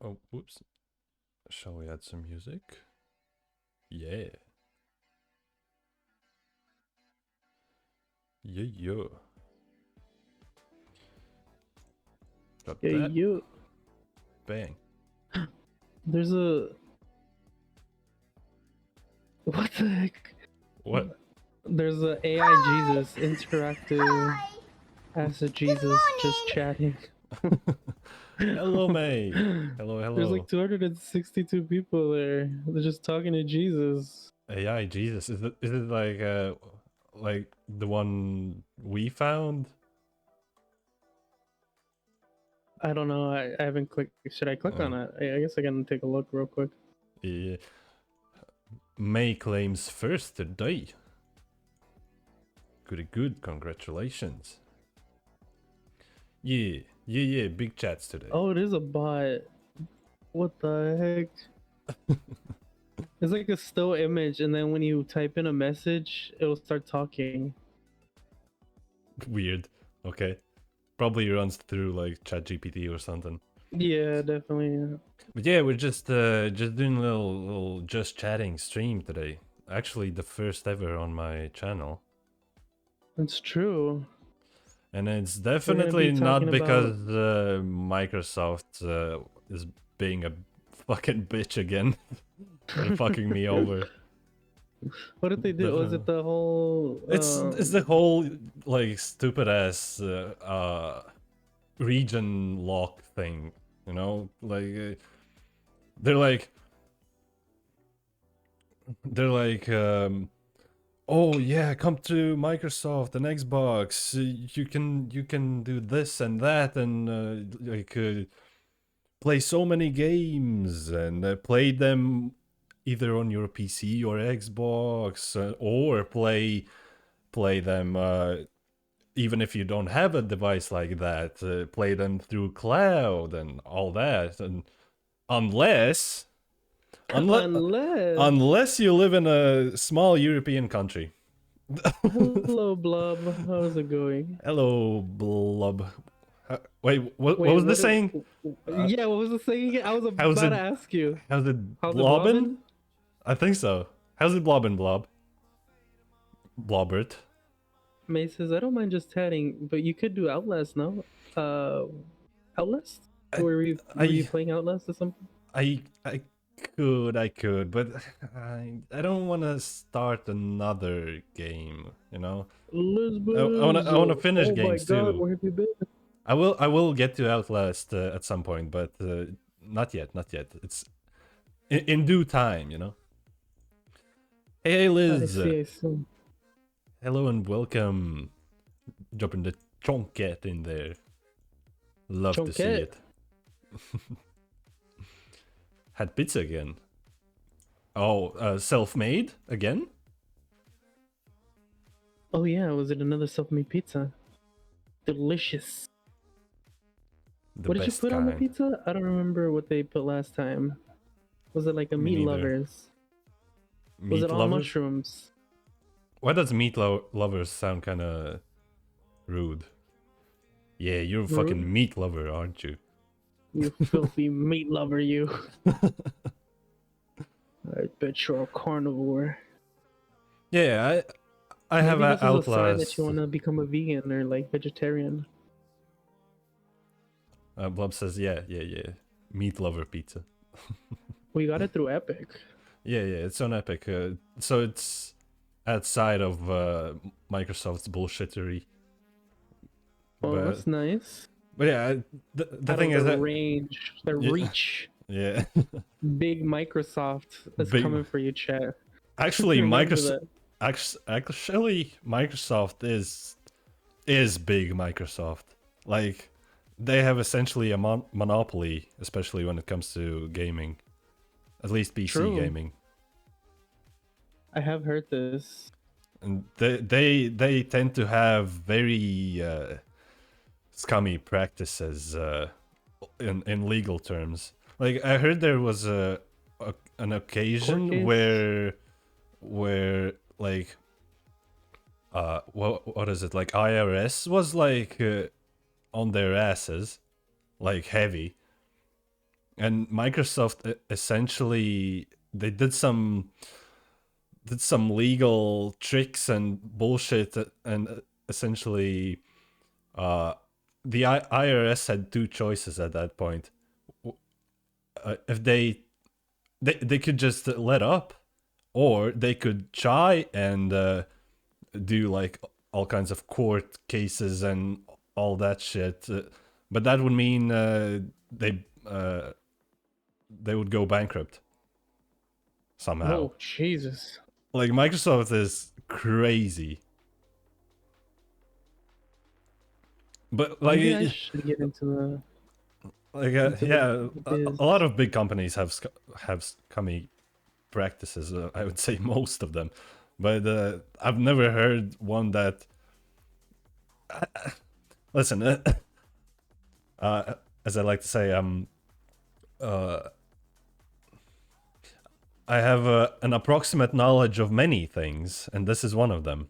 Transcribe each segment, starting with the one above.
Oh, whoops. Shall we add some music? Yeah. Yeah. Got Yeah, that. you. Bang. There's a. What the heck? What? There's a AI Jesus interactive as a Jesus just chatting. Hello, mate. Hello, There's hello. like 262 people there. They're just talking to Jesus. AI Jesus. Is it like the one we found? I don't know. I haven't clicked. Should I click on it? I guess I can take a look real quick. Yeah. May claims first today. Good. Congratulations. Yeah. Big chats today. Oh, it is a bot. What the heck? It's like a still image, and then when you type in a message, it'll start talking. Weird. Okay. Probably runs through like ChatGPT or something. Yeah, definitely. But yeah, we're just doing a little just chatting stream today. Actually, the first ever on my channel, It's true. and it's We're gonna be definitely not talking about. because Microsoft is being a fucking bitch again and fucking me over. What did they do? Was it Definitely. the whole? It's the whole like stupid ass region lock thing, you know? They're like they're like oh yeah, come to Microsoft and Xbox. You can do this and that and play so many games and play them either on your PC or Xbox or play them even if you don't have a device like that. Play them through cloud and all that. And unless unless Unless. unless you live in a small European country. Hello, Blob. How's it going? Hello, Blob. Wait, what Wait, was the what is? saying? Uh, Yeah, what was the saying again? I was how's about it? to ask you. How's it How's it blobbing? blobbing? I think so. How's it blobbing, Blob? Blobbert. May says I don't mind just chatting, but you could do Outlast, no? Outlast? I, Were you I, playing Outlast or something? I could, but I don't want to start another game. You know, I wanna Lisbon. finish Oh my games God, too. where have you been? I will get to Outlast at some point, but not yet. It's in due time, you know. Hey, I Liz. see. I see. Hello and welcome. Dropping the chonket in there. Love to see Chonket. it. Had pizza again. Oh, self-made again? Oh yeah, was it another self-made pizza? Delicious. The What did you best put on the kind. pizza? I don't remember what they put last time. Was it like a Me meat neither. lovers? Was Meat it all lovers? mushrooms? Why does meat lovers sound kind of rude? Yeah, you're a Rude? fucking meat lover, aren't you? You filthy meat lover, you. I bet you're a carnivore. Yeah, I have Maybe this is a sign that Outlast. you want to become a vegan or like vegetarian. Blob says, yeah. Meat lover pizza. We got it through Epic. Yeah, it's on Epic. So it's outside of Microsoft's bullshittery. Oh, But that's nice. yeah, the Out thing of is the that range, the yeah, reach. yeah. Big Microsoft is Big. coming for you, chat. Actually, Remember Microsoft. that. Actually, Microsoft is big. Microsoft, like, they have essentially a monopoly, especially when it comes to gaming, at least PC True. gaming. I have heard this. And they tend to have very scummy practices in legal terms. Like, I heard there was an Court occasion case? where like what is it, like IRS was like on their asses, like heavy, And Microsoft essentially they did some legal tricks and bullshit, and essentially the IRS had two choices at that point. If they could just let up, or they could try and do like all kinds of court cases and all that shit, but that would mean they would go bankrupt somehow. Oh Jesus! Like Microsoft is crazy, but like Maybe I should get into the yeah, biz. a lot of big companies have scummy practices. I would say most of them, but I've never heard one that. Listen, as I like to say, I have an approximate knowledge of many things, and this is one of them.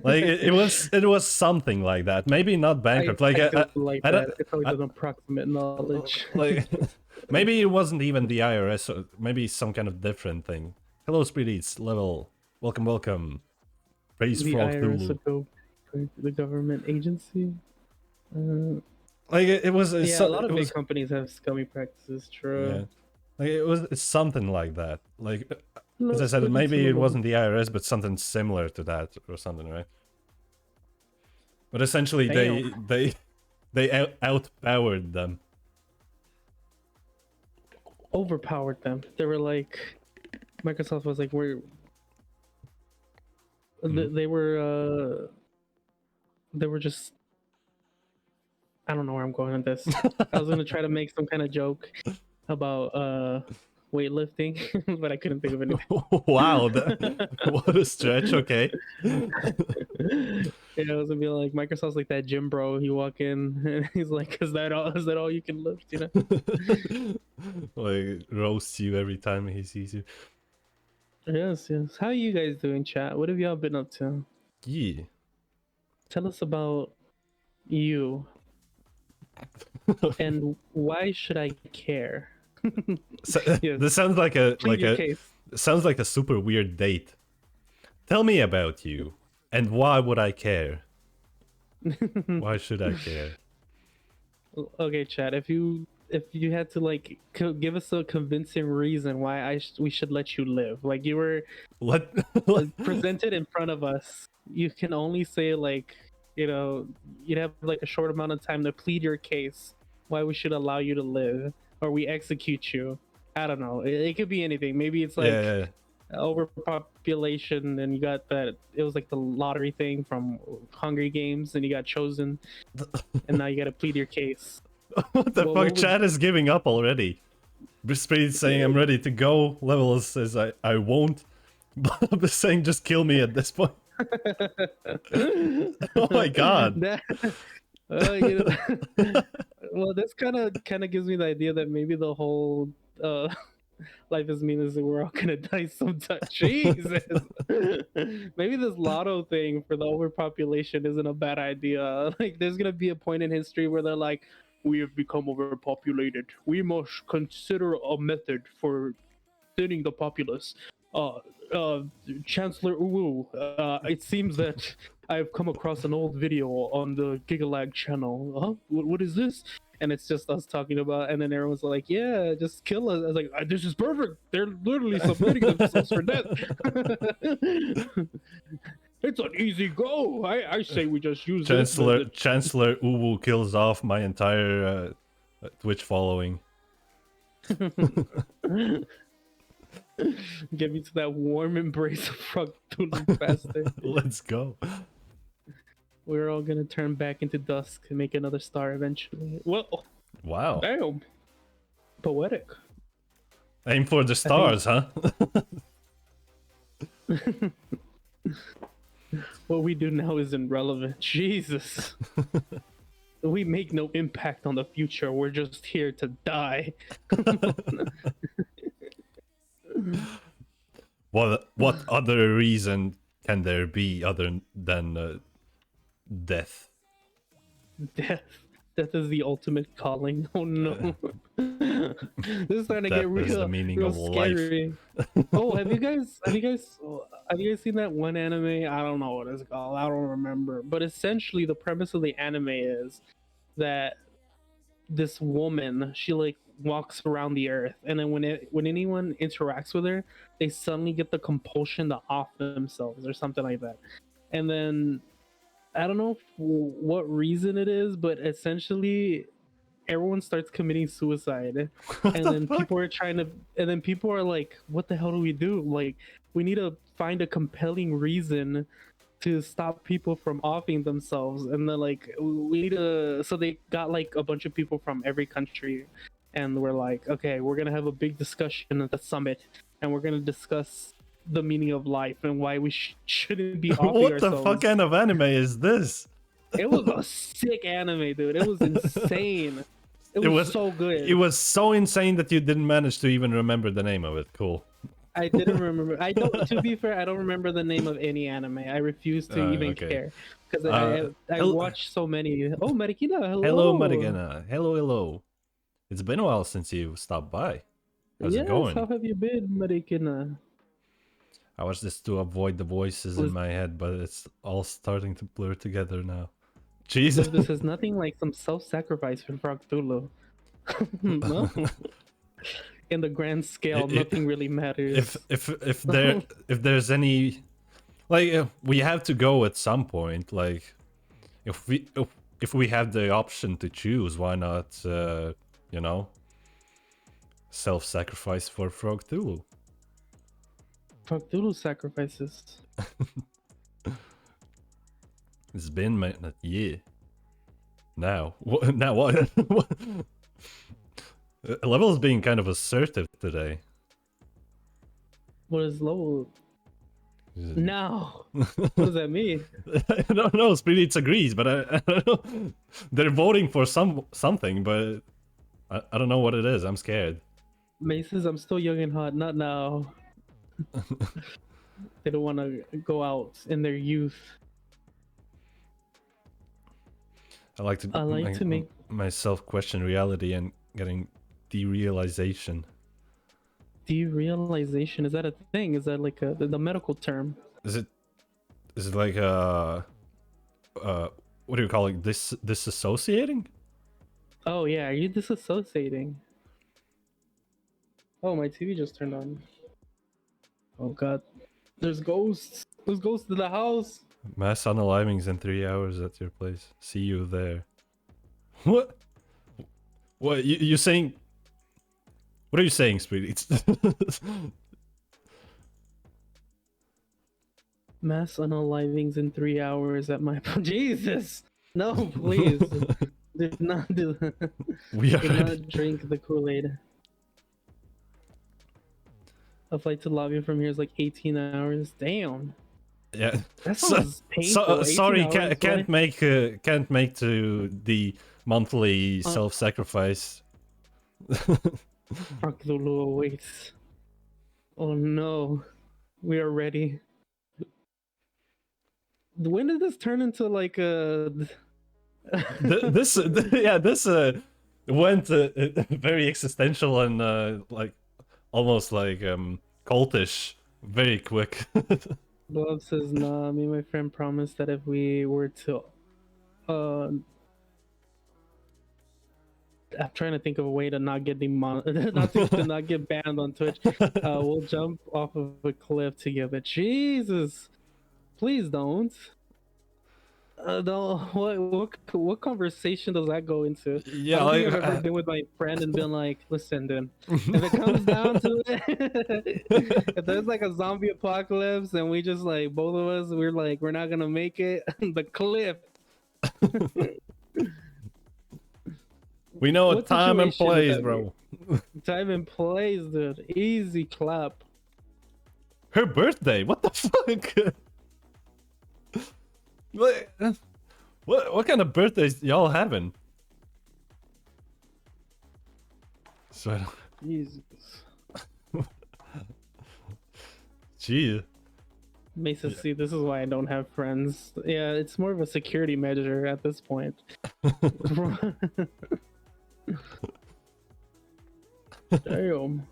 Like it was something like that. Maybe not bankrupt. I do like I don't. that. It's always an approximate knowledge. Like maybe it wasn't even the IRS, or maybe some kind of different thing. Hello, Speedies, level. Welcome, welcome. Praise The Frog IRS Thulu. would go for the government agency. Like it was. Yeah, a lot of big companies have scummy practices. True. Yeah. Like it's something like that. Like as I Let's said, look maybe into it the- wasn't the IRS, but something similar to that or something, right? But essentially, Damn. they outpowered them. Overpowered them. They were like, Microsoft was like, we're. They were just. I don't know where I'm going with this. I was gonna try to make some kind of joke about weightlifting, but I couldn't think of anything. Wow, what a stretch. Okay. Yeah, I was gonna be like Microsoft's like that gym bro. You walk in and he's like, "Is that all? Is that all you can lift?" You know? Like roasts you every time he sees you. Yes, yes. How are you guys doing, chat? What have y'all been up to? Yeah. Tell us about you and why should I care? So, Yes. this sounds like a Plead your case. sounds like a super weird date. Tell me about you, and why would I care? Why should I care? Okay, chat. If you had to like give us a convincing reason why we should let you live, like you were What? presented in front of us, you can only say like, you know, you'd have like a short amount of time to plead your case why we should allow you to live or we execute you. I don't know. It could be anything. Maybe it's like Yeah. overpopulation and you got that it was like the lottery thing from Hunger Games and you got chosen and now you got to plead your case. What the Well, fuck? what would- Chad is giving up already. Speed saying I'm ready to go. Level says I won't. Bob is saying just kill me at this point. Oh my god. That, you know, well, this kind of gives me the idea that maybe the whole life is meaningless and we're all gonna die sometime. Jesus, maybe this lotto thing for the overpopulation isn't a bad idea. Like, there's gonna be a point in history where they're like, "We have become overpopulated. We must consider a method for thinning the populace." Chancellor Uwu, it seems that I've come across an old video on the Gigalag channel. Huh? What is this? And it's just us talking about, and then everyone's like, "Yeah, just kill us." I was like, "This is perfect. They're literally submitting themselves for death." It's an easy go. I say we just use Chancellor this. Chancellor Uwu kills off my entire Twitch following. Get me to that warm embrace of Frog Tulu faster. Let's go. We're all gonna turn back into dusk and make another star eventually. Well, Wow. damn. Poetic. Aim for the stars, huh? What we do now is irrelevant. Jesus. We make no impact on the future. We're just here to die. What other reason can there be other than death? Death. Death is the ultimate calling. Oh no. This is starting to get That is the real, meaning real of life. scary. Oh, have you guys seen that one anime? I don't know what it's called. I don't remember. But essentially, the premise of the anime is that this woman, she like walks around the earth, and then when anyone interacts with her, they suddenly get the compulsion to off themselves or something like that. And then I don't know what reason it is, but essentially everyone starts committing suicide, What and the then fuck? people are like, what the hell do we do? Like, we need to find a compelling reason to stop people from offing themselves. And then like, we need to, so they got like a bunch of people from every country, and we're like, okay, we're gonna have a big discussion at the summit, and we're gonna discuss the meaning of life and why we shouldn't be offing What the fuck ourselves. kind of anime is this? It was a sick anime, dude. It was insane. It was so It good. was so insane that you didn't manage to even remember the name of it. Cool. I didn't remember. I don't. To be fair, I don't remember the name of any anime. I refuse to even Okay. care because I Hel- watched so many. Oh, Marikina, Hello, hello. Marigana. Hello, hello. It's been a while since you stopped by. How's it Yes, going? how have you been, Marikina? I was just to avoid the voices in Was my head, but it's all starting to blur together now. Jesus. this is nothing like some self-sacrifice for Frog Tulu. No, in the grand scale, nothing really matters. If there's any like we have to go at some point. Like if we have the option to choose, why not? You know, self-sacrifice for Frog Tulu. Frog Tulu sacrifices. It's been a year. Now, what? Now what? What? Level is being kind of assertive today. What is low? Now, what does that mean? I don't know. Spirits agrees, but I don't know. They're voting for something, but I don't know what it is. I'm scared. Maces, I'm still young and hot. Not now. They don't want to go out in their youth. I like to make myself question reality and getting derealization. derealization. Is that a thing? Is that like the medical term? Is it like what do you call it? Disassociating? Oh yeah, are you disassociating? Oh, my TV just turned on. Oh god, there's ghosts. There's ghosts in the house. Mass unalivings in 3 hours at your place. See you there. What? What you saying? What are you saying, Spirits? Mass unalivings in 3 hours at my Jesus. No, please. Do not do that. We are Do not drink the Kool-Aid. A flight to lobby from here is like 18 hours. Damn. yeah. That sounds painful. 18 Sorry, hours can't make to the monthly self-sacrifice. Frank Lulu awaits. Oh no. We are ready. When did this turn into like a This went very existential and like almost like cultish very quick. Glove says nah, me and my friend promised that if we were to I'm trying to think of a way to not get to not get banned on Twitch. We'll jump off of a cliff together. Jesus, please don't. No, what conversation does that go into? Yeah, I don't think like, I've ever been with my friend and been like, listen, dude, if it comes down to it, if there's like a zombie apocalypse and we just like both of us, we're like, we're not gonna make it, the cliff. we know What time and situation would place, that bro. Time and place, dude. Easy clap. Her birthday. What the fuck? What kind of birthdays y'all having? So, Jesus. gee. Mesa, see, this is why I don't have friends. Yeah, it's more of a security measure at this point. Damn.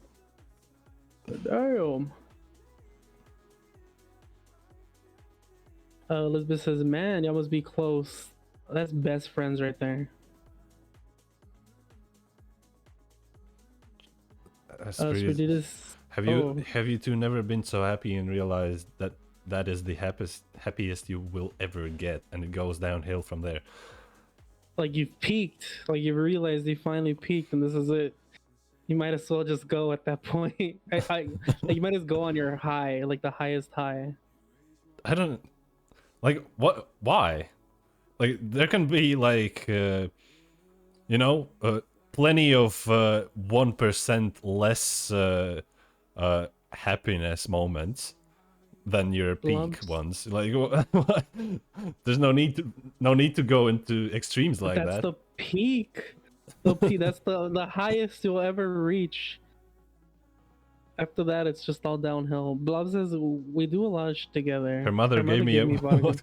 Damn. Elizabeth says, man, y'all must be close. That's best friends right there. Spiritus, have you two never been so happy and realized that that is the happiest you will ever get, and it goes downhill from there? Like you've peaked, like you realized you finally peaked, and this is it. You might as well just go at that point. Like you might as go on your high, like the highest high. I don't like what. Why? Like there can be like plenty of 1% less happiness moments than your peak ones. Like there's no need to go into extremes like that. That's the peak. That's the highest you'll ever reach. After that, it's just all downhill. Blob says we do a lot of shit together. Her mother gave me vodka.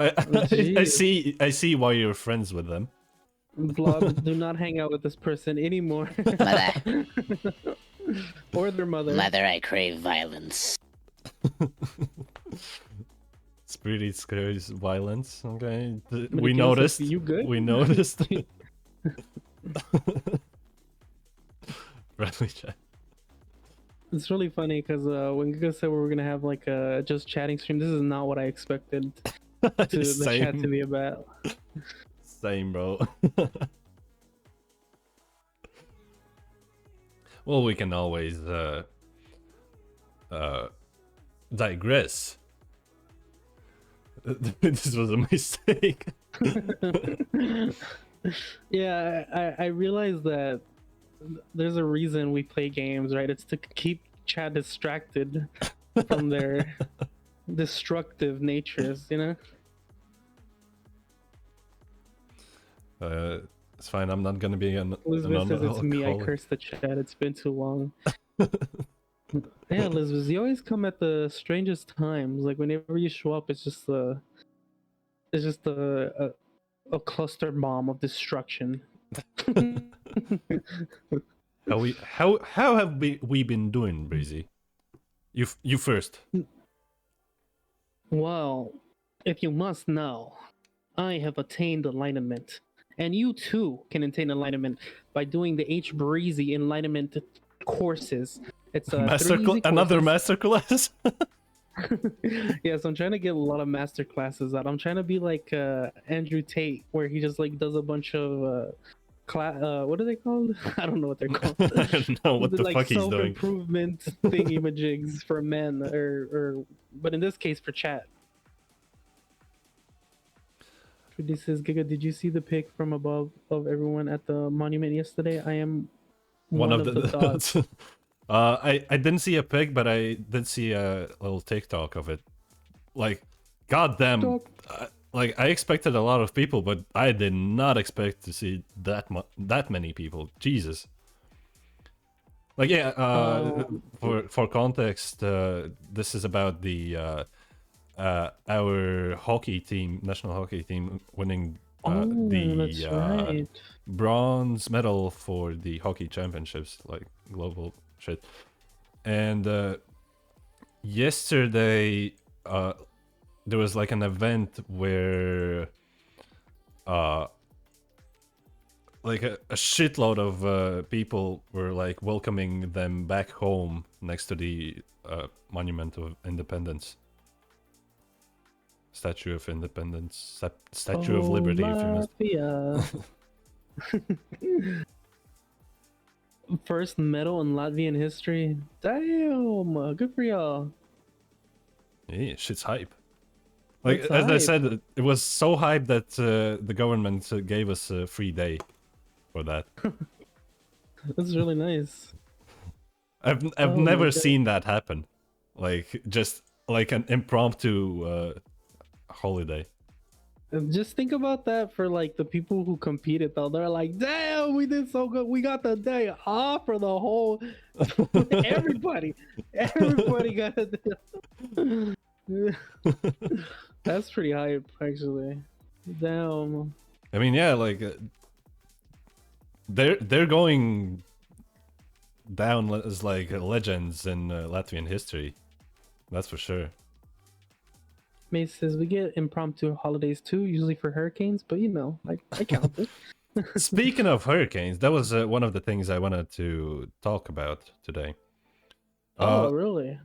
I see why you're friends with them. Blob, do not hang out with this person anymore. Mother. Or their mother. Mother, I crave violence. Spirit craves violence. Okay, we noticed. You good? We noticed. Friendly chat. It's really funny because when Giga said we were gonna have like a just chatting stream, this is not what I expected the chat to be about. Same, bro. Well, we can always digress. This was a mistake. Yeah, I realized that there's a reason we play games, right? It's to keep chat distracted from their destructive natures, you know? It's fine, I'm not gonna be an Elizabeth says it's me, I cursed the chat, it's been too long. Yeah, Elizabeth, you always come at the strangest times. Like whenever you show up, it's just a cluster bomb of destruction. How have we been doing, Breezy? You first. Well, if you must know, I have attained enlightenment, and you too can attain enlightenment by doing the Hbreezy enlightenment courses. It's a another masterclass. Yes, I'm trying to get a lot of master classes out. I'm trying to be like Andrew Tate, where he just like does a bunch of what are they called? I don't know what they're called. I don't know what the like fuck he's doing. Self-improvement thingy-majigs for men, but in this case for chat. This says, Giga, did you see the pic from above of everyone at the monument yesterday? I am one of the dots. I didn't see a pic, but I did see a little TikTok of it. Like, goddamn. Like, I expected a lot of people, but I did not expect to see that many people. Jesus. Like, yeah, for context, this is about the our hockey team, national hockey team, winning the bronze medal for the hockey championships, like global shit. And yesterday, there was like an event where like a shitload of people were like welcoming them back home next to the Monument of Independence. Statue of Independence, Statue of Liberty, if you must. First medal in Latvian history. Damn, good for y'all. Yeah, shit's hype. Like, as I said, it was so hype that the government gave us a free day for that. That's really nice. I've never seen that happen. Like, just like an impromptu holiday. Just think about that for like the people who competed though. They're like, damn, we did so good. We got the day off for the whole everybody got it. That's pretty hype, actually. Damn. I mean, yeah, like they're going down as like legends in Latvian history. That's for sure. Mace says we get impromptu holidays too, usually for hurricanes, but you know, I count it. Speaking of hurricanes, that was one of the things I wanted to talk about today. Oh, really?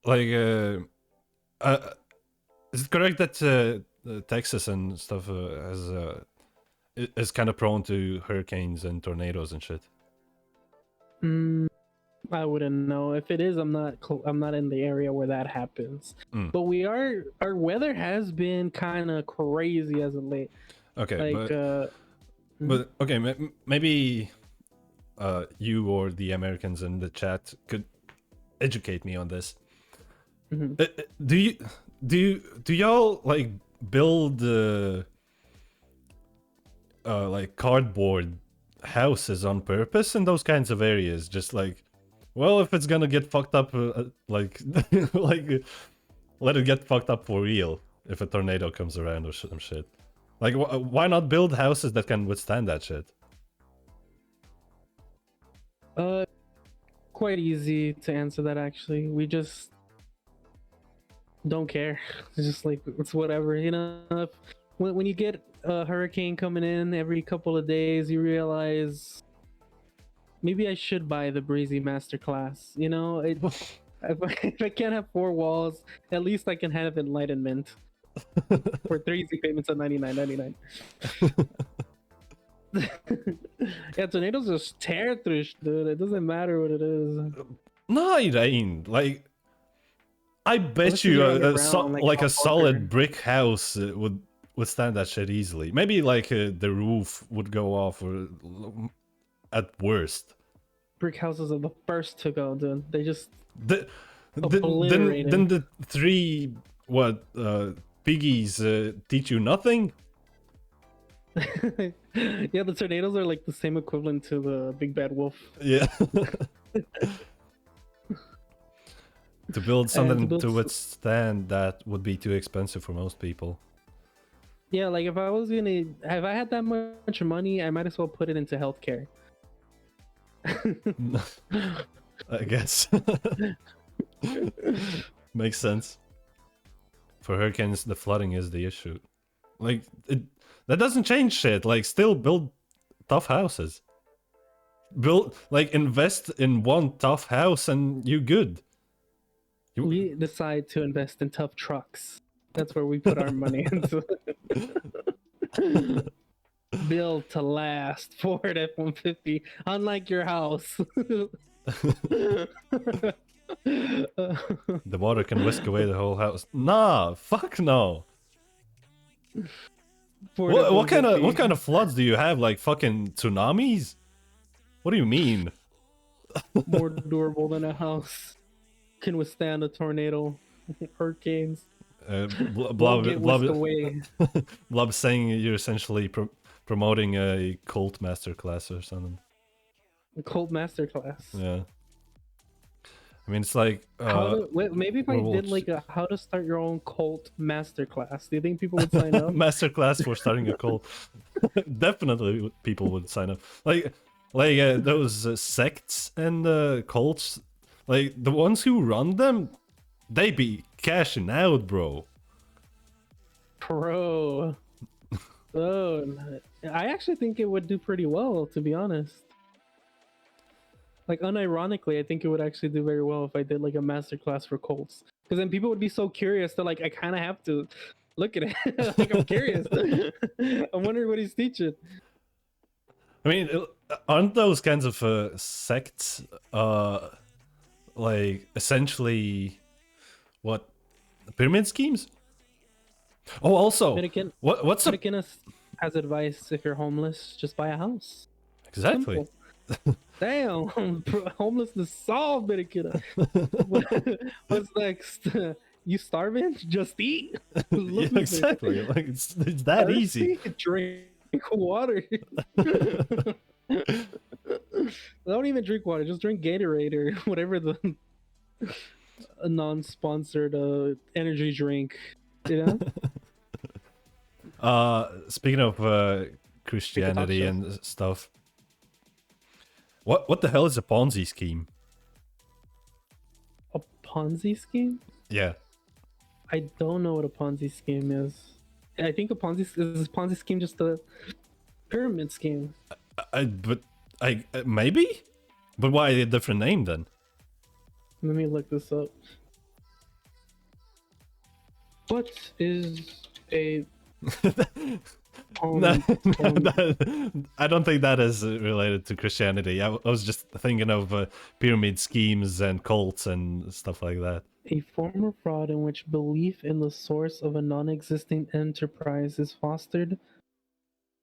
Like, is it correct that Texas and stuff is kind of prone to hurricanes and tornadoes and shit? I wouldn't know. If it is, I'm not in the area where that happens. But our weather has been kind of crazy as of late. Okay, like, but okay, maybe you or the Americans in the chat could educate me on this. Do y'all like build like cardboard houses on purpose in those kinds of areas? Just like, well, if it's gonna get fucked up, like like let it get fucked up for real if a tornado comes around or some shit. Like, why not build houses that can withstand that shit? Quite easy to answer that actually. We just don't care. It's just like it's whatever, you know. When you get a hurricane coming in every couple of days, you realize maybe I should buy the Breezy Masterclass. You know, if I can't have 4 walls, at least I can have enlightenment for 3 easy payments of $99.99. Yeah, tornadoes just tear through, dude. It doesn't matter what it is. No, it ain't. Like, I bet Unless you you're underground, like a Paul solid Walker. brick house would withstand that shit easily. Maybe like the roof would go off or at worst. Brick houses are the first to go, dude. They just Then obliterated. the 3 piggies teach you nothing? Yeah, the tornadoes are like the same equivalent to the big bad wolf. Yeah. To build something build to withstand that would be too expensive for most people. Yeah, like if I had that much money, I might as well put it into healthcare. I guess. Makes sense. For hurricanes, the flooding is the issue. Like, that doesn't change shit. Like, still build tough houses. Invest in one tough house and you good. We decide to invest in tough trucks. That's where we put our money into. Built to last. Ford F-150. Unlike your house. The water can whisk away the whole house. Nah, fuck no. What kind of floods do you have? Like fucking tsunamis? What do you mean? More durable than a house. Can withstand a tornado, hurricanes. Blob away. Blob saying you're essentially promoting a cult masterclass or something. A cult masterclass. Yeah. I mean, it's like maybe if I did like a how to start your own cult masterclass, do you think people would sign up? Masterclass for starting a cult. Definitely, people would sign up. Like those sects and cults. Like the ones who run them, they be cashing out, bro. Oh, I actually think it would do pretty well, to be honest. Like unironically, I think it would actually do very well if I did like a masterclass for cults. Because then people would be so curious that like I kind of have to look at it. Like I'm curious. I'm wondering what he's teaching. I mean, aren't those kinds of sects like essentially what pyramid schemes? Oh, also, what's up? Has advice if you're homeless, just buy a house. Exactly. Damn, homelessness solved, Medikina. What's next? You starving? Just eat. Yeah, exactly. Like it's that easy. Drink water. Don't even drink water. Just drink Gatorade or whatever a non-sponsored energy drink. You know. Speaking of Christianity show. and stuff, what the hell is a Ponzi scheme? A Ponzi scheme? Yeah. I don't know what a Ponzi scheme is. I think a Ponzi scheme just a pyramid scheme. But maybe, but why a different name then? Let me look this up. What is a No, I don't think that is related to Christianity. I was just thinking of pyramid schemes and cults and stuff like that. A form of fraud in which belief in the source of a non-existing enterprise is fostered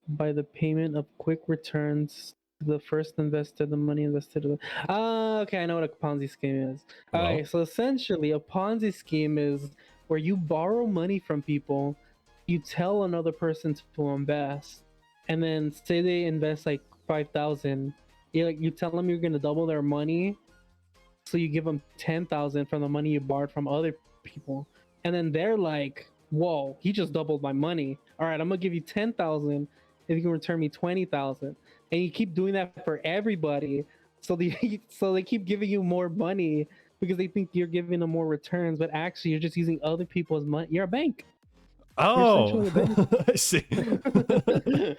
by the payment of quick returns to the first investor, the money invested. Okay, I know what a Ponzi scheme is. Well. Alright, so essentially a Ponzi scheme is where you borrow money from people, you tell another person to invest, and then say they invest like 5,000, you tell them you're gonna double their money, so you give them 10,000 from the money you borrowed from other people, and then they're like, "Whoa, he just doubled my money. All right, I'm gonna give you 10,000 if you can return me 20,000." And you keep doing that for everybody, so they keep giving you more money because they think you're giving them more returns, but actually you're just using other people's money. You're a bank. Oh, You're essentially a bank.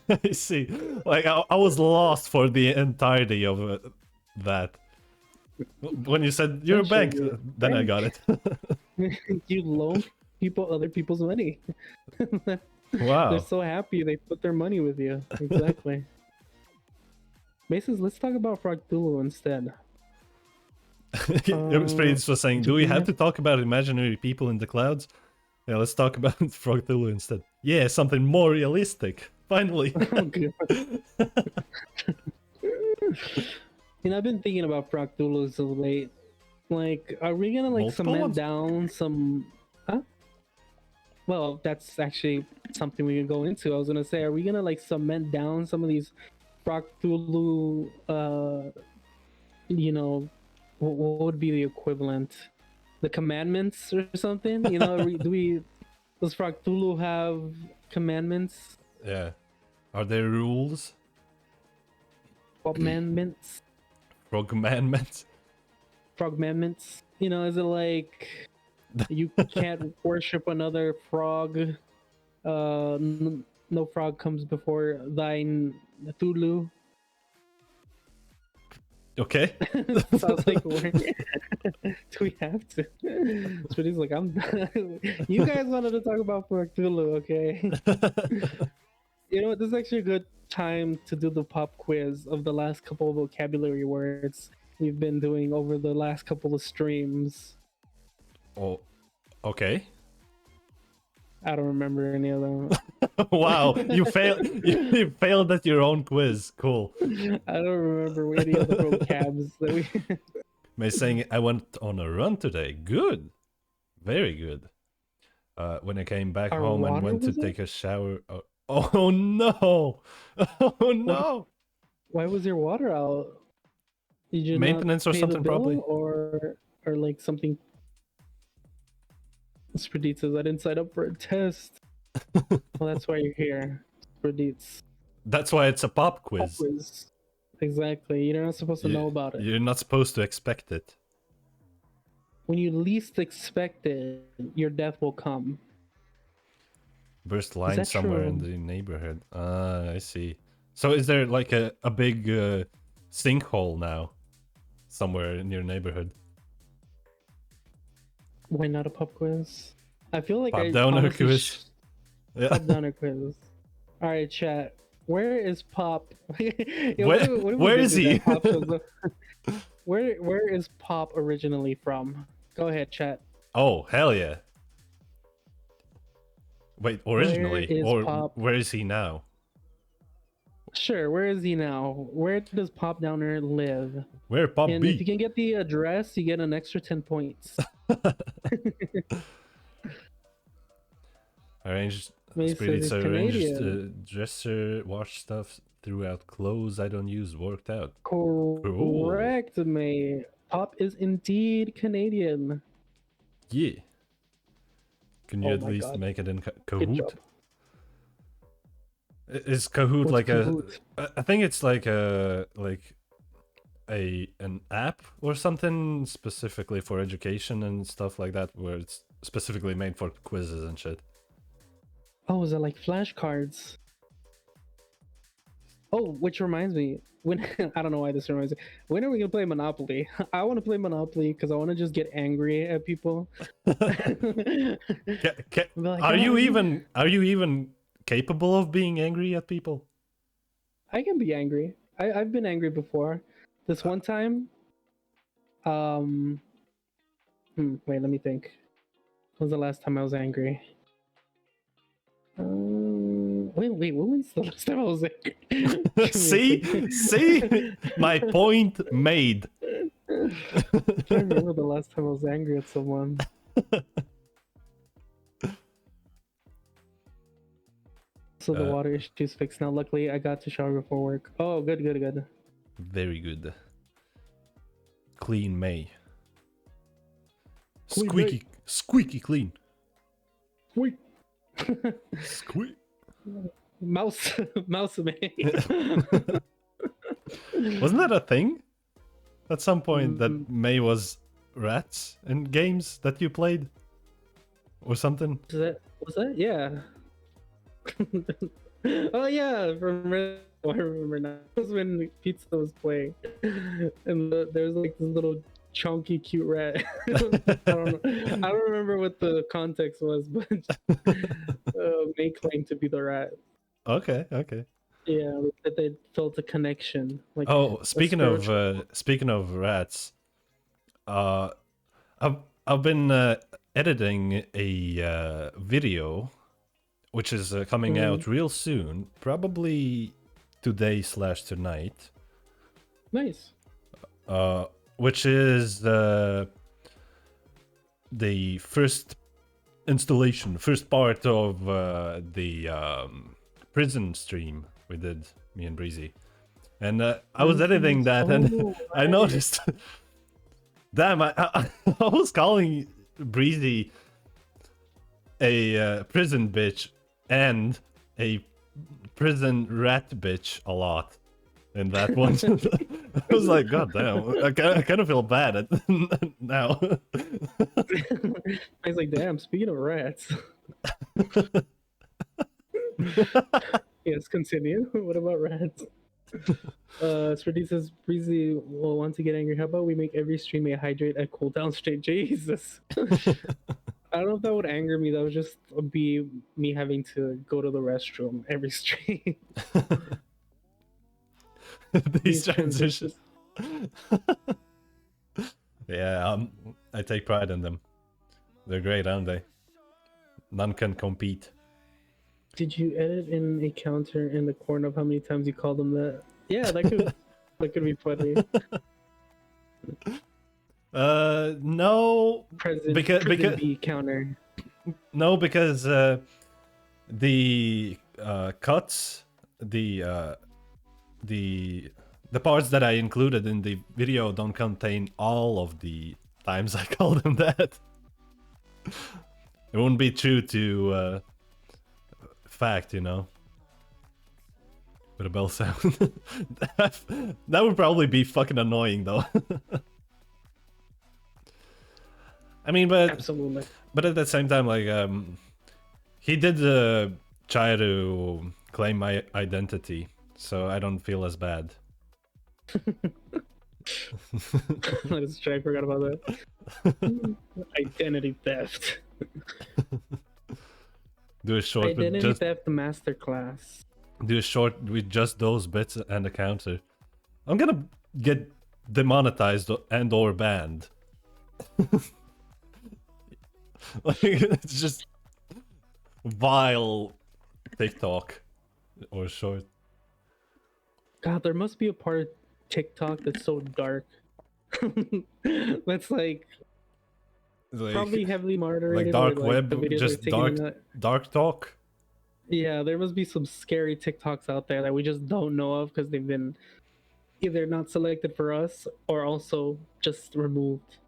I see. I see. Like I was lost for the entirety of that. When you said you're a bank, Essentially, you're a then I bank. got it. You loan people other people's money. Wow. They're so happy they put their money with you. Exactly. Basis, let's talk about Frogtulu instead. Spades was saying, do we have to talk about imaginary people in the clouds? Yeah, let's talk about Frogtulu instead. Yeah, something more realistic. Finally. Okay. I've been thinking about Frogtulu so late. Like, are we gonna like Multiple cement ones? down some? Huh? Well, that's actually something we can go into. I was gonna say, are we gonna like cement down some of these Frogtulu? What would be the equivalent? The commandments or something? Does Frogtulu have commandments? Yeah. Are there rules? What commandments? Frog commandments? Frog commandments? Is it like you can't worship another frog? No frog comes before thine Thulu. Okay. So I was like, do we have to? So he's like, you guys wanted to talk about Cthulhu, okay? You know what? This is actually a good time to do the pop quiz of the last couple of vocabulary words we've been doing over the last couple of streams. Oh, okay. I don't remember any of them. Wow, you failed. You failed at your own quiz. Cool. I don't remember any of the vocabs that we. May saying I went on a run today. Good, very good. When I came back Our home and water went to was take a shower. Oh no! Oh no! Why was your water out? Did you Maintenance not or pay something the bill, probably. or like something? Spredit says I didn't sign up for a test. Well, that's why you're here, Spredit. That's why it's a pop quiz. Quiz. Exactly. You're not supposed to know about it. You're not supposed to expect it. When you least expect it, your death will come. Burst line that somewhere in true? the neighborhood. Ah, I see. So is there like a big sinkhole now? Somewhere in your neighborhood? Why not a pop quiz? I feel like Pop I downer honestly quiz. Yeah. Pop downer quiz. All right, chat. Where is Pop? Yo, Where- what do we where do is that he? Pop shows up? Where is Pop originally from? Go ahead, chat. Oh, hell yeah. Wait, originally? Where is Or Pop? where is he now? Sure, where is he now? Where does Pop Downer live? Where Pop And B? if you can get the address, you get an extra 10 points. Arranged They spirits said he's arranged Canadian. dresser, watch stuff throughout clothes I don't use, worked out. Correct, mate. Pop is indeed Canadian. Yeah. Can you Oh at my least God. make it in Good Kahoot? job. Is Kahoot What's like Kahoot? I think it's like an app or something specifically for education and stuff like that, where it's specifically made for quizzes and shit. Oh, is it like flashcards? Oh, which reminds me, when I don't know why this reminds me. When are we gonna play Monopoly? I want to play Monopoly because I want to just get angry at people. Be like, Are you "Oh, even capable of being angry at people? I can be angry. I've been angry before. This one time, um, wait, let me think. When was the last time I was angry? Wait, when was the last time I was angry? Give me a See, second. see, my point made. I'm trying to remember the last time I was angry at someone. So the water issue's fixed now. Luckily, I got to shower before work. Oh, good, good, good. Very good. Clean May. Clean Squeaky clean. Wait. Squeak. Mouse, mouse me. Wasn't that a thing? At some point that Mm. May was rats in games that you played? Or something? Was that? Yeah. Oh yeah, I remember now. It was when Pizza was playing, and there was like this little chunky, cute rat. I don't remember what the context was, but May claimed to be the rat. Okay, okay. Yeah, that they felt a connection. Like Oh, a speaking of rats, uh, I've been editing a video, which is coming out real soon, probably today/tonight. Nice. Which is the first installation, first part of the prison stream we did, me and Breezy. And I was editing that, and I right. noticed, damn, I was calling Breezy a prison bitch and a prison rat bitch a lot in that one. I was like, God damn, I kind of feel bad now. I was like, damn, speaking of rats. Yes, continue. What about rats? Sredi says, Breezy will want to get angry. How about we make every stream a hydrate a cooldown state? Jesus. I don't know if that would anger me. That would just be me having to go to the restroom every stream. These transitions. Yeah, I take pride in them. They're great, aren't they? None can compete. Did you edit in a counter in the corner of how many times you called them that? Yeah, that could be funny. No, because B counter. No, because the cuts, the parts that I included in the video don't contain all of the times I called them that. It wouldn't be true to fact, you know. With a bell sound. That would probably be fucking annoying, though. I mean, Absolutely. But at the same time, like, he did try to claim my identity, so I don't feel as bad. Let's try. I forgot about that. Identity theft. Do a short Identity theft masterclass. Do a short with just those bits and a counter. I'm gonna get demonetized and or banned. Like, it's just vile TikTok or short. God, there must be a part of TikTok that's so dark. That's like probably heavily moderated. Like dark or, web, the videos just are taken dark talk. Yeah, there must be some scary TikToks out there that we just don't know of because they've been either not selected for us or also just removed.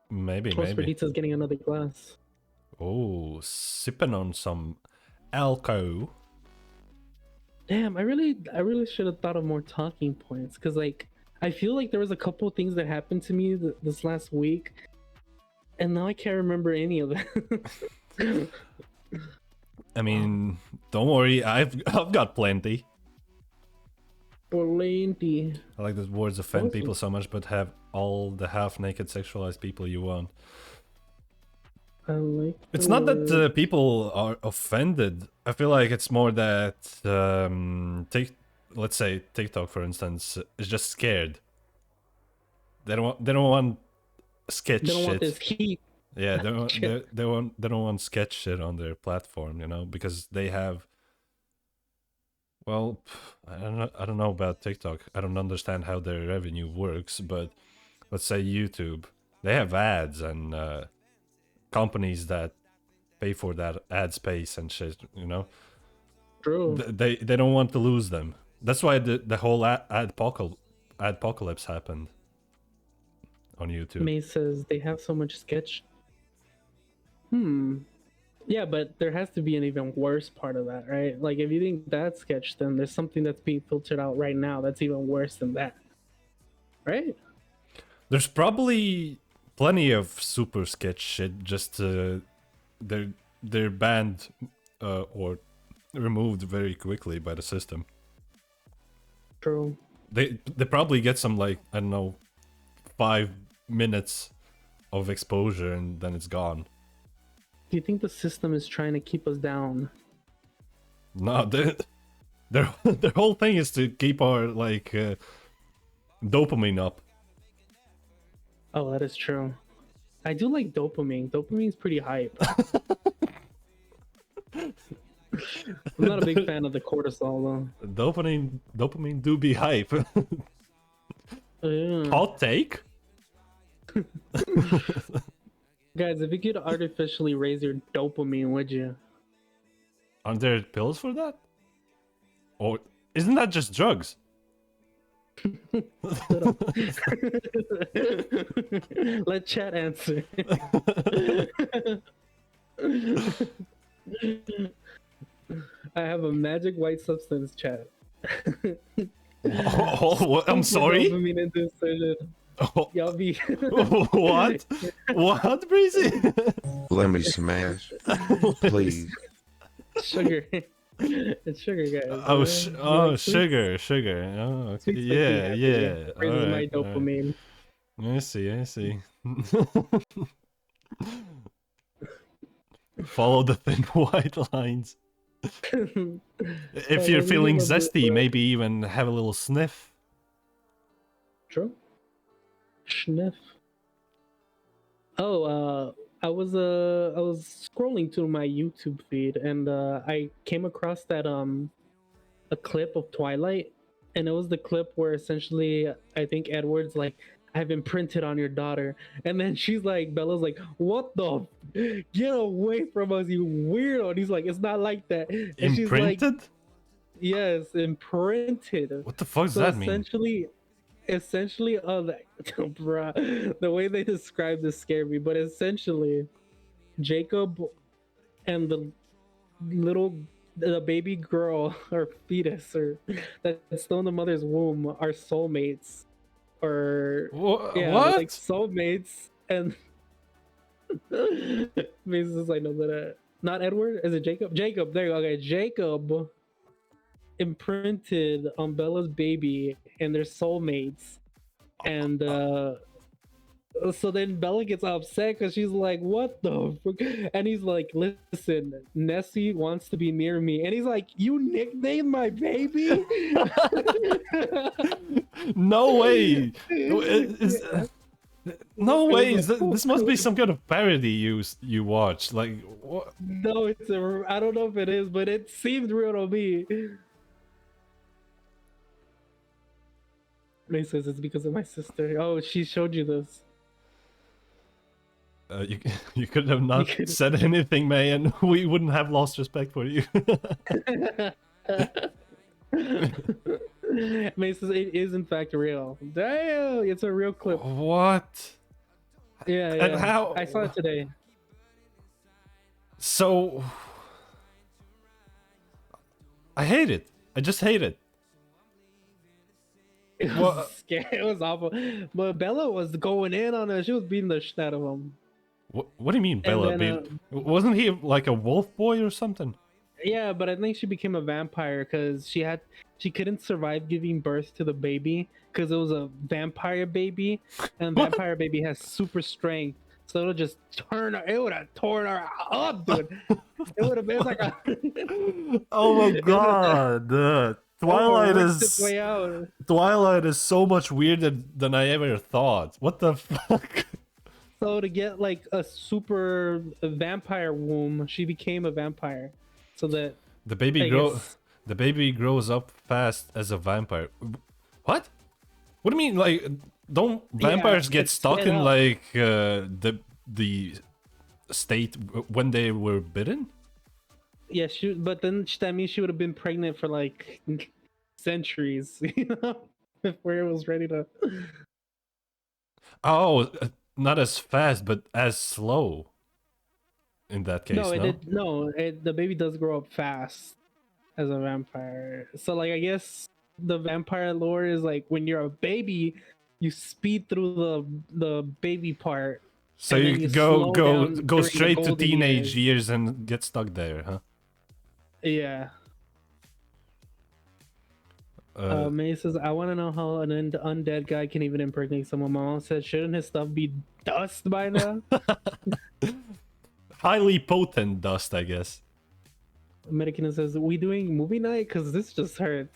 Maybe. Perdita's getting another glass. Oh, sipping on some alco. Damn, I really should have thought of more talking points because like I feel like there was a couple things that happened to me this last week, and now I can't remember any of them. I mean, don't worry, I've got plenty. Plenty. I like that words offend people so much, but have all the half-naked sexualized people you want. I like. It's not that people are offended. I feel like it's more that let's say TikTok, for instance, is just scared. They don't want sketch They don't shit. want this heat. Yeah, they don't want sketch shit on their platform, you know, because they have. Well, I don't know about TikTok. I don't understand how their revenue works, but let's say YouTube, they have ads and companies that pay for that ad space and shit, you know. True. They don't want to lose them. That's why the whole adpocalypse happened on YouTube. May says they have so much sketch. Yeah, but there has to be an even worse part of that, right? Like if you think that's sketch, then there's something that's being filtered out right now that's even worse than that. Right? There's probably plenty of super sketch shit, just they're banned or removed very quickly by the system. True. They probably get some, like, I don't know, 5 minutes of exposure and then it's gone. Do you think the system is trying to keep us down? No, their whole thing is to keep our like dopamine up. Oh, that is true. I do like dopamine. Dopamine's pretty hype. I'm not a big fan of the cortisol though. Dopamine do be hype. Yeah. Hot take. Guys, if you could artificially raise your dopamine, would you? Aren't there pills for that? Or isn't that just drugs? Let chat answer. I have a magic white substance, chat. I'm sorry. Dopamine insertion. Oh, Y'all be what? What, Breezy? Let me smash, please. sugar. It's sugar, guys. Oh, Like, sugar. Oh, okay. sweets make me Yeah, happy. yeah. Raises my Alright, dopamine. I see. Follow the thin white lines. If you're feeling zesty, maybe even have a little sniff. True. Sniff. Oh, I was scrolling through my YouTube feed and I came across that a clip of Twilight, and it was the clip where essentially I think Edward's like, I've imprinted on your daughter, and then she's like, Bella's like, what the get away from us, you weirdo. And he's like, it's not like that. And Imprinted? she's like, yes, imprinted. What the fuck does So that mean? essentially bruh, the way they describe this scared me, but essentially Jacob and the baby girl or fetus or that's still in the mother's womb are soulmates, or yeah, What? like soulmates. And Mason, I know that not Edward, is it Jacob? There you go. Okay, Jacob imprinted on Bella's baby and they're soulmates. And so then Bella gets upset because she's like, what the fuck? And he's like, listen, Nessie wants to be near me. And he's like, you nicknamed my baby? No way. No way. This must be some kind of parody you watched. Like, what? No, I don't know if it is, but it seemed real to me. May says it's because of my sister. Oh, she showed you this. You could have not said anything, May, and we wouldn't have lost respect for you. May says it is in fact real. Damn, it's a real clip. What? Yeah, And yeah. how? I saw it today. So I hate it. I just hate it. It was Well, scary. It was awful. But Bella was going in on her. She was beating the shit out of him. what do you mean, And Bella? then, Wasn't he like a wolf boy or something? yeah, but I think she became a vampire because she couldn't survive giving birth to the baby because it was a vampire baby, and What? vampire baby has super strength, so it'll just turn her. It would have torn her up, dude. It would have been like a. Oh my It god! Twilight worked its is way out. Twilight is so much weirder than I ever thought. What the fuck? So to get like a super vampire womb, she became a vampire, so that The baby I grow guess- the baby grows up fast as a vampire. What? What do you mean? Like, don't vampires get it's stuck split in up. like the state when they were bitten? yeah, but then that means she would have been pregnant for like centuries, before it was ready to. Oh, not as fast, but as slow. In that case, No, no. the baby does grow up fast as a vampire. So like, I guess the vampire lore is like when you're a baby, you speed through the baby part. So and then you you go slow go down go during the straight to golden teenage years. years and get stuck there, huh? Yeah. May says, I want to know how an undead guy can even impregnate someone. My mom said, shouldn't his stuff be dust by now? Highly potent dust, I guess. American says, we doing movie night? Because this just hurt.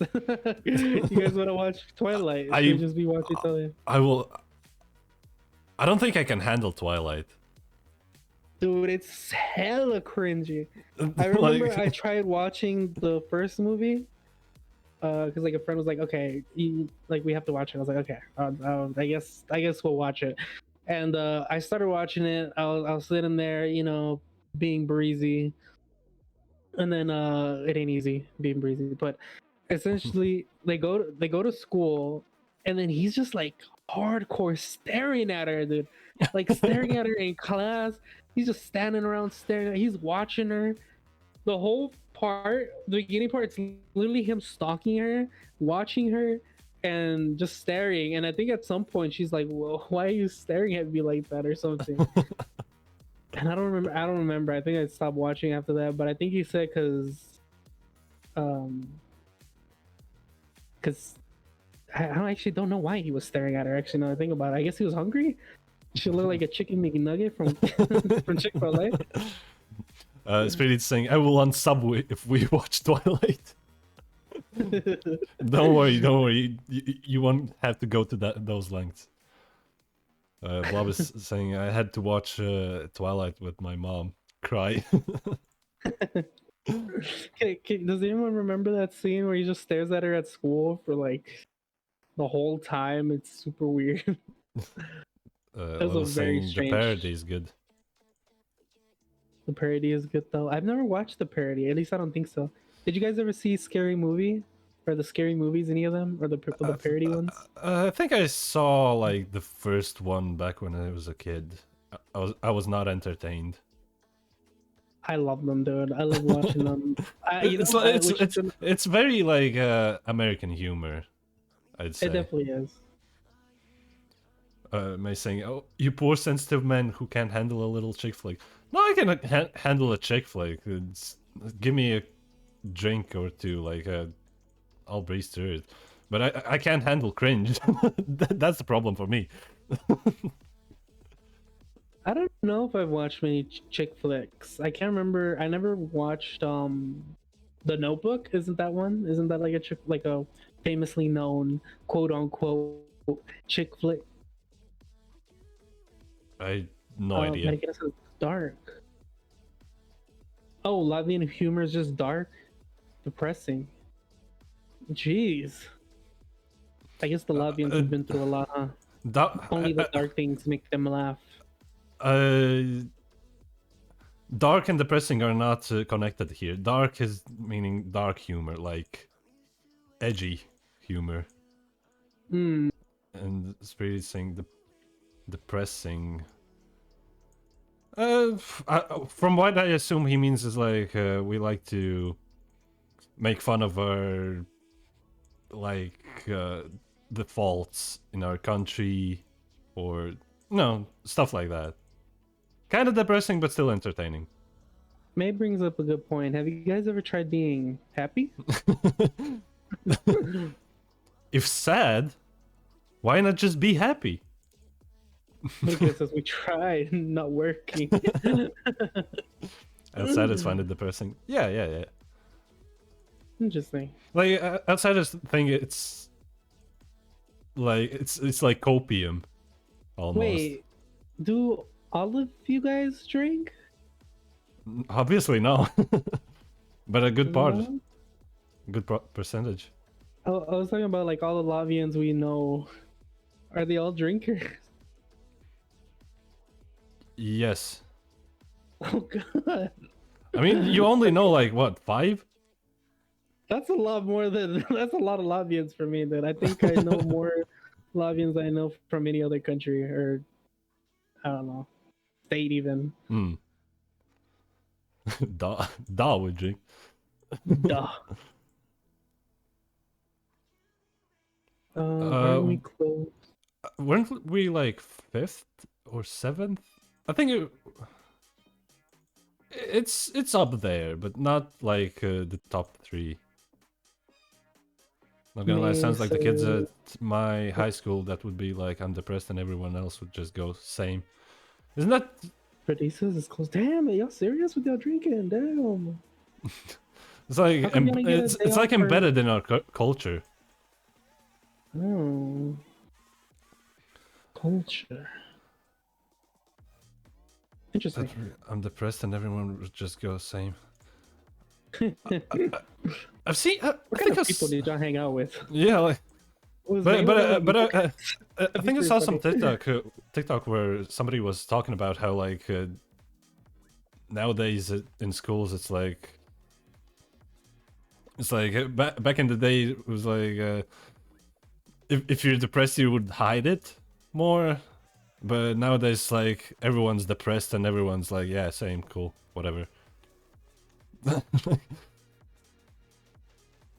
You guys want to watch Twilight? Should we just be watching Twilight? I will. I don't think I can handle Twilight. Dude, it's hella cringy. I remember Like- I tried watching the first movie. Because like a friend was like, okay, we have to watch it. I was like, okay, I guess we'll watch it. And I started watching it. I was sitting there, being breezy, and then it ain't easy being breezy. But essentially, they go to school, and then he's just like hardcore staring at her, dude, like staring at her in class. He's just standing around staring at her. He's watching her. The whole part, the beginning part, it's literally him stalking her, watching her, and just staring. And I think at some point she's like, "Well, why are you staring at me like that?" or something. And I don't remember. I think I stopped watching after that. But I think he said because I actually don't know why he was staring at her. Actually, now that I think about it, I guess he was hungry. She looked like a chicken McNugget from from Chick-fil-A. Spirit's saying, I will unsub if we watch Twilight. Don't worry. You won't have to go to those lengths. Blob is saying, I had to watch Twilight with my mom. Cry. Does anyone remember that scene where he just stares at her at school for like the whole time? It's super weird. I a was very saying the strange- parody is good. The parody is good though. I've never watched the parody. At least I don't think so. Did you guys ever see Scary Movie or the Scary Movies? Any of them or the parody ones? I think I saw like the first one back when I was a kid. I was not entertained. I love them, dude. I love watching them. It's very like American humor, I'd say. It definitely is. May saying, "Oh, you poor sensitive man who can't handle a little chick flick." No, I can handle a chick flick. Give me a drink or two, like I'll breeze through it. But I can't handle cringe. That's the problem for me. I don't know if I've watched many chick flicks. I can't remember. I never watched The Notebook. Isn't that one? Isn't that like a famously known quote unquote chick flick? I no idea. I guess it's dark. Oh, Latvian humor is just dark, depressing. Jeez. I guess the Latvians have been through a lot, huh? Only the dark things make them laugh. Dark and depressing are not connected here. Dark is meaning dark humor, like edgy humor. Hmm. And Spirit is saying depressing. From what I assume he means is like we like to make fun of our like the faults in our country, or no stuff like that. Kind of depressing, but still entertaining. May brings up a good point. Have you guys ever tried being happy? If sad, why not just be happy? Because as we tried, not working. Outside is find it depressing. Yeah. Interesting. Like outsiders think it's like it's like copium, almost. Wait, do all of you guys drink? Obviously no, but a good part, No? good percentage. I was talking about like all the Lavians we know. Are they all drinkers? Yes. Oh god, I mean, you only know like what, 5? that's a lot more than that's a lot of Lavians for me. Then I think I know more Lavians I know from any other country, or I don't know, state even. Hmm. Da would drink. Duh. Aren't we close? Weren't we like 5th or 7th? I think it's up there, but not like the top 3. Not gonna lie, sounds like the kids So- at my high school that would be like, I'm depressed, and everyone else would just go same. Isn't that? Produces is close. Damn, are y'all serious with y'all drinking? Damn. It's like How come you only get a day it's like off for- embedded in our culture. Oh. Culture. Interesting. I'm depressed, and everyone would just go same. I've seen. I What think kind of people I did y'all hang out with? yeah, like, Was but Mayweather but like- I think I pretty saw some funny. TikTok where somebody was talking about how like nowadays in schools it's like back in the day it was like if you're depressed you would hide it more, but nowadays like everyone's depressed and everyone's like, yeah, same, cool, whatever.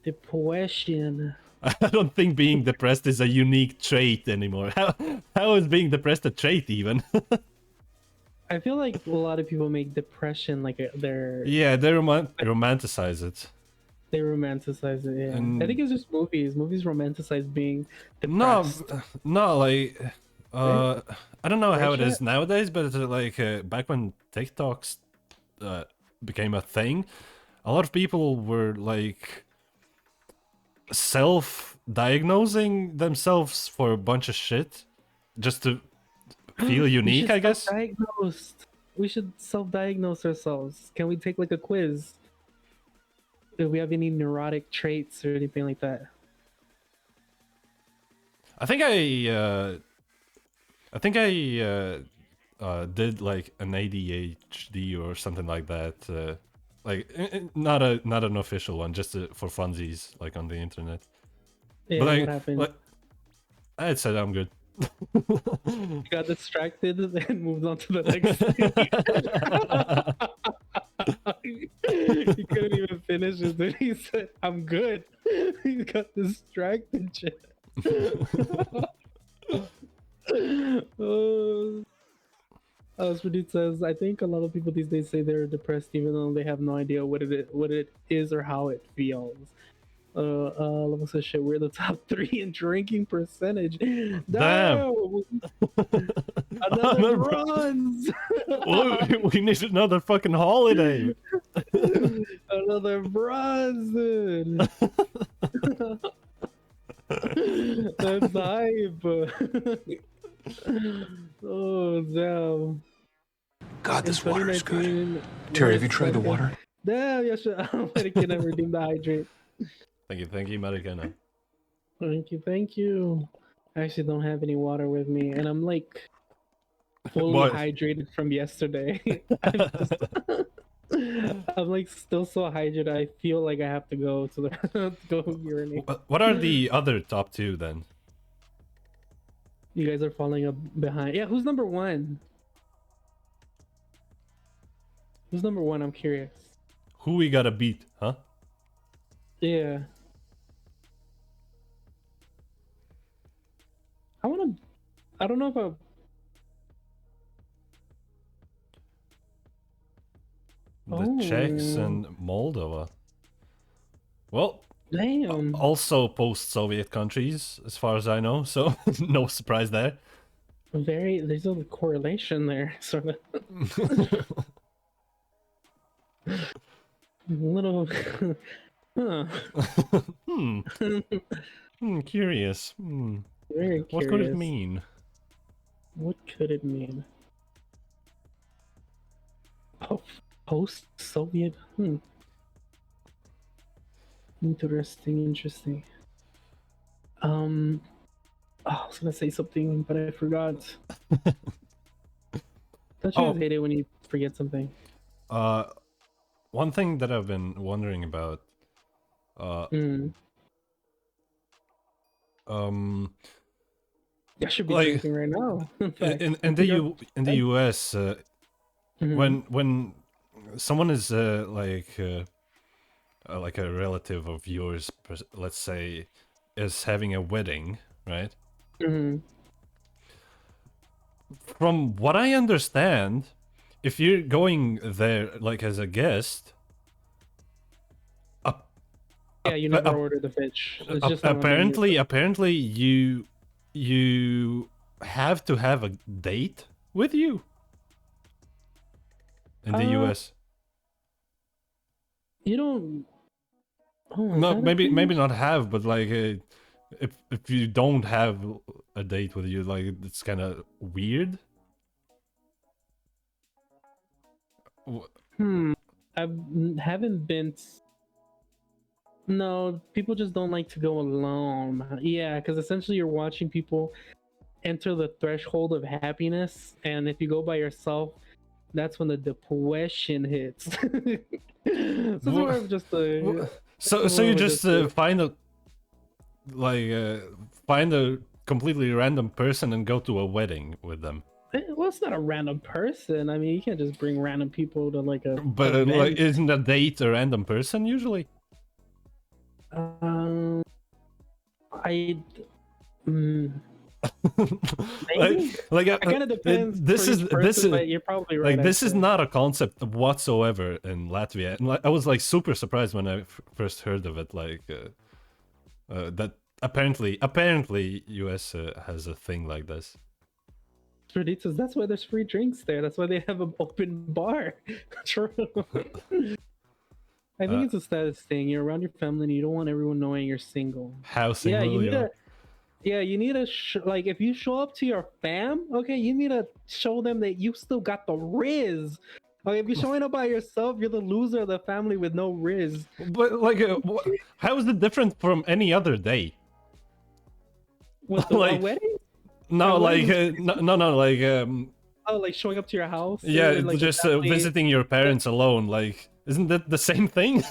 Depression. I don't think being depressed is a unique trait anymore. How is being depressed a trait even? I feel like a lot of people make depression like their Yeah, they romanticize it. they romanticize it. Yeah, And- I think it's just movies. Movies romanticize being No, depressed. no, like, I don't know how it is Shit. nowadays, but it's like back when TikToks became a thing, a lot of people were like self-diagnosing themselves for a bunch of shit just to feel We unique, should I guess. self-diagnose. We should self-diagnose ourselves. Can we take like a quiz? Do we have any neurotic traits or anything like that? I think I did like an ADHD or something like that. Like not an official one, just for funsies, like on the internet. Yeah, But what happened? like, I said I'm good. You got distracted and moved on to the next thing. He couldn't even finish it. Then he said, "I'm good." He got distracted. Shit. Spadit says, "I think a lot of people these days say they're depressed even though they have no idea what it is or how it feels." Level says, "Shit, we're the top 3 in drinking percentage." Damn. Another bronze. We need another fucking holiday. Another bronze, dude. That's hype. Oh damn. God, this water is good. 2019, Terry, have you tried the water? Damn, yes, American never redeemed the hydrate. Thank you, Maricana. Thank you. I actually don't have any water with me, and I'm like fully What? hydrated from yesterday. I'm like still so hydrated. I feel like I have to go to the go urinate. What are the other top 2 then? You guys are falling up behind. Yeah, who's number 1? Who's number 1? I'm curious. Who we gotta beat, huh? Yeah. I don't know if The Czechs Oh. and Moldova. Well, Damn. also post-Soviet countries, as far as I know, so no surprise there. There's a correlation there, sort of. A little. Huh. Curious. Very curious. What could it mean? What could it mean? Post-Soviet? Interesting. I was gonna say something, but I forgot. Don't you guys hate it when you forget something? One thing that I've been wondering about, I should be like, drinking right now. In fact, in the US, when someone is like a relative of yours, let's say, is having a wedding, right? From what I understand, if you're going there like as a guest, yeah, you never order the fish. It's just apparently you have to have a date with you in the US. You don't. Oh, No, maybe not have, but like if you don't have a date with you, like it's kind of weird. I haven't been. No, people just don't like to go alone. Yeah, because essentially you're watching people enter the threshold of happiness, and if you go by yourself, that's when the depression hits. So it's more of just a. So you just find a completely random person and go to a wedding with them. Well, it's not a random person. I mean, you can't just bring random people to like a. But like, isn't a date a random person usually? Maybe? like it kind of depends. This is but you're probably right. Like this is not a concept whatsoever in Latvia, and I was like super surprised when I first heard of it. Like that apparently US has a thing like this. That's why there's free drinks there. That's why they have an open bar. True. I think it's a status thing. You're around your family and you don't want everyone knowing you're single. How single you are. You need to like if you show up to your fam, okay, you need to show them that you still got the riz. Like if you're showing up by yourself, you're the loser of the family with no riz. But like, how is it different from any other day? With the like, wedding? No, like no, like oh, like showing up to your house? Yeah, like just visiting your parents alone. Like, isn't that the same thing?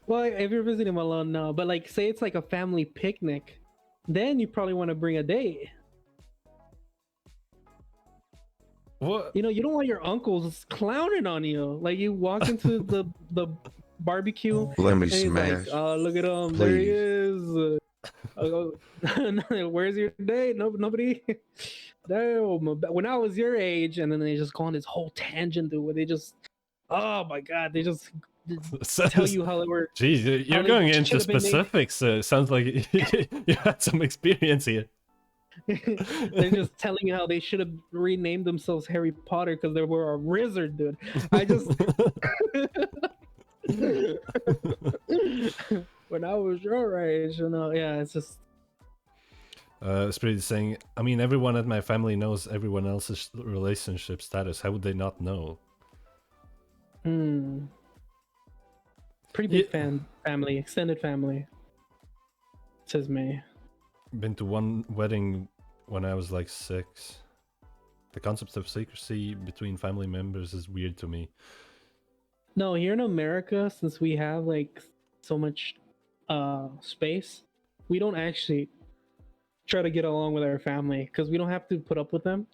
Well, if you're visiting them alone, no. But like, say it's like a family picnic, then you probably want to bring a date. What? You know, you don't want your uncles clowning on you. Like you walk into the barbecue. Let me smash. Like, oh, look at him! Please. There he is. Where's your date? Nobody. No, when I was your age, and then they just go on this whole tangent, dude, where they just, oh my god, they just tell you how they were. Jeez, you're going into specifics. Sounds like you had some experience here. They're just telling you how they should have renamed themselves Harry Potter because they were a wizard, dude. I just when I was your age, you know, yeah, it's just. Spirit is saying, I mean, everyone at my family knows everyone else's relationship status. How would they not know? Pretty big family, extended family. Says me. Been to one wedding when I was like 6. The concept of secrecy between family members is weird to me. No, here in America, since we have like so much space, we don't actually try to get along with our family because we don't have to put up with them,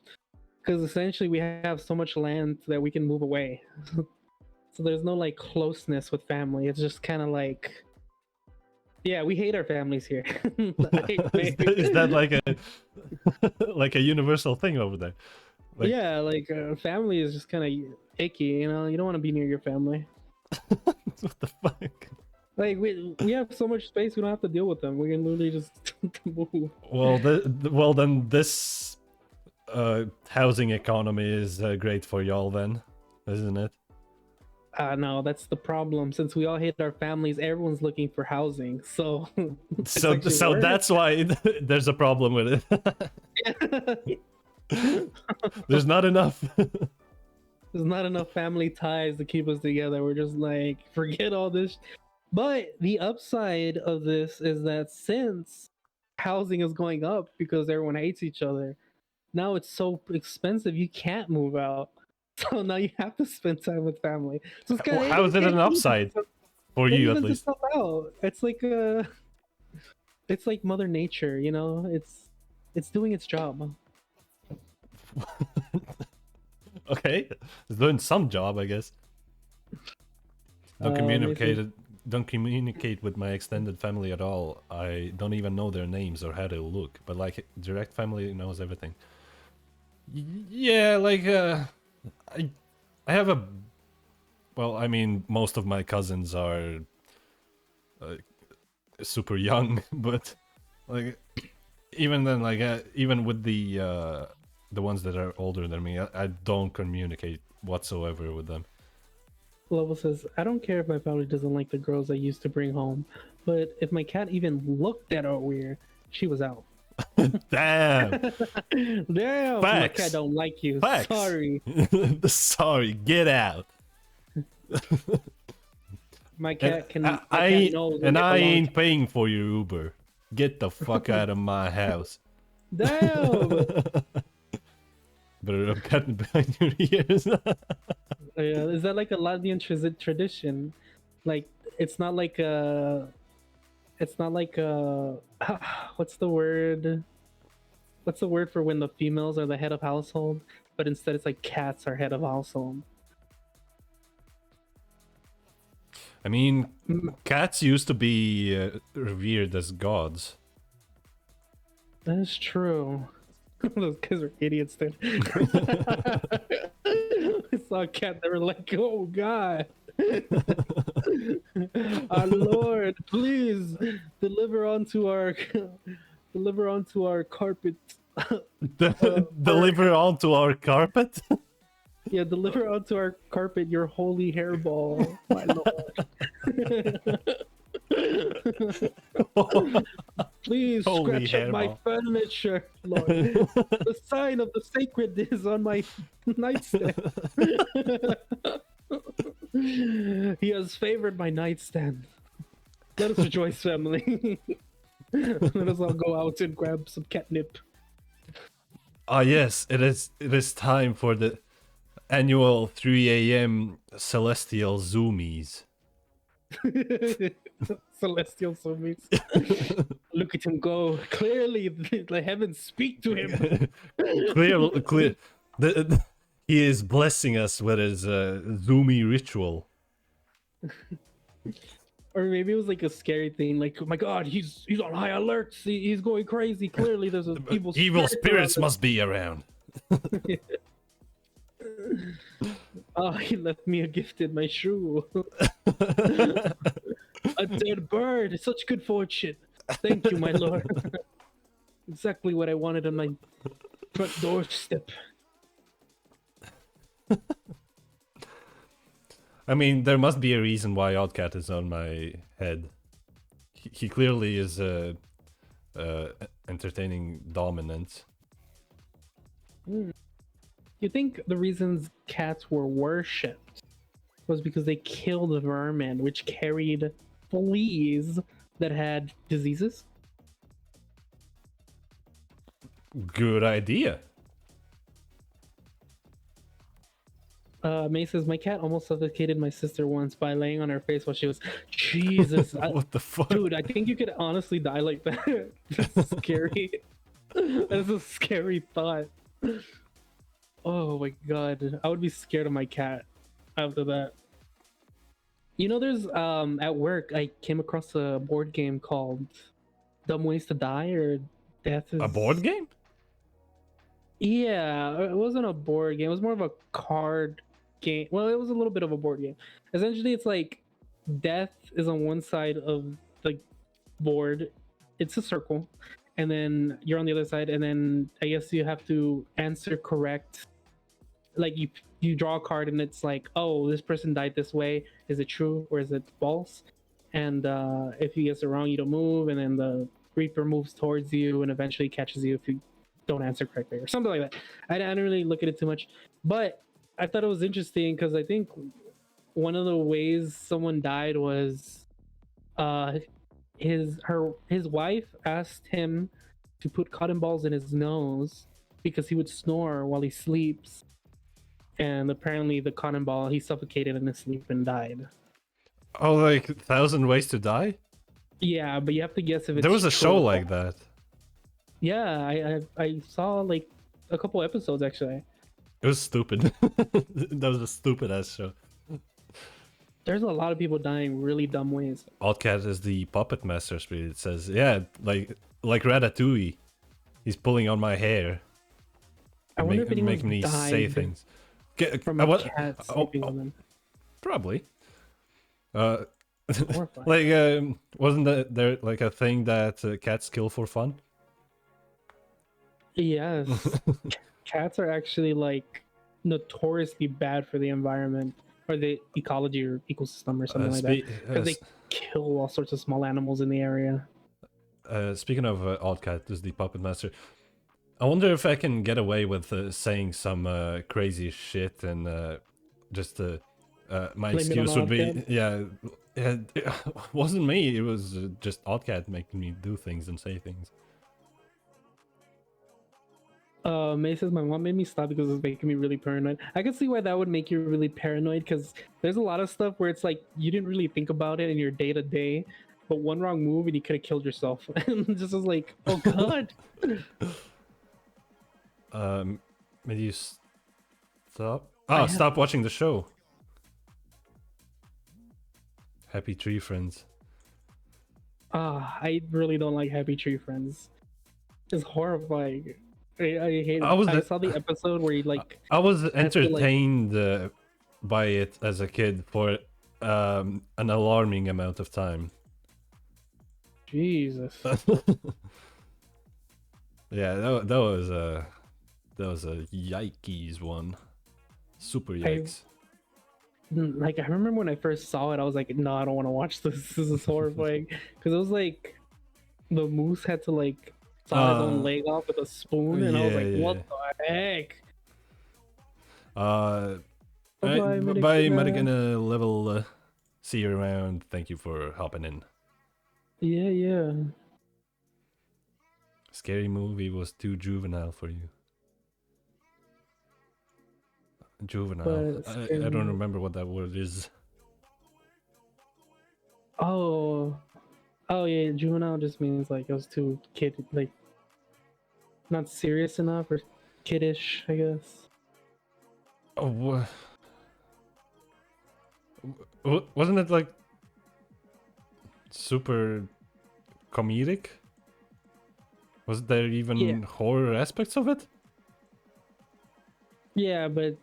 because essentially we have so much land that we can move away. So there's no like closeness with family. It's just kind of like, yeah, we hate our families here. Is that like like a universal thing over there. Like, Yeah, like family is just kind of icky, you know. You don't want to be near your family. what the fuck? Like we have so much space, we don't have to deal with them. We can literally just move. Well, well then this housing economy is great for y'all then, isn't it? No, that's the problem. Since we all hate our families, everyone's looking for housing. So it's So actually so worse. that's why there's a problem with it. There's not enough. There's not enough family ties to keep us together. We're just like, forget all this. But the upside of this is that since housing is going up because everyone hates each other, now it's so expensive you can't move out. So now you have to spend time with family. So it's kind of How is it an upside for you at least? Out. It's like it's like Mother Nature, you know. It's doing its job. Okay, it's doing some job, I guess. Don't communicate with my extended family at all. I don't even know their names or how they look, but like direct family knows everything. Yeah, like I have a, well, I mean, most of my cousins are super young, but like even then, like even with the ones that are older than me, I don't communicate whatsoever with them. Level says, I don't care if my family doesn't like the girls I used to bring home, but if my cat even looked at her weird, she was out. Damn. Damn, my cat don't like you. Facts. Sorry. Sorry, get out. My cat can. I ain't paying for your Uber. Get the fuck out of my house. Damn. But I've gotten behind your ears. Yeah, is that like a Latvian tradition? Like, it's not like a. It's not like a. What's the word? What's the word for when the females are the head of household, but instead it's like cats are head of household? I mean, cats used to be revered as gods. That is true. Those guys are idiots, dude. I saw a cat, they were like, oh god. Our Lord, please deliver onto our carpet. Deliver onto our carpet? Yeah, deliver onto our carpet your holy hairball, my Lord. Please Holy scratch up my hairball. furniture, Lord. The sign of the sacred is on my nightstand. He has favored my nightstand. Let us rejoice, family. Let us all go out and grab some catnip. Ah, yes, it is time for the annual 3 a.m. celestial zoomies. Celestial zombies. Look at him go. Clearly, the heavens speak to him. Clear. He is blessing us with his zoomy ritual. Or maybe it was like a scary thing, like, oh my god, he's on high alert. He's going crazy. Clearly, there's an evil spirits must be around. Oh, he left me a gift in my shoe. A dead bird. Such good fortune. Thank you, my lord. Exactly what I wanted on my front doorstep. I mean, there must be a reason why Oddcat is on my head. He clearly is entertaining dominance. You think the reasons cats were worshipped was because they killed vermin, which carried fleas that had diseases? Good idea. May says, my cat almost suffocated my sister once by laying on her face while she was... Jesus. What the fuck? Dude, I think you could honestly die like that. That's scary. That's a scary thought. Oh my god. I would be scared of my cat after that. You know, there's at work I came across a board game called Dumb Ways to Die, or Death is... A board game? Yeah, it wasn't a board game. It was more of a card game. Well, it was a little bit of a board game. Essentially, it's like death is on one side of the board. It's a circle, and then you're on the other side, and then I guess you have to answer correct. Like you draw a card, and it's like, oh, this person died this way. Is it true or is it false? And if you guess it wrong, you don't move, and then the Reaper moves towards you and eventually catches you if you don't answer correctly or something like that. I didn't really look at it too much, but I thought it was interesting because I think one of the ways someone died was uh his wife asked him to put cotton balls in his nose because he would snore while he sleeps, and apparently the cotton ball, he suffocated in his sleep and died. Oh, like 1,000 Ways to Die? Yeah, but you have to guess if it's There was a true show or like false. that. Yeah, I saw like a couple episodes actually. It was stupid. That was a stupid ass show. There's a lot of people dying really dumb ways. Oddcat is the puppet master spirit. It says, yeah, like Ratatouille. He's pulling on my hair. I wonder if anyone Making me say died things. from a cat sleeping on them. Probably. Uh, Horrifying. like, wasn't there like a thing that cats kill for fun? Yes, cats are actually like notoriously bad for the environment or the ecology or ecosystem or something like that because they kill all sorts of small animals in the area. Speaking of Oddcat, is the puppet master. I wonder if I can get away with saying some crazy shit and just my Blame it on excuse would be, Oddcat? yeah, it wasn't me. It was just Oddcat making me do things and say things. May says my mom made me stop because it's making me really paranoid. I can see why that would make you really paranoid because there's a lot of stuff where it's like you didn't really think about it in your day to day, but one wrong move and you could have killed yourself. And just was like, oh god. Maybe you stop? Oh, stop watching the show. Happy Tree Friends. I really don't like Happy Tree Friends. It's horrifying. I hate it. I saw the episode where he like. I was entertained by it as a kid for an alarming amount of time. Jesus. Yeah, that was a yikes one. Super yikes. Like I remember when I first saw it, I was like, no, I don't want to watch this. This is horrifying. Because it was like the moose had to like saw his own leg off with a spoon, and I was like, what the heck? Bye, Madigan, level. See you around. Thank you for hopping in. Yeah. Scary movie was too juvenile for you. Juvenile. I don't remember what that word is. Oh yeah, juvenile just means like it was too like not serious enough or kiddish, I guess. Oh, wasn't it like super comedic? Was there even horror aspects of it? Yeah, but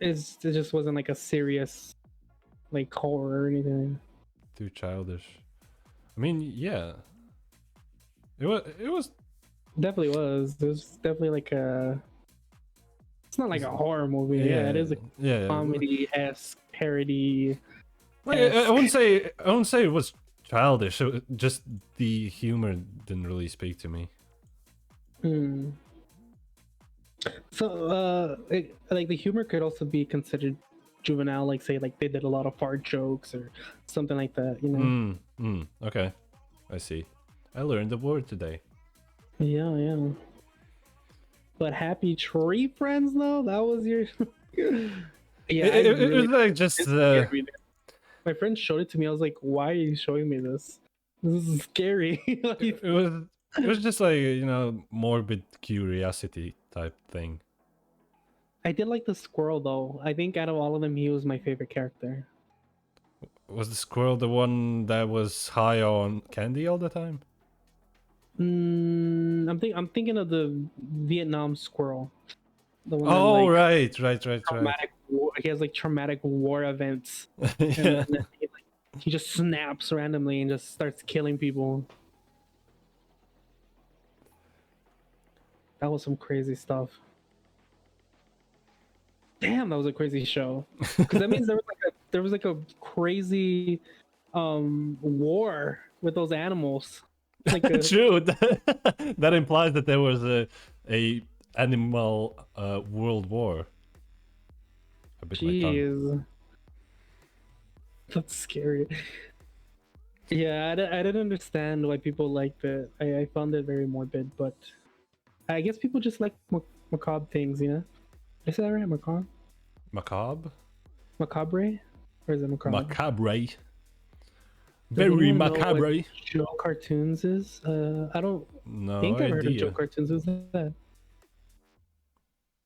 it just wasn't like a serious like horror or anything. Too childish. I mean, yeah. It was definitely was. It was definitely like a. It's not like a horror movie. Yeah, it is a comedy-esque parody. Like, I wouldn't say it was childish. Just the humor didn't really speak to me. So, like the humor could also be considered juvenile. Like, say, like they did a lot of fart jokes or something like that. You know. Okay, I see. I learned a word today. Yeah. But Happy Tree Friends, though, that was your. Yeah, it was like just. My friend showed it to me. I was like, "Why are you showing me this? This is scary." It was just like, morbid curiosity type thing. I did like the squirrel though. I think out of all of them, he was my favorite character. Was the squirrel the one that was high on candy all the time? one I'm thinking of the Vietnam squirrel. The one Oh, that, right. traumatic war, he has like traumatic war events, and Yeah. then he just snaps randomly and just starts killing people. That was some crazy stuff. Damn, that was a crazy show. Because that means there was like a crazy war with those animals. Like True. That implies that there was a animal world war. I bit my tongue. jeez, that's scary. Yeah, I didn't understand why people liked it. I found it very morbid, but I guess people just like macabre things, you know? Is that right? Macabre? Macabre? Macabre? Or is it macabre? Macabre. Does Very anyone know what macabre. Joe Cartoons is? I don't No think I've heard of Joe idea. Cartoons. Is that?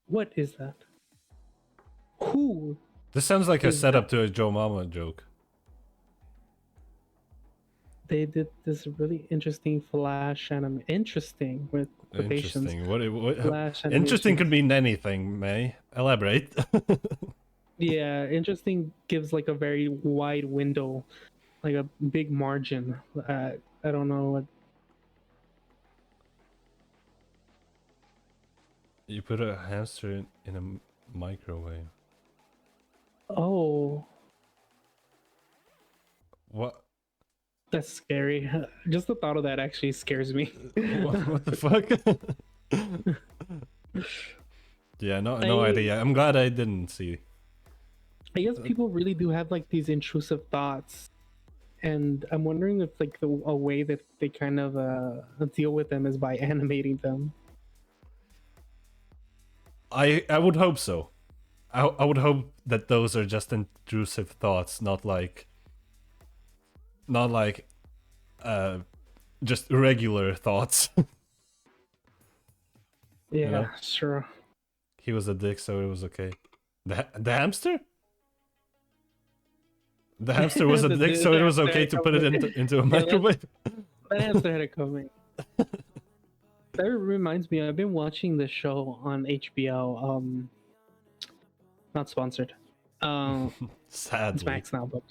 What is that? Who? This sounds like a is setup to a Joe Mama joke. They did this really interesting flash anime. Interesting with quotations. Interesting. Flash Interesting animations. could mean anything, May. Elaborate. Yeah, interesting gives like a very wide window, like a big margin. I don't know what. You put a hamster in a microwave. Oh, What? that's scary. Just the thought of that actually scares me. What the fuck? Yeah, no I- idea. I'm glad I didn't see. I guess people really do have like these intrusive thoughts, and I'm wondering if like a way that they kind of deal with them is by animating them. I would hope so. I would hope that those are just intrusive thoughts, not like just regular thoughts. Yeah, know? sure. He was a dick, so it was okay. The hamster? The hamster was a The dick, dude- so it the was hamster okay had to put it coming. into a Yeah, microwave. That hamster had it coming. That reminds me, I've been watching the show on HBO. Not sponsored. It's Sadly. Max now, but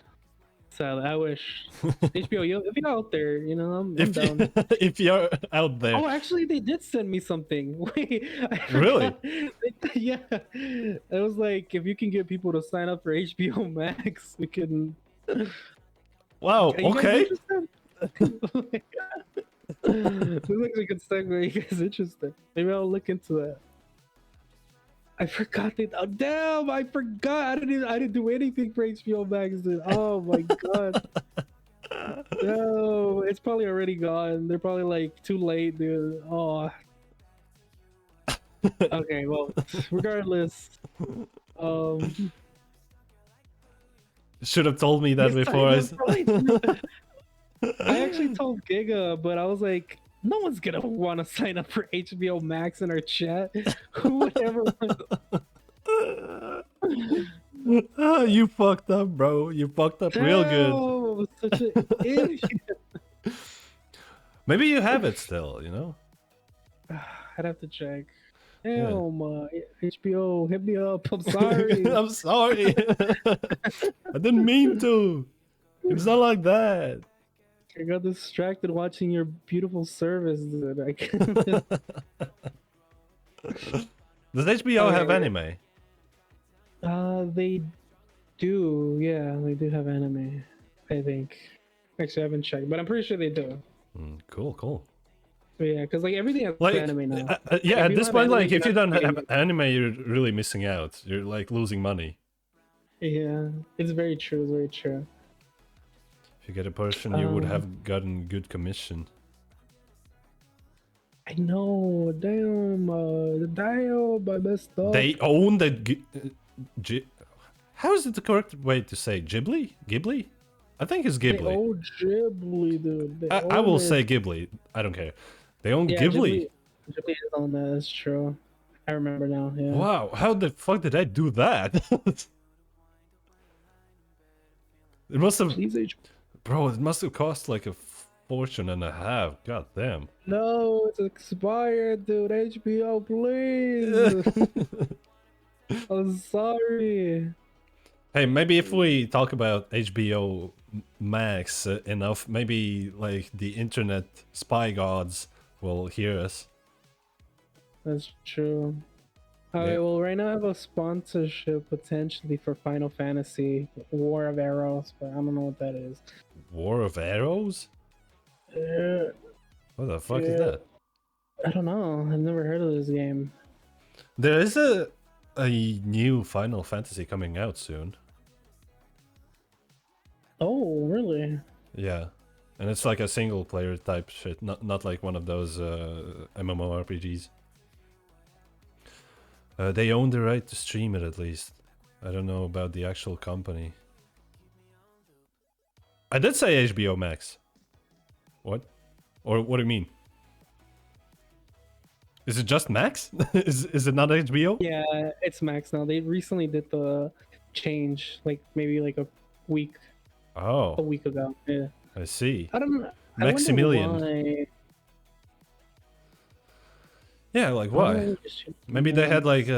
so I wish HBO. If you're out there, you know, I'm If down. if you're out there, Oh, actually, they did send me something. Wait, I Really? forgot. Yeah, it was like if you can get people to sign up for HBO Max, we can. wow, Are you guys okay. interested? This looks like a good segue. You guys interested? Maybe I'll look into that. I forgot that. Oh, damn! I forgot. I didn't do anything for HBO Max. Dude. Oh my god. No, it's probably already gone. They're probably like too late, dude. Oh. Okay. Well, regardless. Should have told me that yes, before I. that's probably true. I actually told Giga, but I was like, no one's gonna want to sign up for HBO Max in our chat. Who would ever want? Ah, you fucked up, bro. You fucked up real good. Damn, such an idiot. Maybe you have it still, you know? I'd have to check. Damn, HBO, hit me up. I'm sorry. I'm sorry. I didn't mean to. It's not like that. I got distracted watching your beautiful service. Dude. I can't. Does HBO have anime? They do. Yeah, they do have anime. I think. Actually, I haven't checked, but I'm pretty sure they do. Cool. But yeah, because like everything has Like, anime now. yeah, If at you this have point, anime, like, if you're you not don't have getting- anime, you're really missing out. You're like losing money. Yeah, it's very true. It's very true. If you get a person, you would have gotten good commission. I know. Damn. Damn. I messed up. They own the. How is it the correct way to say Ghibli? Ghibli? I think it's They Ghibli. own Ghibli, dude. They I own will it. say Ghibli. I don't care. They own Yeah, Ghibli. Ghibli is on that. That's true. I remember now. Yeah. Wow, how the fuck did I do that? It must have, Please, bro. It must have cost like a fortune and a half. God damn. No, it's expired, dude. HBO, please. I'm sorry. Hey, maybe if we talk about HBO Max enough, maybe like the internet spy gods will hear us. That's true. Yeah. Alright, well, right now I have a sponsorship potentially for Final Fantasy War of Arrows, but I don't know what that is. War of Arrows? Uh, What the fuck is yeah. that? I don't know. I've never heard of this game. There is a new Final Fantasy coming out soon. Oh, really? Yeah. And it's like a single player type shit, not like one of those MMORPGs. They own the right to stream it at least. I don't know about the actual company. I did say HBO Max. What? Or what do you mean? Is it just Max? is it not HBO? Yeah, it's Max now. They recently did the change, like maybe like a week Oh, ago. Yeah. I see. I don't know. Maximilian. I wonder why. Yeah, like I don't know why? why they just- Maybe they had like They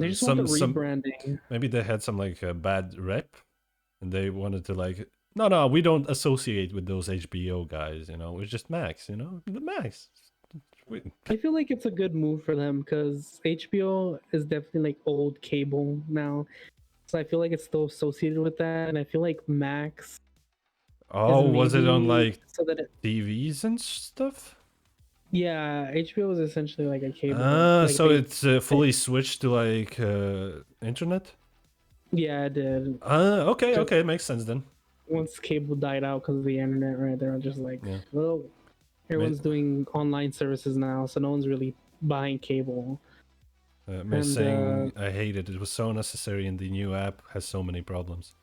just want the rebranding. maybe they had some like bad rep, and they wanted to like no, we don't associate with those HBO guys. You know, we're just Max. You know, the Max. I feel like it's a good move for them because HBO is definitely like old cable now. So I feel like it's still associated with that, and I feel like Max. Oh, was it on maybe like so that TVs and stuff? Yeah, HBO is essentially like a cable. like So they- it's fully switched to like internet. Yeah, it did. Okay, So- okay, makes sense then. Once cable died out because of the internet, right? They're just like, Yeah. well, everyone's doing online services now, so no one's really buying cable. Me And, saying I hate it. It was so necessary, and the new app has so many problems.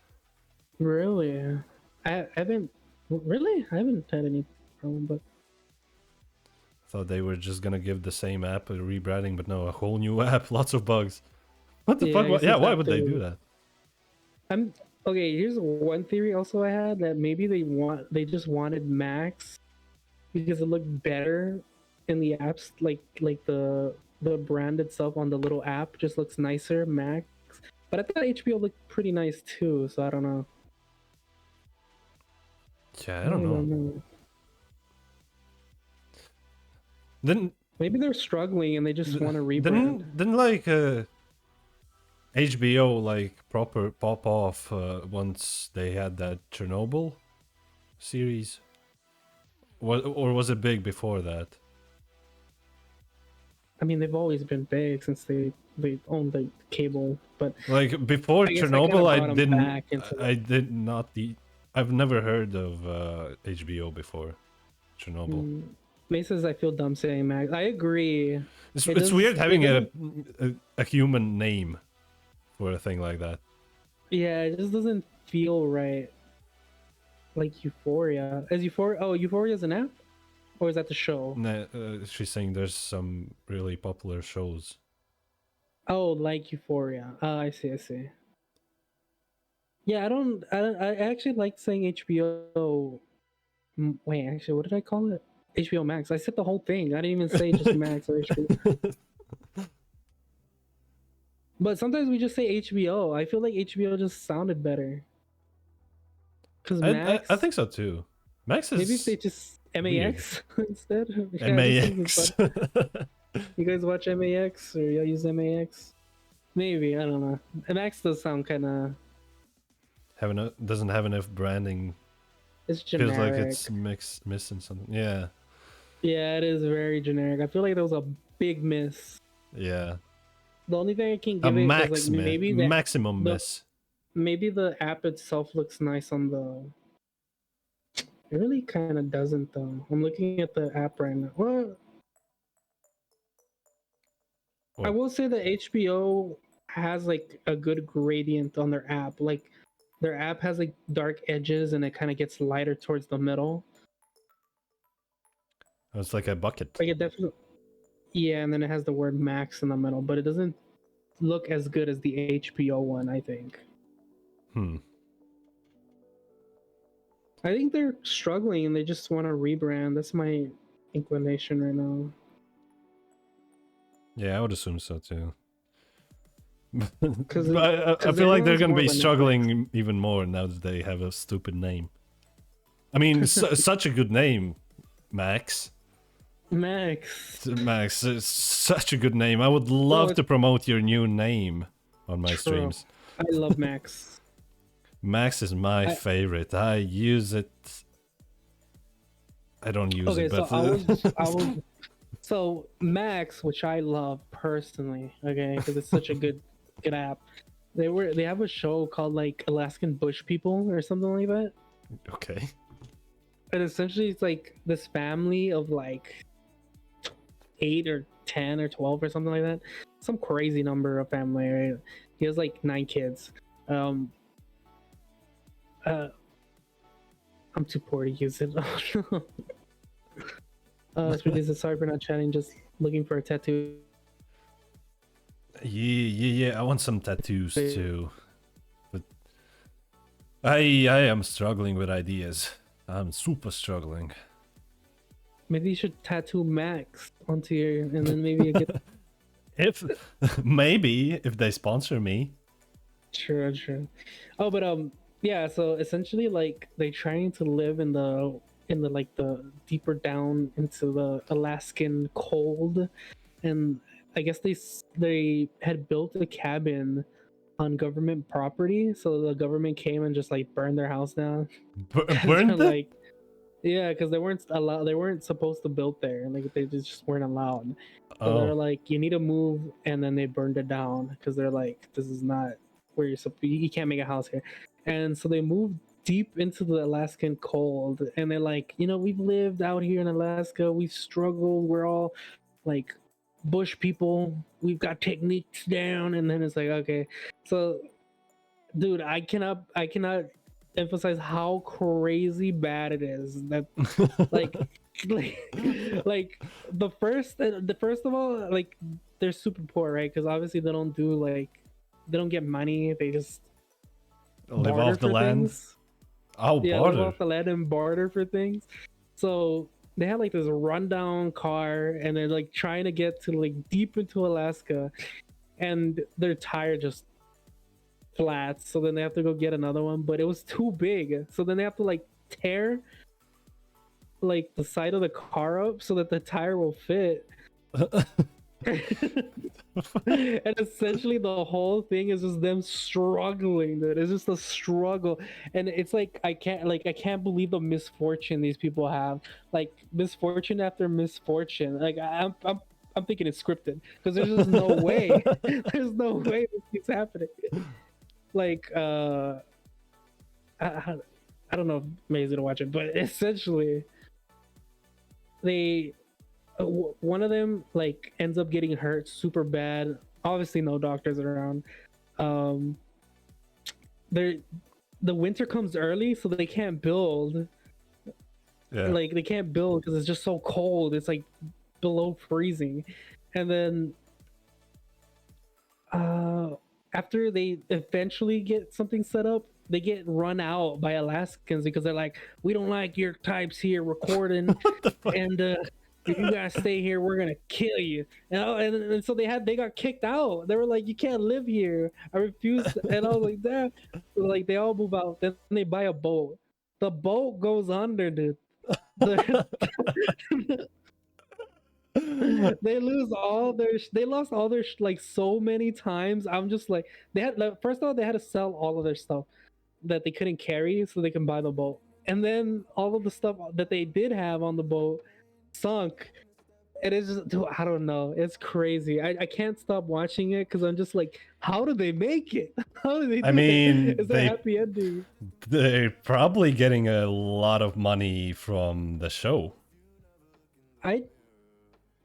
Really, I haven't had any problem, but Thought they were just gonna give the same app a rebranding, but no, a whole new app, lots of bugs. What the Yeah, fuck? I guess Yeah, it's why up would they to- do that? I'm okay. Here's one theory also I had that maybe they just wanted Max because it looked better in the apps, like the brand itself on the little app just looks nicer, Max. But I thought HBO looked pretty nice too, so I don't know. Yeah, I don't know. Then Maybe they're struggling and they just want to rebrand. didn't like HBO like proper pop off once they had that Chernobyl series? Or was it big before that? I mean, they've always been big since they owned the cable, but Like before I guess I Chernobyl, kinda I brought 'em didn't. back into I did not. I've never heard of HBO before Chernobyl. May says I feel dumb saying Max. I agree. It's It does- weird having it a human name for a thing like that. Yeah, it just doesn't feel right. Like Euphoria. Is Euphoria? Oh, Euphoria is an app, or is that the show? Nah, she's saying there's some really popular shows. Oh, like Euphoria. I see. I see. Yeah, I actually like saying HBO. Wait, actually, what did I call it? HBO Max. I said the whole thing. I didn't even say just Max or HBO. But sometimes we just say HBO. I feel like HBO just sounded better. Because Max. I think so too. Max is Maybe if they just MAX instead. Yeah, MAX. You guys watch MAX or y'all use MAX? Maybe, I don't know. MAX does sound kind of. Doesn't have enough branding. It's generic. Feels like it's missing something. Yeah. Yeah, it is very generic. I feel like that was a big miss. Yeah. The only thing I can A give it max is like maybe maximum miss. maybe the app itself looks nice on the. It really kind of doesn't though. I'm looking at the app right now. Well, I What? will say that HBO has like a good gradient on their app. Like their app has like dark edges and it kind of gets lighter towards the middle. It's like a bucket. Like it definitely. Yeah, and then it has the word Max in the middle, but it doesn't look as good as the HBO one, I think. I think they're struggling and they just want to rebrand. That's my inclination right now. Yeah, I would assume so too. Because I feel like they're gonna be struggling even more now that they have a stupid name. I mean, such a good name, Max. Max, it's such a good name. I would love to promote your new name on my streams. I love Max. Max is my favorite. I use it. I don't use it, but so Max, which I love personally, okay, because it's such a good app. They have a show called like Alaskan Bush People or something like that. Okay. And essentially, it's like this family of like 8 or 10 or 12 or something like that. Some crazy number of family, right? He has like 9 kids. I'm too poor to use it. Sorry for not chatting, just looking for a tattoo. Yeah, I want some tattoos too. But I am struggling with ideas. I'm super struggling. Maybe you should tattoo Max onto your, and then maybe you get. If maybe if they sponsor me. Sure. Oh, but yeah. So essentially, like they're trying to live in the like the deeper down into the Alaskan cold, and I guess they had built a cabin on government property, so the government came and just like burned their house down. Burned it? Like, yeah, because they weren't allowed. They weren't supposed to build there. Like they just weren't allowed. So they're like, you need to move, and then they burned it down because they're like, this is not where you're supposed. You can't make a house here. And so they moved deep into the Alaskan cold, and they're like, we've lived out here in Alaska. We've struggled. We're all like bush people. We've got techniques down. And then it's like, okay, so dude, I cannot emphasize how crazy bad it is that like the first of all, like they're super poor, right? Because obviously they don't get money. They just live off the land. Live off the land and barter for things. So they had like this rundown car, and they're like trying to get to like deep into Alaska, and their tire just flats. So then they have to go get another one, but it was too big. So then they have to like tear like the side of the car up so that the tire will fit. And essentially the whole thing is just them struggling, dude. It's just a struggle, and it's like I can't believe the misfortune these people have, like misfortune after misfortune. Like I'm thinking it's scripted, because there's just no way there's no way this keeps happening. Like I don't know if May's gonna watch it, but essentially they one of them like ends up getting hurt super bad. Obviously no doctors around. The winter comes early, so they can't build. Like they can't build because it's just so cold. It's like below freezing. And then after they eventually get something set up, they get run out by Alaskans because they're like, we don't like your types here recording, and if you guys stay here, we're gonna kill you. And so they got kicked out. They were like, you can't live here. I refuse. And I was like, that. Like they all move out. Then they buy a boat. The boat goes under, dude. They lost all their like so many times. I'm just like, first of all, they had to sell all of their stuff that they couldn't carry so they can buy the boat, and then all of the stuff that they did have on the boat sunk. And it's just, dude, I don't know, it's crazy. I can't stop watching it because I'm just like, how do they make it? How do they do it? Is that happy ending? They're probably getting a lot of money from the show.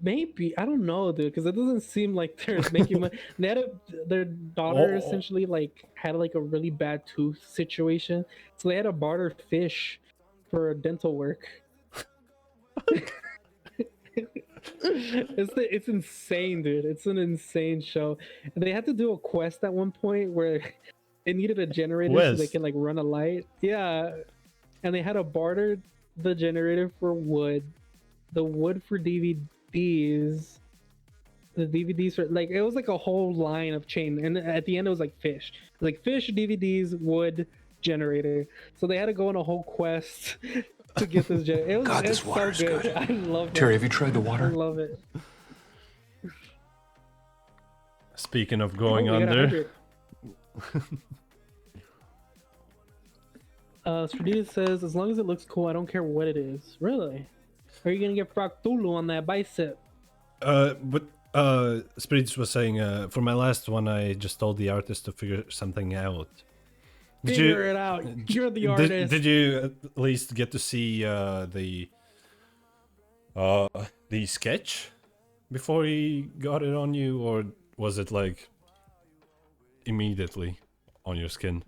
Maybe, I don't know, dude, because it doesn't seem like they're making money. Their daughter essentially had a really bad tooth situation, so they had to barter fish for dental work. It's insane, dude. It's an insane show. And they had to do a quest at one point where they needed a generator so they can run a light. Yeah. and they had to barter the generator for wood, the wood for DVDs, the DVDs for like it was like a whole line of chain, and at the end it was like fish, like fish, DVDs, wood, generator. So they had to go on a whole quest to get this generator. It was God, this it's water so is good. good. I love Terry, it. have you tried the I water? love it. Speaking of going Oh, we gotta under, hydrate. Stradita says, as long as it looks cool, I don't care what it is. Really? Are you gonna get Fractulu on that bicep? but Spirits was saying, for my last one, I just told the artist to figure something out. Figure it out. You're the artist. Did you at least get to see the sketch before he got it on you, or was it like immediately on your skin?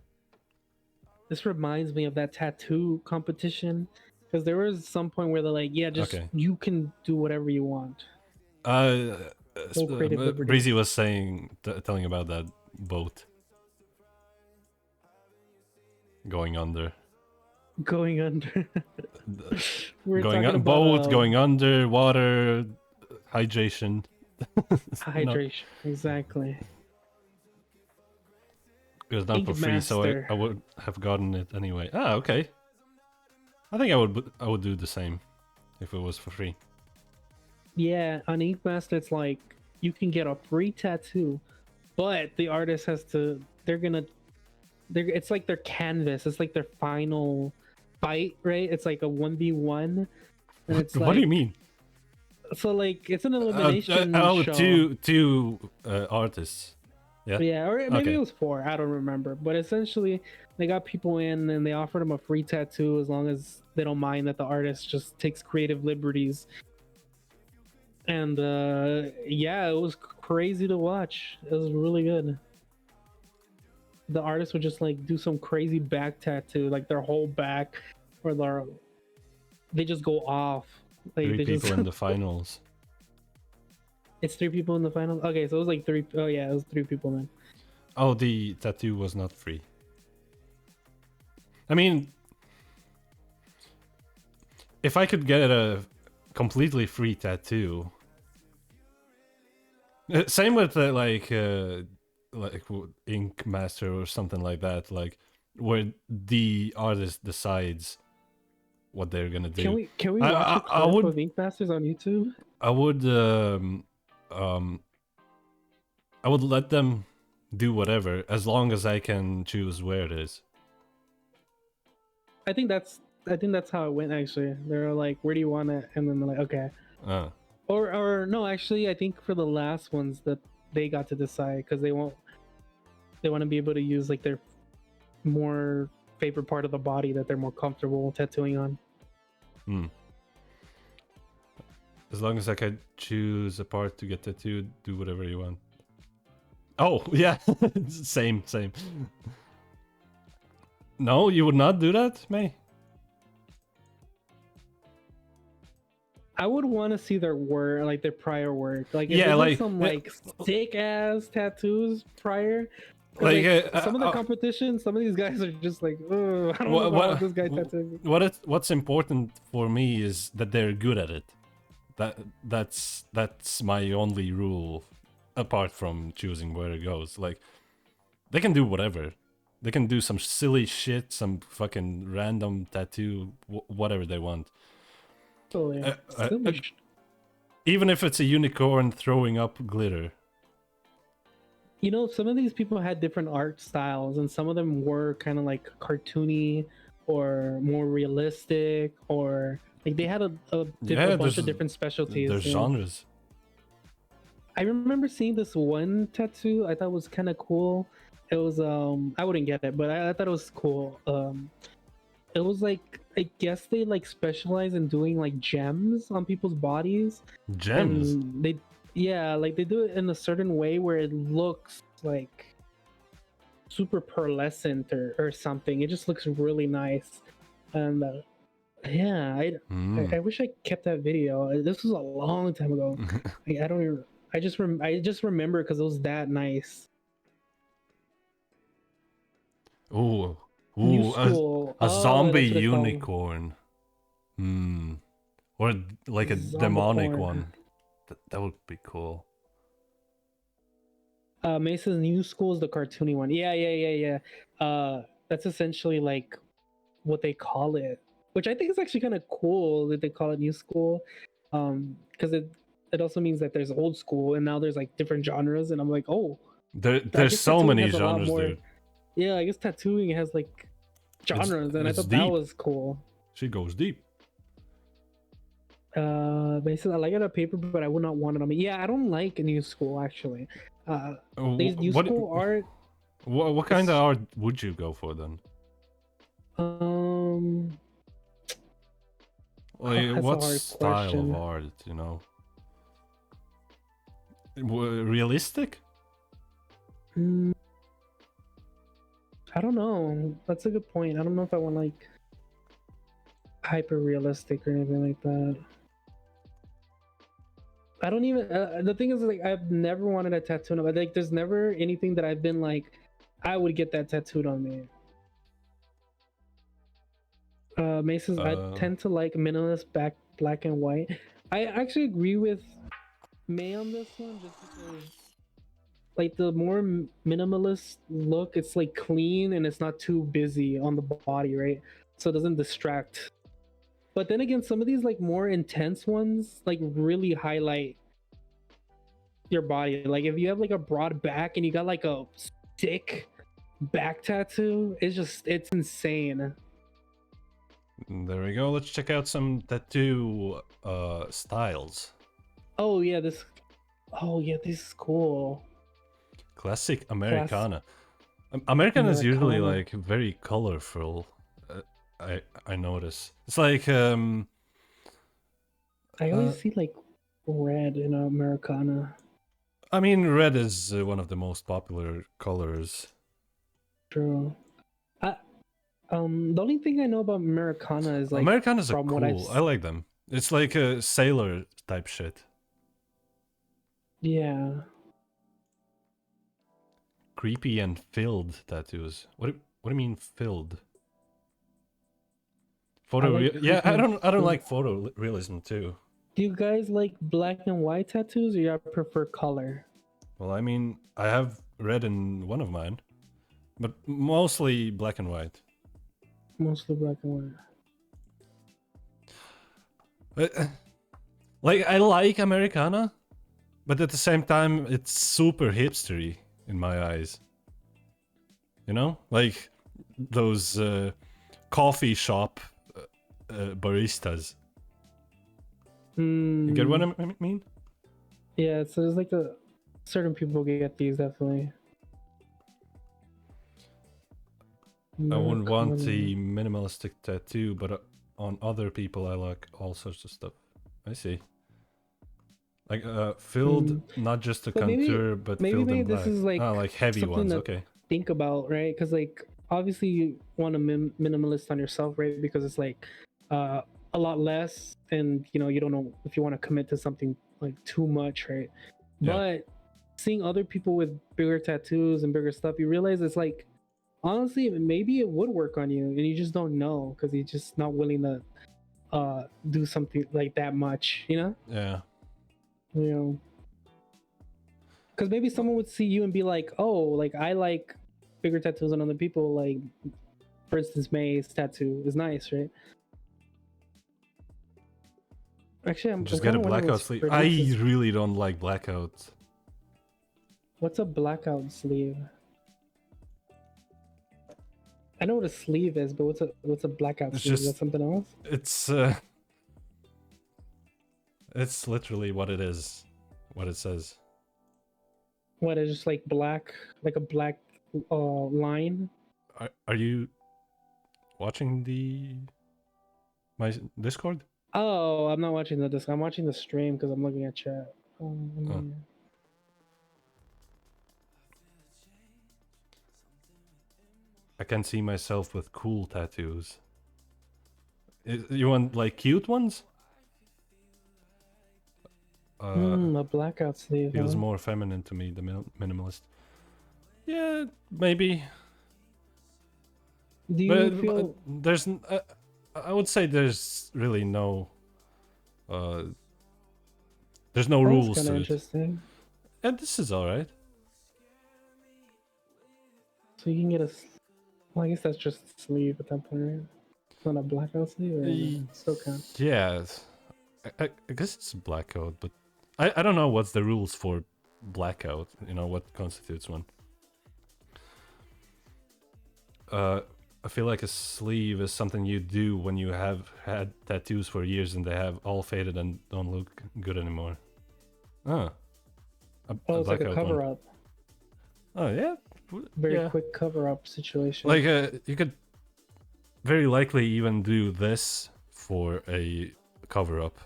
This reminds me of that tattoo competition, because there was some point where they're like, yeah, just Okay. you can do whatever you want. Full creative liberty. Breezy was saying, telling about that boat going under. Going under. We're Going talking on about boat, going under, water, hydration. hydration. Exactly. It was not for free, so Master. I would have gotten it anyway. Ah, okay. I think I would do the same if it was for free. Yeah, on Ink Master, it's like you can get a free tattoo, but the artist has to. It's like their canvas. It's like their final fight, right? It's like a 1v1, and it's like. What do you mean? So like it's an elimination show. two artists. Yeah. Yeah, or maybe Okay. it was 4. I don't remember. But essentially, they got people in and they offered them a free tattoo as long as they don't mind that the artist just takes creative liberties. And yeah, it was crazy to watch. It was really good. The artist would just like do some crazy back tattoo, like their whole back, or they just go off. Like 3 they people just in the finals. It's 3 people in the final. Okay, so it was like 3. Oh yeah, it was 3 people then. Oh, the tattoo was not free. I mean, if I could get a completely free tattoo, same with like Ink Master or something like that, like where the artist decides what they're gonna do. Can we watch a clip of Ink Masters on YouTube? I would let them do whatever as long as I can choose where it is. I think that's how it went actually. They're like, where do you want it? And then they're like, okay. Or no, actually I think for the last ones that they got to decide, because they want to be able to use like their more favorite part of the body that they're more comfortable tattooing on. As long as I can choose a part to get tattooed, do whatever you want. Oh, yeah. same. No, you would not do that, May? I would want to see their work, like their prior work. Like, if Yeah, there's like some like sick ass tattoos prior. Like, some of the competitions, some of these guys are just like, oh, I don't know about this guy tattooed. What's important for me is that they're good at it. That's my only rule, apart from choosing where it goes. Like, they can do whatever. They can do some silly shit, some fucking random tattoo, whatever they want. Oh, yeah. Even if it's a unicorn throwing up glitter. You know, some of these people had different art styles, and some of them were kind of like cartoony or more realistic, or like they had a bunch of different specialties. There's genres. I remember seeing this one tattoo I thought was kind of cool. It was I wouldn't get it, but I thought it was cool. It was like, I guess they like specialize in doing like gems on people's bodies. Gems? And they do it in a certain way where it looks like super pearlescent or something. It just looks really nice. And yeah, I wish I kept that video. This was a long time ago. I don't even. I just remember because it was that nice. Oh, New Ooh, school. a Oh, zombie that's what it's called. unicorn. Hmm. Or like a demonic Zombicorn. one. That would be cool. Mace's new school is the cartoony one. Yeah. That's essentially like what they call it, which I think is actually kind of cool that they call it new school. Because it also means that there's old school and now there's like different genres, and I'm like, oh, I There's guess so tattooing many has a lot genres, more. dude. Yeah, I guess tattooing has like genres, and I It's thought that deep. was cool. She goes deep. Basically, I like it on paper, but I would not want it on me. Yeah, I don't like new school actually. These new What school art. what kind of art would you go for then? Like, That's a what hard style question. of art, you know? Realistic? Mm, I don't know. That's a good point. I don't know if I want like hyper realistic or anything like that. I don't even. The thing is, like, I've never wanted a tattoo. But like, there's never anything that I've been like, I would get that tattooed on me. Masons, I tend to like minimalist black and white. I actually agree with May on this one, just because like the more minimalist look, it's like clean and it's not too busy on the body, right? So it doesn't distract. But then again, some of these like more intense ones like really highlight your body. Like if you have like a broad back and you got like a thick back tattoo, it's insane. There we go. Let's check out some tattoo styles. Oh yeah, this is cool. Classic Americana. Americana is usually like very colorful. I notice. It's like I always see like red in Americana. I mean, red is one of the most popular colors. True. The only thing I know about Americana is like Americanas are from what I've cool. I like them. It's like a sailor type shit. Yeah. Creepy and filled tattoos. What do you mean filled? Yeah, I don't like photorealism too. Do you guys like black and white tattoos, or you prefer color? Well, I mean, I have red in one of mine, but mostly black and white. Mostly black and white. Like, I like Americana, but at the same time, it's super hipstery in my eyes. You know? Like, those coffee shop baristas. You get what I mean? Yeah, so there's like certain people get these definitely. I wouldn't want the minimalistic tattoo, but on other people I like all sorts of stuff. I see. Like filled, not just a contour, but filled in black. This is like heavy ones. Okay. Think about, right? Because like obviously you want a minimalist on yourself, right? Because it's like a lot less, and you know you don't know if you want to commit to something like too much, right? Yeah. But seeing other people with bigger tattoos and bigger stuff, you realize it's like honestly maybe it would work on you, and you just don't know because you're just not willing to do something like that much, you know? Yeah. You know, because maybe someone would see you and be like, oh, like I like bigger tattoos on other people, like for instance May's tattoo is nice, right? Actually, I'm just get a blackout sleeve. I really don't like blackouts. What's a blackout sleeve? I know what a sleeve is, but what's a blackout sleeve? Is that something else? It's literally what it is, what it says. What is just like black, like a black line? Are you watching my Discord? Oh, I'm not watching the disc. I'm watching the stream because I'm looking at chat. I can see myself with cool tattoos. You want like cute ones? A blackout sleeve. Feels more feminine to me, the minimalist. Yeah, maybe. Do you But feel? I would say there's really no uh there's no That was rules kind of to it, interesting. and this is all right. So you can get a. Well, I guess that's just a sleeve at that point, right? It's not a blackout sleeve, or no? Still count. Yeah, I guess it's blackout, but I don't know what's the rules for blackout. You know what constitutes one. I feel like a sleeve is something you do when you have had tattoos for years and they have all faded and don't look good anymore. Ah, Oh, it's like a blackout cover one. up. Oh yeah, Very yeah. quick cover up situation. Like you could very likely even do this for a cover up.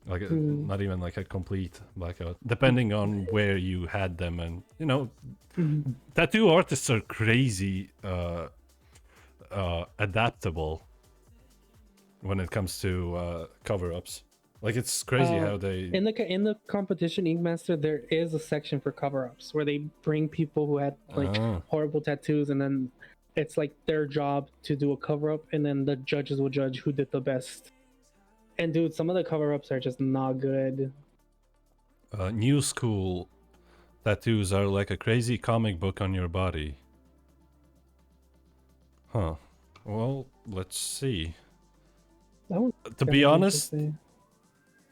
Like not even like a complete blackout, depending on where you had them, and you know, tattoo artists are crazy adaptable when it comes to cover-ups. Like it's crazy how they in the competition Ink Master, there is a section for cover ups where they bring people who had like horrible tattoos, and then it's like their job to do a cover up, and then the judges will judge who did the best. And dude, some of the cover ups are just not good. new school tattoos are like a crazy comic book on your body. Huh. Well, let's see. That one's To kinda be honest, interesting.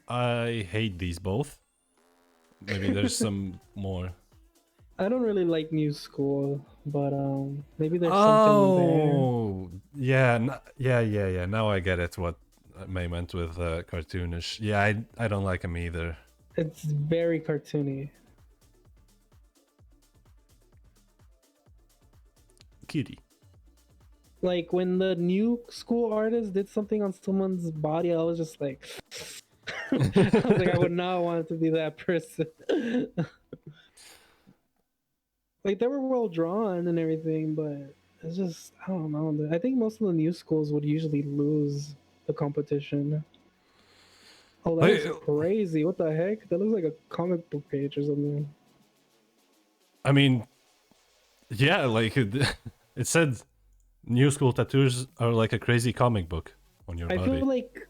I hate these both. Maybe there's some more. I don't really like new school, but maybe there's something there. Oh, yeah, yeah. Now I get it. What May meant with cartoonish. Yeah, I don't like them either. It's very cartoony. Cutie. Like when the new school artist did something on someone's body, I was just like, I was like, I would not want to be that person. Like they were well drawn and everything, but it's just I don't know. I think most of the new schools would usually lose the competition. Oh, that Like, was crazy! What the heck? That looks like a comic book page or something. I mean, yeah, like it said, new school tattoos are like a crazy comic book on your I body. feel like,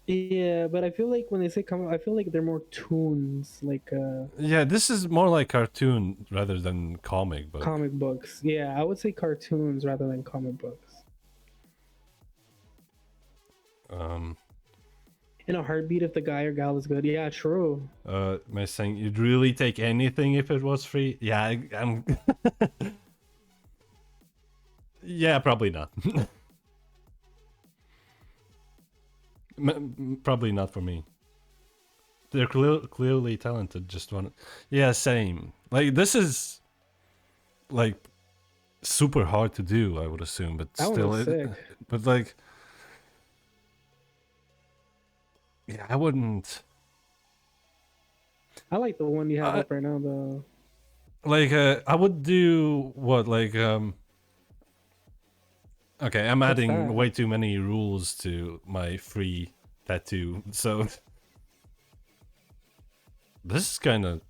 yeah, but I feel like when they say comic, I feel like they're more toons, like Yeah, this is more like cartoon rather than comic book. comic books. Yeah, I would say cartoons rather than comic books. In a heartbeat, if the guy or gal is good, yeah, true. May saying you'd really take anything if it was free? Yeah, I'm. Yeah, probably not. Probably not for me. They're clearly talented. Just want. Yeah, same. Like this is like super hard to do. I would assume, but That one still, was sick. but like, yeah, I wouldn't. I like the one you have up right now, though. Like, I would do what, like, okay, I'm adding that? way too many rules to my free tattoo, so this is kind of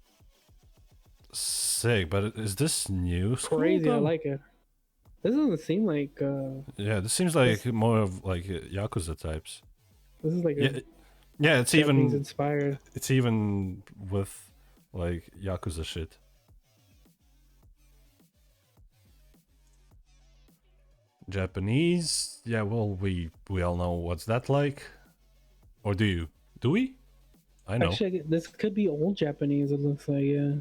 sick. But is this new school, Crazy, I though? like it. This doesn't seem like Yeah, this seems like more of like Yakuza types. this is like a Yeah, it's Japanese even inspired. it's even with like Yakuza shit. Japanese, yeah. Well, we all know what's that like, or do you? Do we? I know. Actually, this could be old Japanese. It looks like, yeah,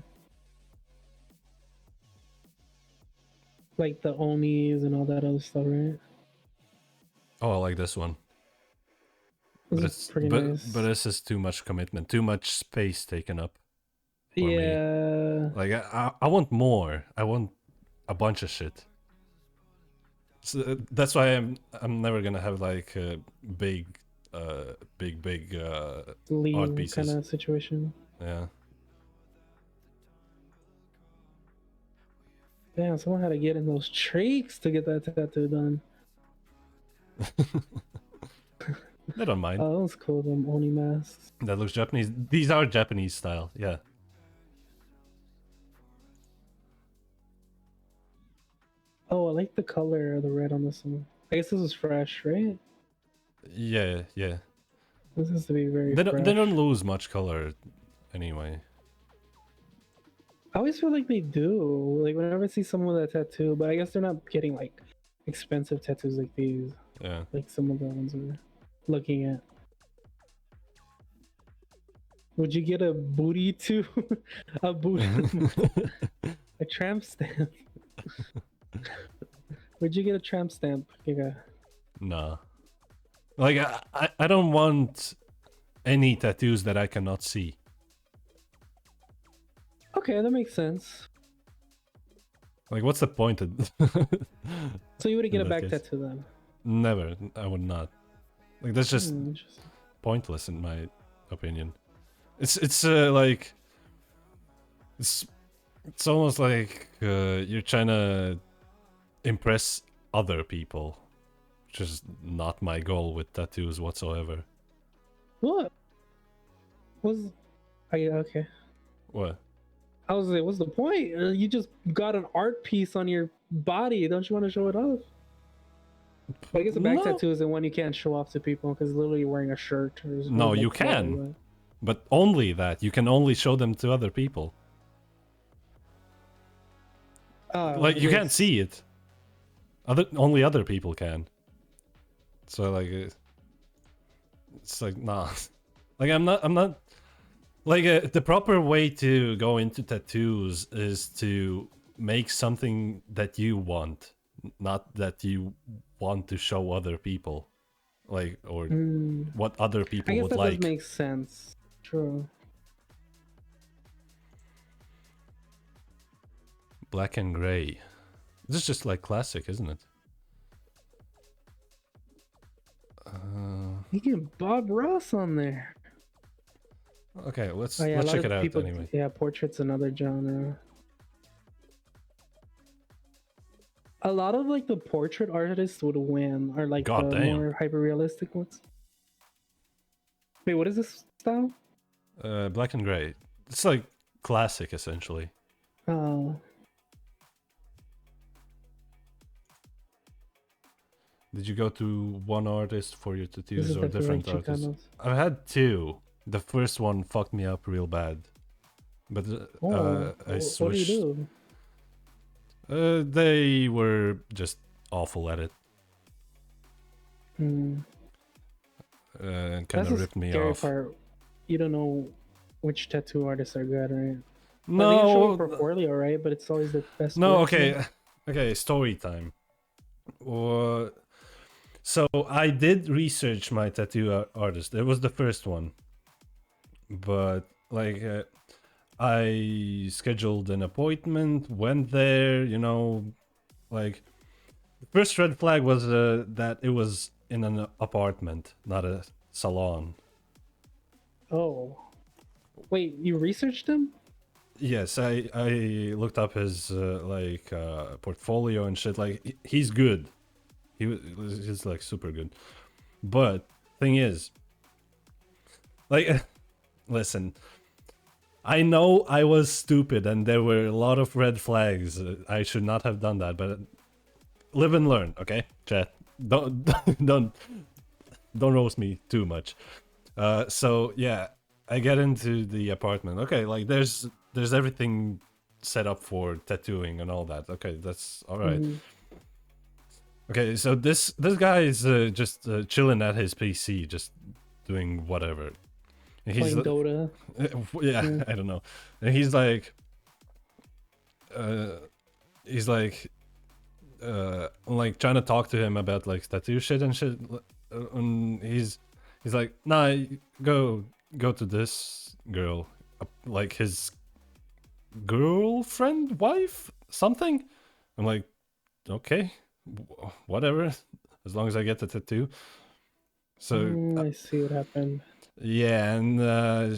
like the onis and all that other stuff, right? Oh, I like this one. This But is it's pretty nice. but this is too much commitment, too much space taken up. For me. Yeah, Like I want more. I want a bunch of shit. So that's why I'm never gonna have like a big art leave pieces. kind of situation. Yeah. Damn, someone had to get in those trees to get that tattoo done. I don't mind. Oh, that was cool. Them oni masks. That looks Japanese. These are Japanese style. Yeah. Oh, I like the color of the red on this one. I guess this is fresh, right? Yeah, yeah. This has to be very They fresh. don't lose much color anyway. I always feel like they do. Like whenever I see someone with a tattoo, but I guess they're not getting like expensive tattoos like these, Yeah. like some of the ones we're looking at. Would you get a booty too? A booty, a tramp stamp. Would you get a tramp stamp? Giga? Nah. Like, I don't want any tattoos that I cannot see. Okay, that makes sense. Like, what's the point of... So you would get In a that back case. tattoo then? Never. I would not. Like, that's just Interesting. pointless in my opinion. It's like... It's almost like you're trying to impress other people. Which is not my goal with tattoos whatsoever. What? Was I okay? What? I was like, what's the point? You just got an art piece on your body. Don't you want to show it off? But I guess a back No. tattoo is the one you can't show off to people because literally you're wearing a shirt. Or No, like you clothes, can. right? But only that. You can only show them to other people. Like, you can't yes. see it. Only other people can. So, like, it's like, nah. Like, I'm not... Like, the proper way to go into tattoos is to make something that you want. Not that you want to show other people. Like, or what other I people guess would that like. does make sense. True. Black and gray. This is just like classic, isn't it? You get Bob Ross on there. Okay, let's Oh yeah, a lot check of it out people. anyway. Yeah, portrait's another genre. A lot of like the portrait artists would win, or like God the damn. more hyper realistic ones. Wait, what is this style? Black and gray. It's like classic, essentially. Oh, Did you go to one artist for your this tattoos is or definitely different artists? Chicanos. I've had two. The first one fucked me up real bad. But Oh, I what do you switched. do? They were just awful at it. And kind That's of the ripped me scary off. part. You don't know which tattoo artists are good, right? Like, they can show No, your portfolio, right? But it's always the best. no, work, okay, right? okay. Story time. So I did research my tattoo artist. It was the first one, but like I scheduled an appointment, went there. You know, like the first red flag was that it was in an apartment, not a salon. Oh, wait, you researched him? Yes, I looked up his portfolio and shit. Like he's good. He's like super good. But thing is, like, listen, I know I was stupid and there were a lot of red flags. I should not have done that, but live and learn, okay? Chat. Don't don't roast me too much. So yeah, I get into the apartment. Okay, like there's everything set up for tattooing and all that. Okay, that's all right. Mhm. Okay, so this guy is just chilling at his PC, just doing whatever. And Playing Dota. yeah, I don't know. And he's like, trying to talk to him about like tattoo shit and shit. And he's like, nah, go to this girl, like his girlfriend, wife, something. I'm like, okay, whatever, as long as I get the tattoo. So I see what happened. yeah, and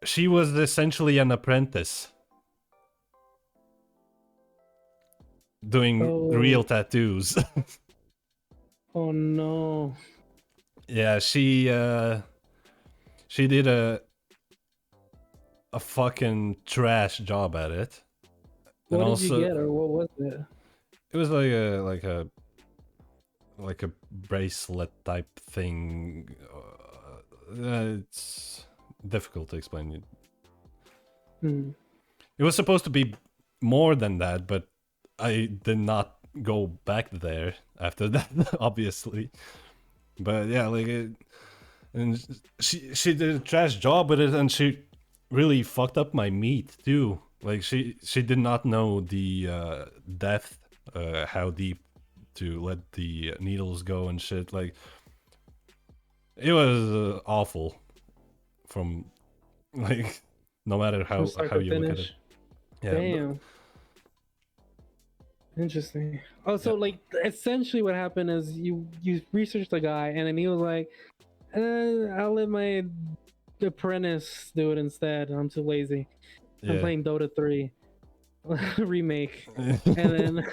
she was essentially an apprentice doing real tattoos. Oh no. Yeah, she did a fucking trash job at it. What did also, you get, or what was it? it was like a bracelet type thing. It's difficult to explain. Hmm. It was supposed to be more than that, but I did not go back there after that, obviously. But yeah, like and she did a trash job with it, and she really fucked up my meat too. Like she did not know the depth, how deep to let the needles go and shit. Like it was awful from like no matter From how start how to you look at it. finish. Yeah, Damn. Interesting. Oh, so Yeah. like essentially what happened is you researched the guy, and then he was like, I'll let my apprentice do it instead. I'm too lazy. I'm yeah. playing Dota 3 remake, and then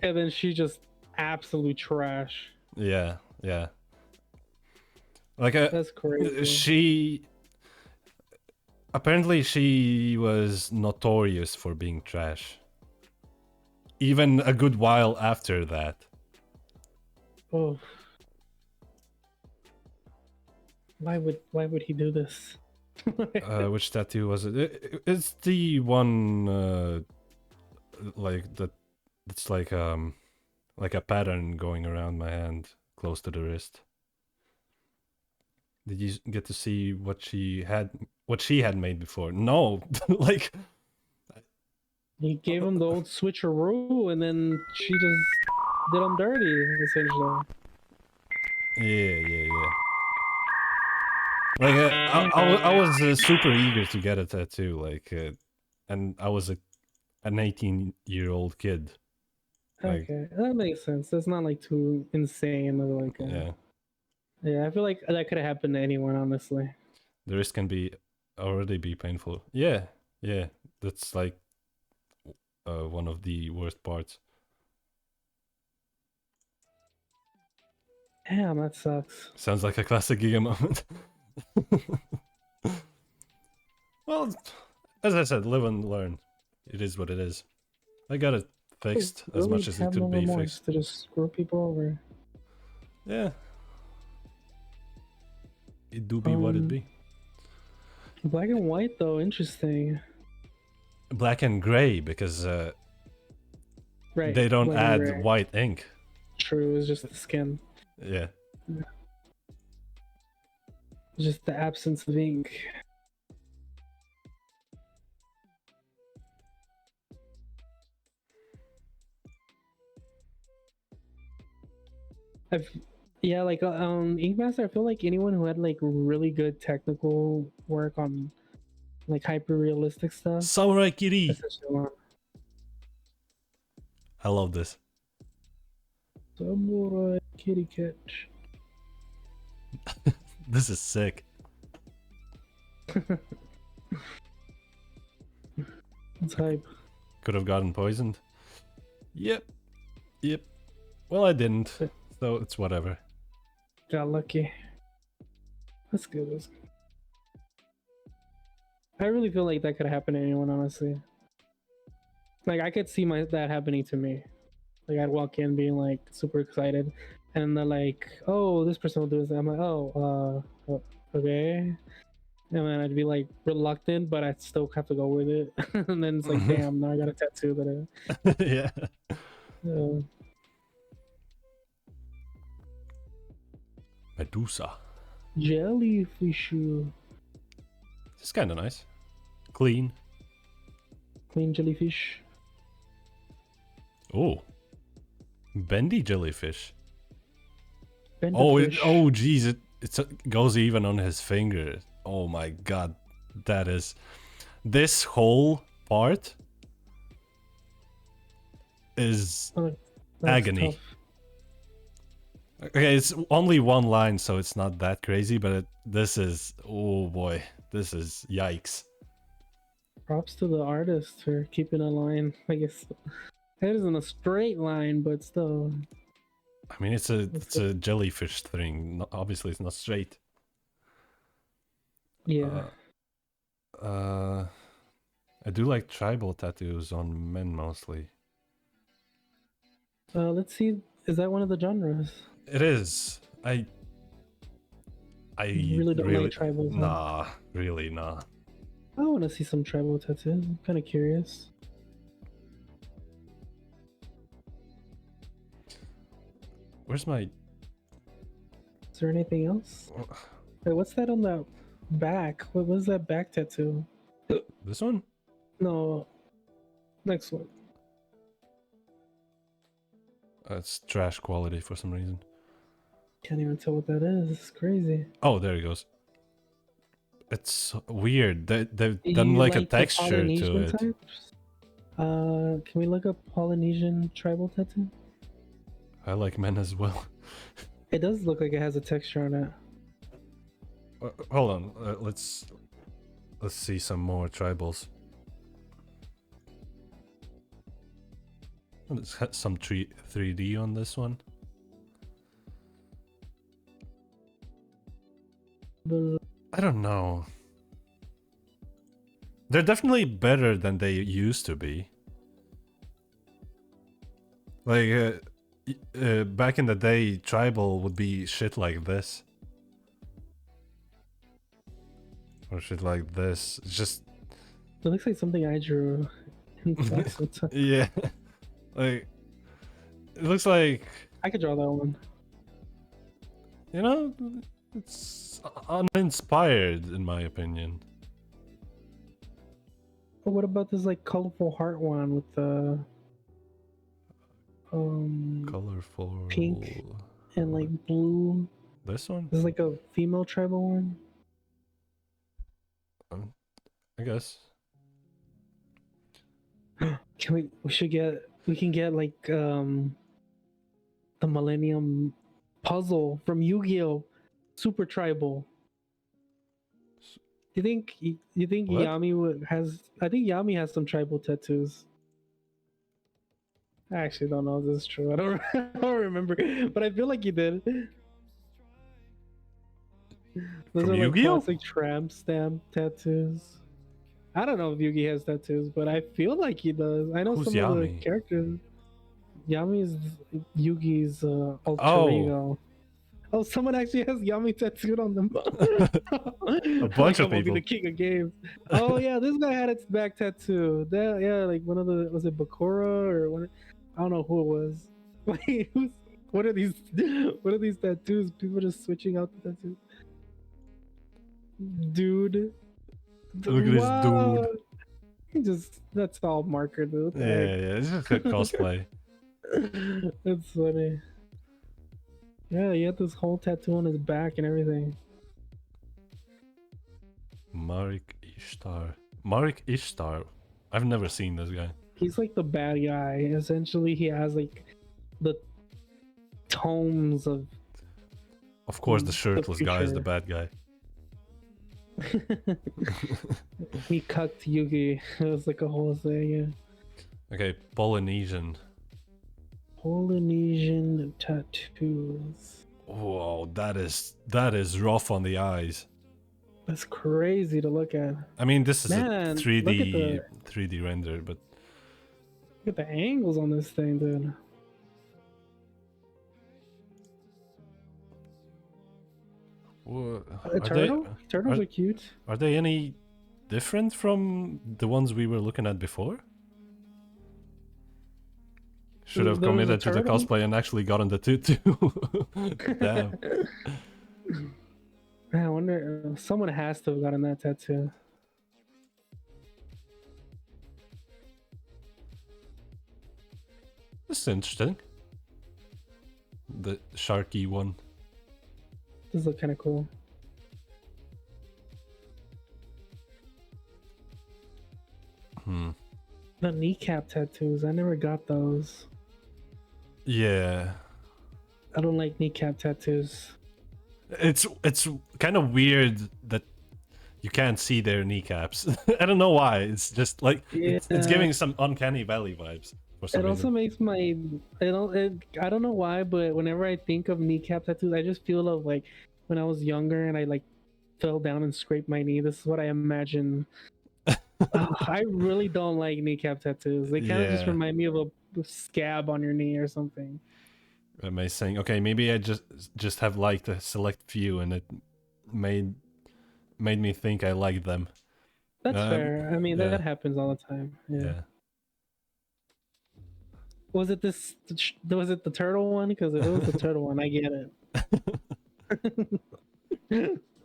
and then she just absolute trash. Yeah, yeah. Like That's crazy. she apparently she was notorious for being trash. Even a good while after that. Oh, why would he do this? Which tattoo was it? It's the one like that. It's like a pattern going around my hand, close to the wrist. Did you get to see what she had made before? No, like He gave him the old switcheroo, and then she just did him dirty, essentially. yeah. Like I was super eager to get a tattoo, like, and I was an 18-year-old kid. Like, Okay, that makes sense. That's not like too insane. Or like, yeah, yeah, I feel like that could have happened to anyone, honestly. the risk can already be painful. Yeah, that's like one of the worst parts. Damn, that sucks. Sounds like a classic Giga moment. Well, as I said, live and learn. It is what it is. I got it fixed as Really much as it have no could be remorse fixed. to just screw people over. Yeah. It do be what it be. Black and white though, interesting. Black and gray, because Right. they don't black and add gray. white ink. True, it's just the skin. Yeah. It's just the absence of ink. I've yeah, like Ink Master, I feel like anyone who had like really good technical work on like hyper realistic stuff. Samurai Kiri. That's such a lot. I love this. Samurai kitty catch. This is sick. It's hype. Could have gotten poisoned. Yep. Well, I didn't, so it's whatever. Got lucky. That's good. That's good. I really feel like that could happen to anyone, honestly. Like I could see that happening to me. Like I'd walk in being like super excited, and they're like, "Oh, this person will do this." I'm like, "Oh, okay." And then I'd be like reluctant, but I'd still have to go with it. And then it's like, damn, now I got a tattoo that Yeah. Medusa. Jellyfish. It's kind of nice. Clean. Clean jellyfish. Oh. Bendy jellyfish. Bend Oh, the fish. geez, it goes even on his finger. Oh my god, that is this whole part is That's agony. tough. Okay, it's only one line, so it's not that crazy, but this is, oh boy, this is yikes. Props to the artist for keeping a line. I guess it isn't a straight line, but still. I mean, it's a jellyfish thing. Obviously, it's not straight. Yeah. I do like tribal tattoos on men mostly. Let's see. Is that one of the genres? It is. I You really don't like tribals, huh? nah, really nah. I want to see some tribal tattoos. I'm kind of curious. Where's my? Is there anything else? Wait, what's that on the back? What was that back tattoo? This one? No, next one. It's trash quality for some reason. Can't even tell what that is. It's crazy. Oh, there it goes. It's weird. They've Do done you like a the texture to Polynesian it. types? Can we look up Polynesian tribal tattoo? I like men as well. It does look like it has a texture on it. Hold on. Let's see some more tribals. Let's have some 3D on this one. But I don't know. They're definitely better than they used to be. Like, back in the day, tribal would be shit like this. Or shit like this. It's just... it looks like something I drew. In class one time. Yeah. Like, it looks like... I could draw that one. You know, it's uninspired in my opinion. But what about this like colorful heart one with the Colorful... pink and like blue? This one? This is like a female tribal one. I guess. We can get like the Millennium Puzzle from Yu-Gi-Oh! Super Tribal. Do you think What? Yami has? I think Yami has some tribal tattoos. I actually don't know if this is true. I don't, I don't remember, but I feel like he did. Those From are like Yu-Gi-Oh? classic tramp stamp tattoos. I don't know if Yugi has tattoos, but I feel like he does. I know Who's some of the Yami? characters. Yami is Yugi's alter Oh. ego. Oh, someone actually has Yami tattooed on them. A bunch of Will be people. the king of games. Oh yeah, this guy had its back tattoo. That yeah, like one of the was it Bakura or one? I don't know who it was. Wait, what are these? What are these tattoos? People just switching out the tattoos. Dude. Look at this dude. He just that's all marker dude. Yeah, it's just a cosplay. That's funny. Yeah, he had this whole tattoo on his back and everything. Marek Ishtar. Marek Ishtar. I've never seen this guy. He's like the bad guy. Essentially, he has like the tomes of. Of course, the shirtless guy is the future. bad guy. He cucked Yugi. It was like a whole thing. Yeah. Okay, Polynesian. Polynesian tattoos. Whoa, that is rough on the eyes. That's crazy to look at. I mean, this is Man, a look 3D at 3D render, but Look at the angles on this thing, dude. A turtle? Turtles are cute. Are they any different from the ones we were looking at before? Should have There was a committed to the turtle? cosplay and actually gotten the tutu. Damn. Man, I wonder. Someone has to have gotten that tattoo. This is interesting. The sharky one. This look kind of cool. The kneecap tattoos. I never got those. Yeah. I don't like kneecap tattoos. It's kind of weird that you can't see their kneecaps. I don't know why. It's just like it's Yeah. giving some uncanny valley vibes for some It also reason. makes my I don't know why, but whenever I think of kneecap tattoos, I just feel of like when I was younger and I like fell down and scraped my knee. This is what I imagine I really don't like kneecap tattoos. They kind of just Yeah. remind me of a scab on your knee or something. Amazing. Okay, maybe I just have liked a select few, and it made me think I liked them. That's fair. I mean, Yeah, that happens all the time. Yeah. yeah. Was it this? Was it the turtle one? Because if it was the turtle one, I get it.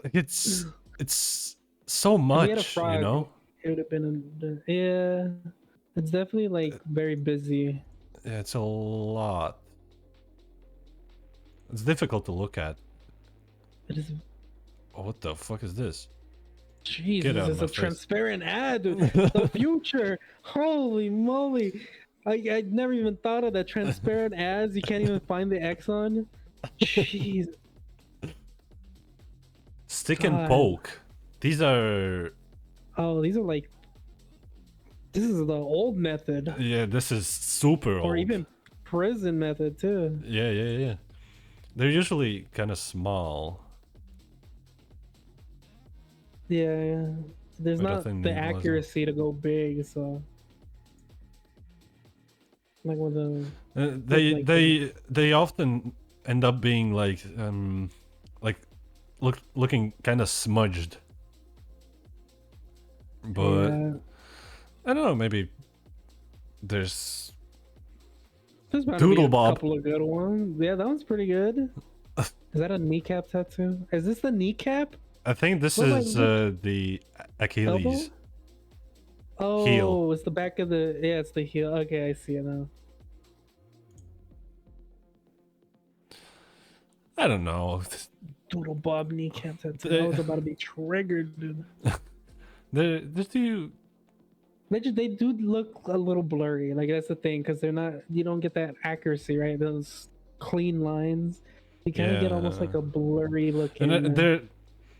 It's so If we had a much, you frog, know. it would have been. Yeah, it's definitely like very busy. Yeah, it's a lot. It's difficult to look at. It is. Oh, what the fuck is this? Jesus, out of it's my a face. transparent ad, dude. The future. Holy moly! I never even thought of that transparent ads. You can't even find the X on. Jeez. Stick and God. poke. These are. Oh, these are like. This is the old method, Yeah, this is super old. or even prison method too. Yeah. They're usually kind of small. Yeah. There's But I not think the they wasn't. accuracy to go big, so. Like with the. They often end up being like looking kind of smudged. But Yeah. I don't know, maybe there's There's about to be Doodle a Bob. couple of good ones. Yeah, that one's pretty good. Is that a kneecap tattoo? Is this the kneecap? I think this What am I is the Elbow? Achilles. Oh, Heel. it's the back of the. Yeah, it's the heel. Okay, I see it now. I don't know. Doodle Bob kneecap tattoo. They- I was about to be triggered, dude. The two. They do look a little blurry. Like that's the thing, because they're not. You don't get that accuracy, right? Those clean lines. You kind of get almost like Yeah. a blurry looking. And they're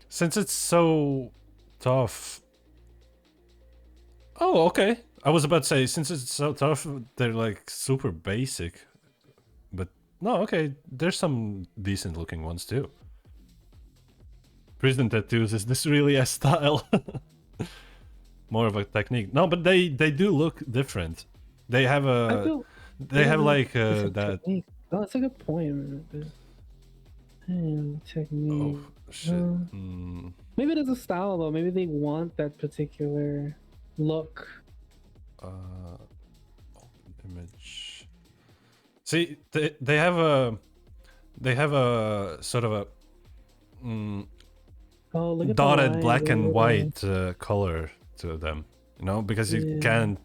since it's so tough. Oh, okay. I was about to say since it's so tough, they're like super basic. But no, okay. There's some decent looking ones too. Prison tattoos, is this really a style? More of a technique. No, but they do look different. They have I a feel they have like it's a that. technique. Oh, that's a good point. Technique. Oh shit. Maybe it is a style though. Maybe they want that particular look. Open image. See, they have a sort of a Oh, look at dotted the black and lines. white color to them, you know, because you Yeah. can't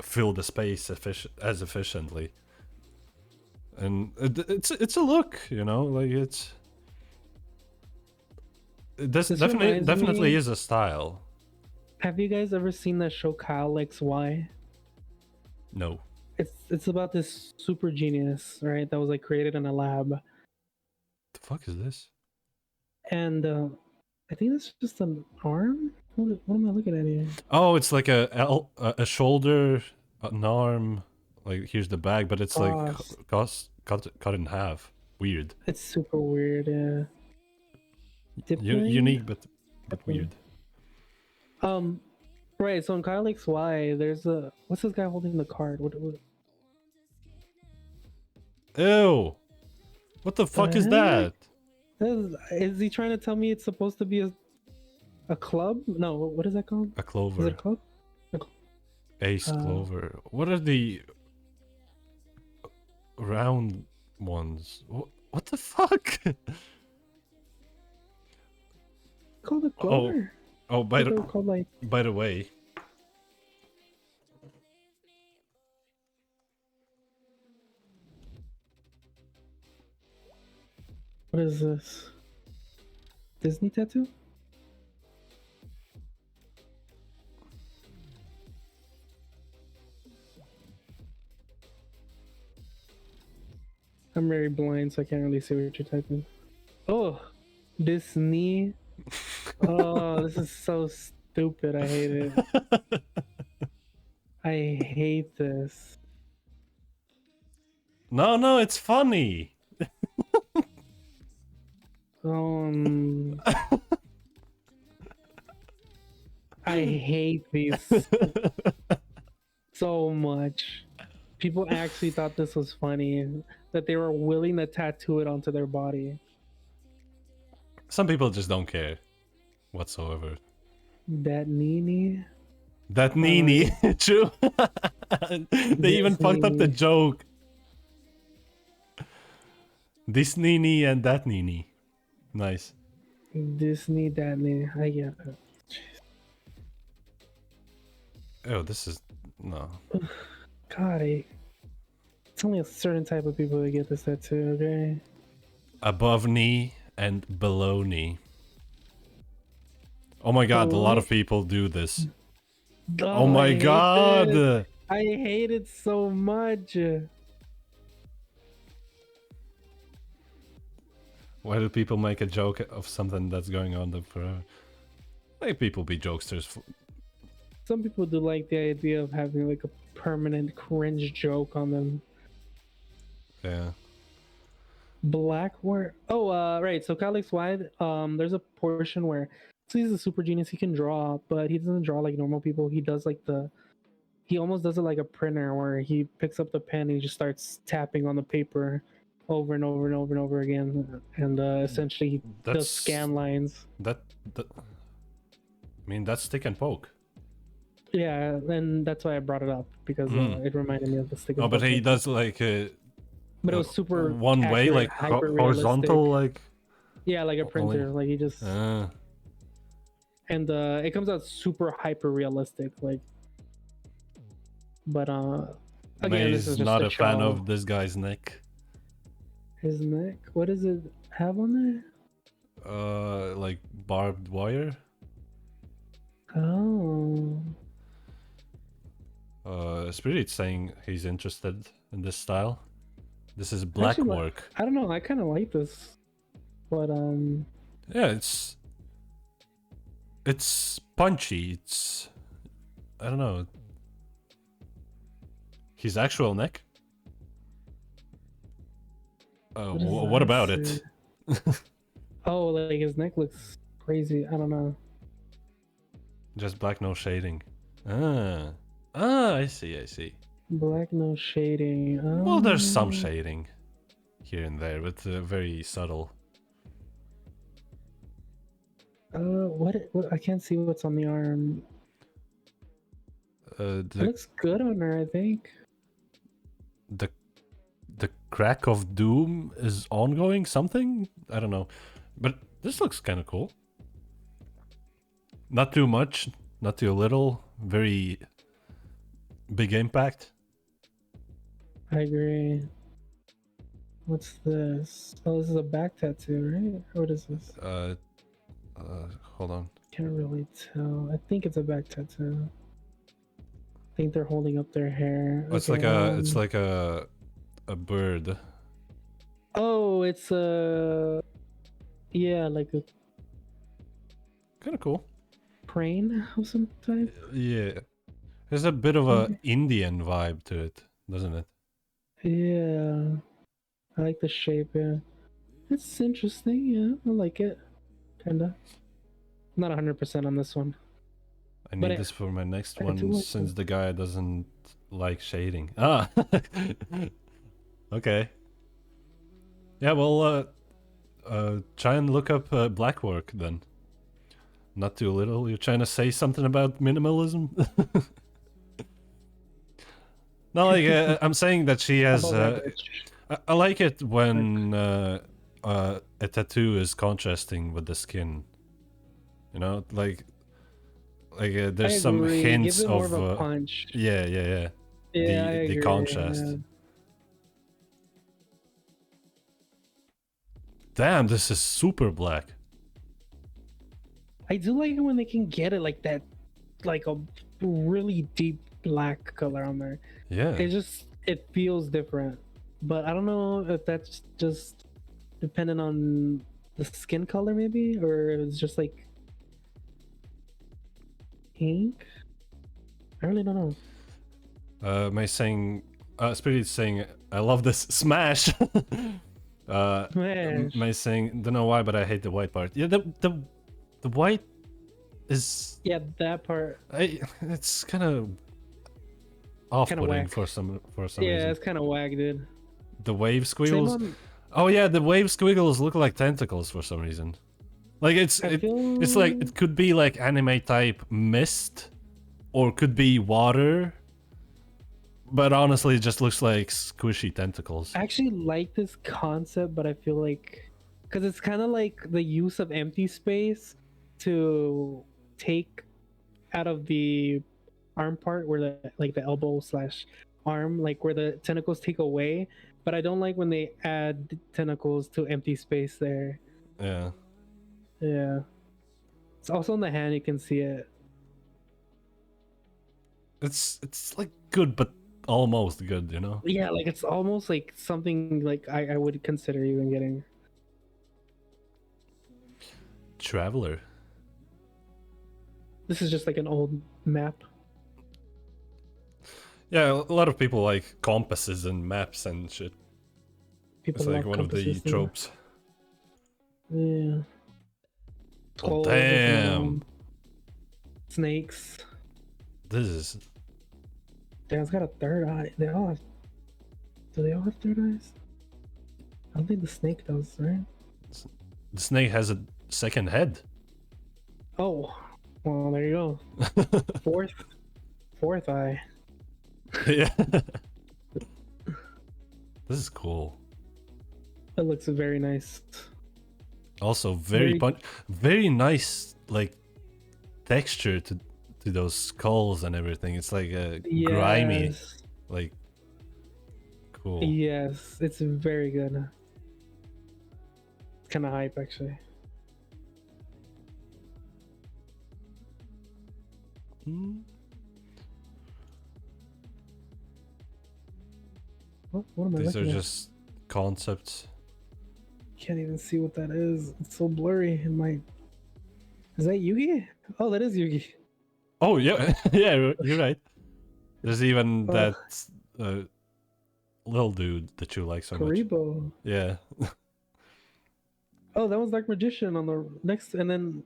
fill the space as efficiently. And it's a look, you know, like this This definitely reminds me- is a style. Have you guys ever seen the show Kyle XY? No. It's about this super genius, right? That was like created in a lab, The fuck is this? and I think that's just an arm. What am I looking at here? Oh, it's like a shoulder, an arm. Like here's the back, but it's like cut in half. Weird. It's super weird. Yeah. Diploid? Unique, but weird. Right. So in Kyle XY, there's a what's this guy holding the card? What Ew! What the fuck is that? is he trying to tell me it's supposed to be a club? No, what is that called? A Is clover. it a club? Ace clover. What are the round ones? What the fuck? Called a clover. Oh, I thought they were called like by the way, what is this? Disney tattoo? I'm very blind, so I can't really see what you're typing. Oh, Disney. Oh, this is so stupid. I hate it. I hate this. no, it's funny. I I hate these so much. People actually thought this was funny, that they were willing to tattoo it onto their body. Some people just don't care whatsoever. That Nini. That Nini, true. They even fucked up the Nini. joke. This Nini and that Nini. Nice. Disney, that Nini. I get it. Oh, this is no. God, it's only a certain type of people that get this tattoo, okay? Above knee and below knee. Oh my god, a lot of people do this. Oh I my hate god! it. I hate it so much. Why do people make a joke of something that's going on forever? Like people be jokesters. Some people do like the idea of having like a permanent cringe joke on them. Yeah. Blackwater. Oh, right. So Calix Wide, there's a portion where, so he's a super genius. He can draw, but he doesn't draw like normal people. He does like he almost does it like a printer, where he picks up the pen and he just starts tapping on the paper over and over and over and over again, and essentially he does scan lines. I mean, that's stick and poke. Yeah, and that's why I brought it up, because it reminded me of the stick. Oh, but he does like but it was super one way, accurate, like horizontal, like yeah, like a printer. Like he just and it comes out super hyper realistic, like. But again, this is May's just not a a fan show. of this guy's neck. His neck. What does it have on there? Like barbed wire. Oh. Spirit's saying he's interested in this style. This is black Actually, work. I don't know. I kind of like this, but Yeah, it's punchy. It's I don't know. His actual neck. What about it? Oh, like his neck looks crazy. I don't know. Just black, no shading. I see. Black, no shading. Well, there's some shading here and there, but very subtle. What? I can't see what's on the arm. It looks good on her, I think. The crack of doom is ongoing. Something I don't know, but this looks kind of cool. Not too much, not too little. Very big impact. I agree. What's this? Oh, this is a back tattoo, right? What is this? Hold on. Can't really tell. I think it's a back tattoo. I think they're holding up their hair. It's like a bird. Oh, it's yeah, like a Kind of cool. crane of some type. Yeah, there's a bit of a Indian vibe to it, doesn't it? Yeah, I like the shape. Yeah, it's interesting. Yeah, I like it. Kinda. Not 100% on this one. I But need this for my next I do one like since it. the guy doesn't like shading. Ah, okay. Yeah, well, try and look up black work then. Not too little. You're trying to say something about minimalism? No, like I'm saying that she has. I like it when a tattoo is contrasting with the skin. You know, like there's some agree. hints Gives it more of a punch. yeah. Yeah, I the agree, contrast. yeah. Damn, this is super black. I do like it when they can get it like that, like a really deep black color on there. Yeah. It feels different, but I don't know if that's just dependent on the skin color maybe, or it's just like ink. I really don't know. May saying, Spirit's saying, I love this smash. Smash. May saying, don't know why, but I hate the white part. Yeah, the white is Yeah, that part. it's kind of off-putting whack. for some Yeah, reason. it's kind of wag, dude. The wave Same squiggles. on. Oh yeah, the wave squiggles look like tentacles for some reason. Like it's like it could be like anime type mist, or could be water. But honestly, it just looks like squishy tentacles. I actually like this concept, but I feel like because it's kind of like the use of empty space to take out of the arm part where the elbow slash arm, like where the tentacles take away. But I don't like when they add tentacles to empty space there. Yeah. Yeah. It's also on the hand, you can see it. It's like good, but almost good, you know? Yeah, like it's almost like something like I would consider even getting. Traveler. This is just like an old map. Yeah, a lot of people like compasses and maps and shit. People It's like love one of the compasses, yeah. tropes. Yeah. Oh, Skulls, damn. Snakes. This is... Damn, it's got a third eye. They all have. Do they all have third eyes? I don't think the snake does, right? The snake has a second head. Oh, well, there you go. Fourth eye. Yeah. This is cool. It looks very nice. Also very nice like texture to those skulls and everything. It's like grimy, Yes. like cool. Yes, it's very good. It's kind of hype, actually. Hmm. What am I These are looking at? just concepts. Can't even see what that is. It's so blurry in my. Is that Yugi? Oh, that is Yugi. Oh yeah, yeah, you're right. There's even that little dude that you like so much. Karibo. Yeah. Oh, that was Dark Magician on the next, and then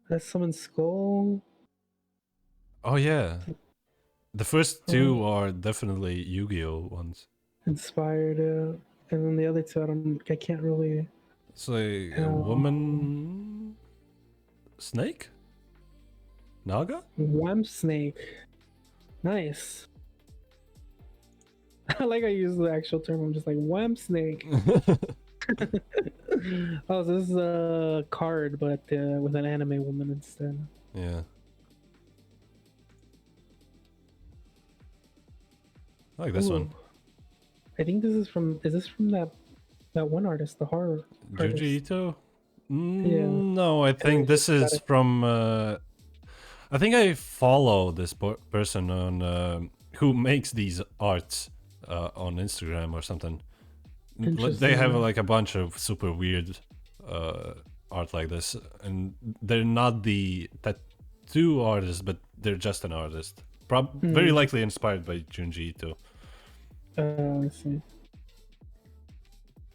that's Summon Skull. Oh yeah. The first two are definitely Yu-Gi-Oh ones. Inspired, and then the other two, I can't really. It's like a woman snake? Naga? Wham Snake. Nice. I like I use the actual term. I'm just like Wham Snake. Oh, so this is a card, but with an anime woman instead. Yeah. I like this one. I think this is from. Is this from that one artist, the horror artist? Juji Ito? Yeah. No, I think this is from. I think I follow this person on who makes these arts on Instagram or something. They have like a bunch of super weird art like this, and they're not the tattoo artist, but they're just an artist. Very likely inspired by Junji Ito. I see.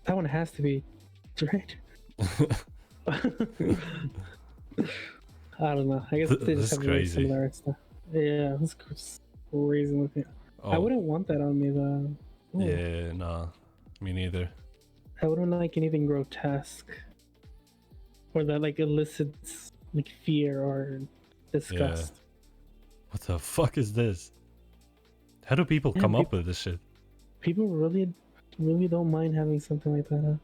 That one has to be, right? I don't know. I guess they just have really similar stuff. Yeah, this is crazy looking. Oh. I wouldn't want that on me though. Ooh. Yeah, nah, me neither. I wouldn't like anything grotesque, or that like elicits like fear or disgust. Yeah. What the fuck is this? How do people come up with this shit? People really don't mind having something like that. Huh?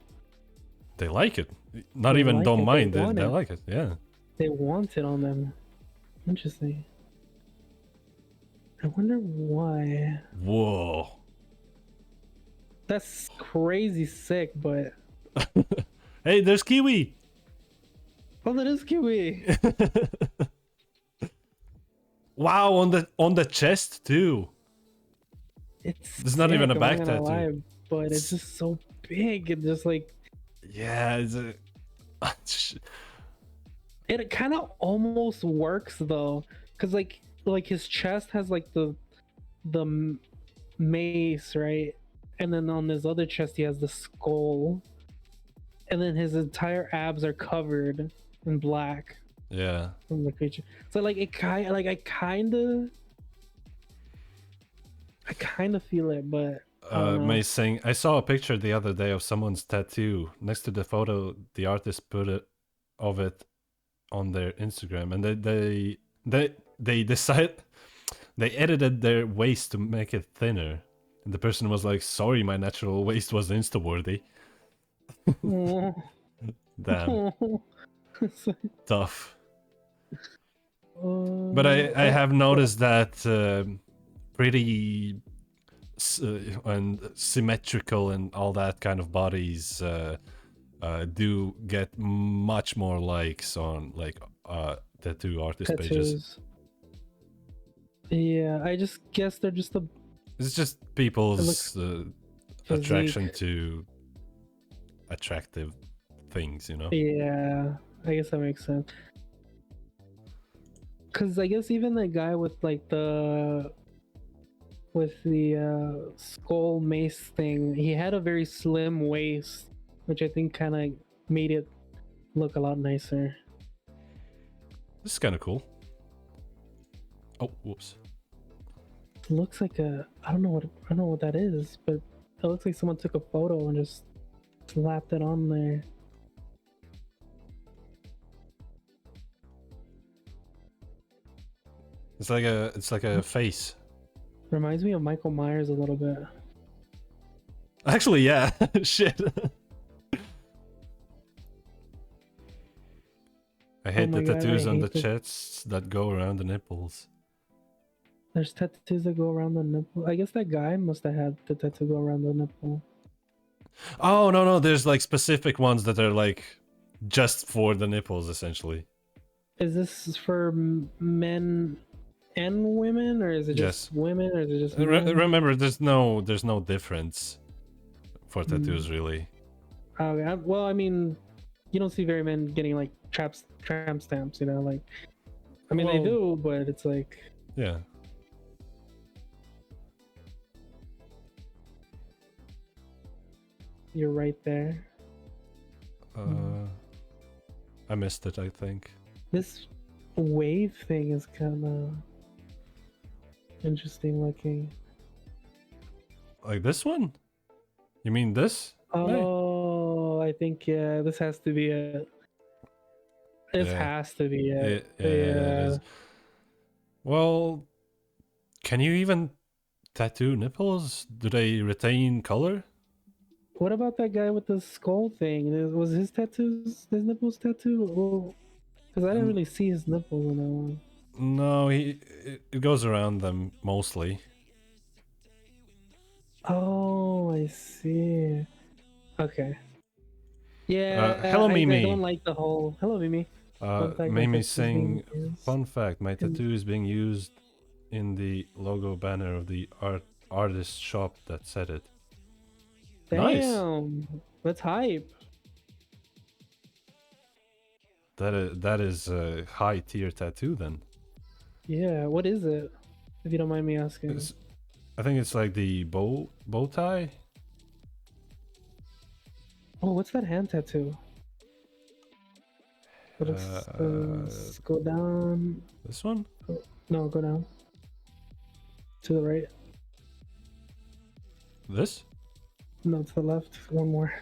They like it. Not even don't mind. They like it. Yeah. They want it on them. Interesting. I wonder why. Whoa. That's crazy sick, but. Hey, there's Kiwi. Oh, that is Kiwi. Wow, on the chest too. There's not even a back tattoo. Lie, but it's just so big and just like. Yeah, it's a. It kind of almost works though, because like his chest has like the mace, right? And then on his other chest he has the skull, and then his entire abs are covered in black. Yeah. from the creature. So like I kind of feel it, but I don't know. May saying, I saw a picture the other day of someone's tattoo. Next to the photo, the artist put it of it on their Instagram, and they decide they edited their waist to make it thinner. And the person was like, "Sorry, my natural waist was Insta-worthy." Oh. Damn, It's like, tough. But I have noticed that pretty and symmetrical and all that kind of bodies do get much more likes on like tattoo artist pages. tattoos. Yeah, I just guess they're just a It's just looks people's attraction physique. to attractive things, you know? Yeah, I guess that makes sense. Cause I guess even the guy with like the skull mace thing, he had a very slim waist, which I think kind of made it look a lot nicer. This is kind of cool. Oh, whoops. It looks like I don't know what that is, but it looks like someone took a photo and just slapped it on there. It's like a face. Reminds me of Michael Myers a little bit. Actually, yeah. Shit. I hate my the God, I tattoos on the hate it. chests that go around the nipples. There's tattoos that go around the nipple. I guess that guy must have had the tattoo go around the nipple. Oh, no, there's like specific ones that are like just for the nipples, essentially. Is this for men and women, or is it Yes. just women, or is it just men? Remember, there's no difference for Hmm. tattoos, really. Okay, well, I mean, you don't see very men getting like tramp stamps, you know, like. I mean, they Well, do, but it's like. Yeah. You're right there. I missed it, I think. This wave thing is kind of interesting looking. Like this one? You mean this? May? Oh, I think yeah, this has to be it. This Yeah. has to be it. Yeah, it is. Well, can you even tattoo nipples? Do they retain color? What about that guy with the skull thing? Was his nipples tattooed? Because I didn't really see his nipples in that one. No, it goes around them mostly. Oh, I see. Okay. Yeah, Hello, I don't Mimi. like the whole. Hello, Mimi. Fun fact, my Mimi tattoo's being saying, used. fun fact, my in- tattoo is being used in the logo banner of the artist shop that said it. Nice. Damn, that's hype. That is a high tier tattoo then. Yeah, what is it? If you don't mind me asking. I think it's like the bow tie. Oh, what's that hand tattoo? Let's go down. This one? No, go down. To the right. This? No, to the left. One more.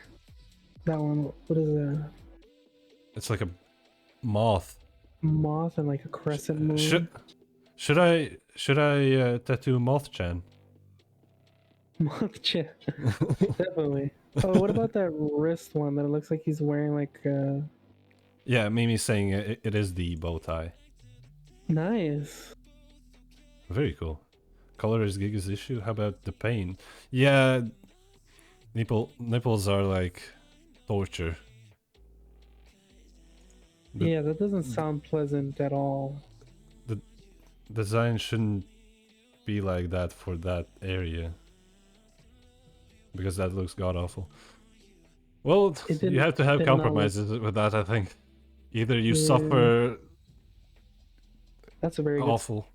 That one. What is that? It's like a moth. Moth and like a crescent moon. Should I tattoo Moth-chan? Moth chip. Definitely. Oh, what about that wrist one that it looks like he's wearing like Yeah, Mimi's saying it is the bow tie. nice. Very cool. Color is Giga's issue. How about the pain? Yeah, nipples are like torture. Yeah, that doesn't sound pleasant at all. The design shouldn't be like that for that area. Because that looks god awful. Well, you have to have did not look- compromises with that, I think. Either you Yeah. suffer That's a very good. awful.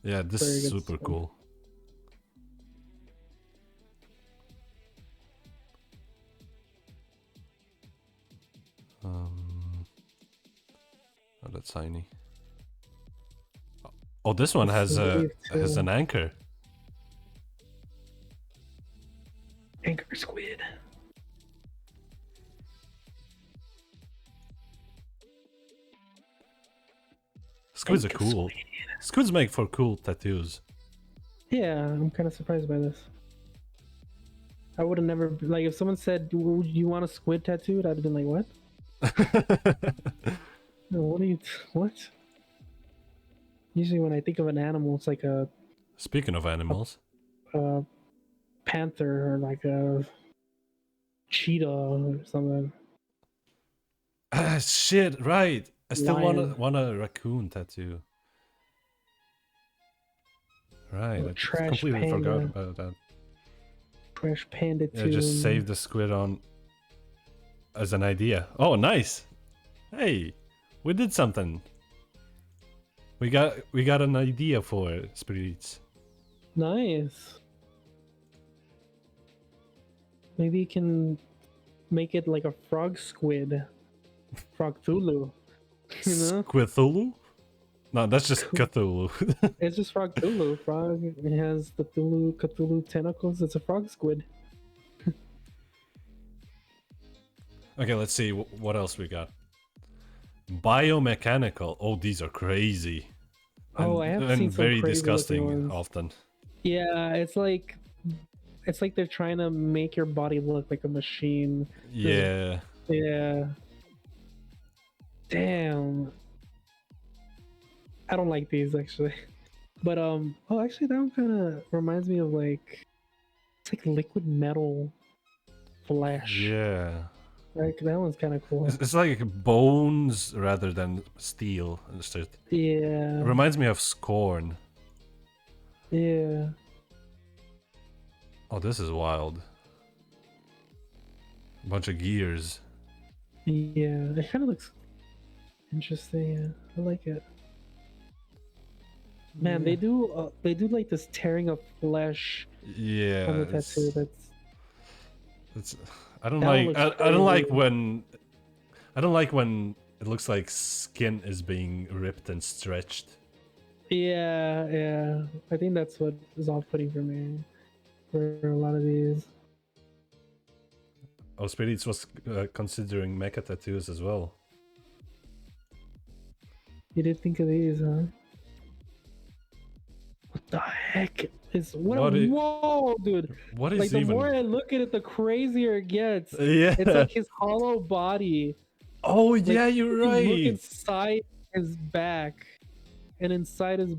Yeah, this very is good super stuff. cool. Oh, that's tiny. Oh, this one has an anchor. Anchor squid. Squids are Anchor cool. squid. Squids make for cool tattoos. Yeah, I'm kind of surprised by this. I would have never, like, if someone said, "Do you want a squid tattooed?" I'd have been like, "What? No, what are you? What?" Usually, when I think of an animal, it's like a Speaking of animals, panther or like a cheetah or something. ah, shit, right? I still Lion. want a raccoon tattoo. Right, Oh, I just trash completely forgot panda. about that. Trash panda Yeah, just save the squid on as an idea. Oh, nice! Hey, we did something. We got an idea for spirits. Nice. Maybe you can make it like a frog squid. Frog Thulu. You know? Squithulu? No, that's just Cthulhu. It's just Frog Thulu. Frog, it has the Cthulhu tentacles. It's a frog squid. Okay, let's see what else we got. Biomechanical. Oh, these are crazy. Oh, I have seen some very crazy disgusting looking ones. often. Yeah, it's like they're trying to make your body look like a machine. Yeah. Yeah. Damn. I don't like these actually. But oh, actually that one kind of reminds me of like it's like liquid metal flesh. Yeah. Like that one's kind of cool. It's like bones rather than steel. It Yeah. reminds me of Scorn. Yeah. Oh, this is wild. A bunch of gears. Yeah. It kind of looks interesting. Yeah. I like it. Man, they do like this tearing of flesh Yeah. on the tattoo. It's I don't That like looks I don't like crazy. when it looks like skin is being ripped and stretched. Yeah, yeah. I think that's what is off-putting for me for a lot of these. Oh, Spirits was considering mecha tattoos as well. You did think of these, huh? What the heck is whoa, dude! What is Like the even? more I look at it, the crazier it gets. Yeah. It's like his hollow body. Oh Like, yeah, you're you right. Look inside his back, and inside his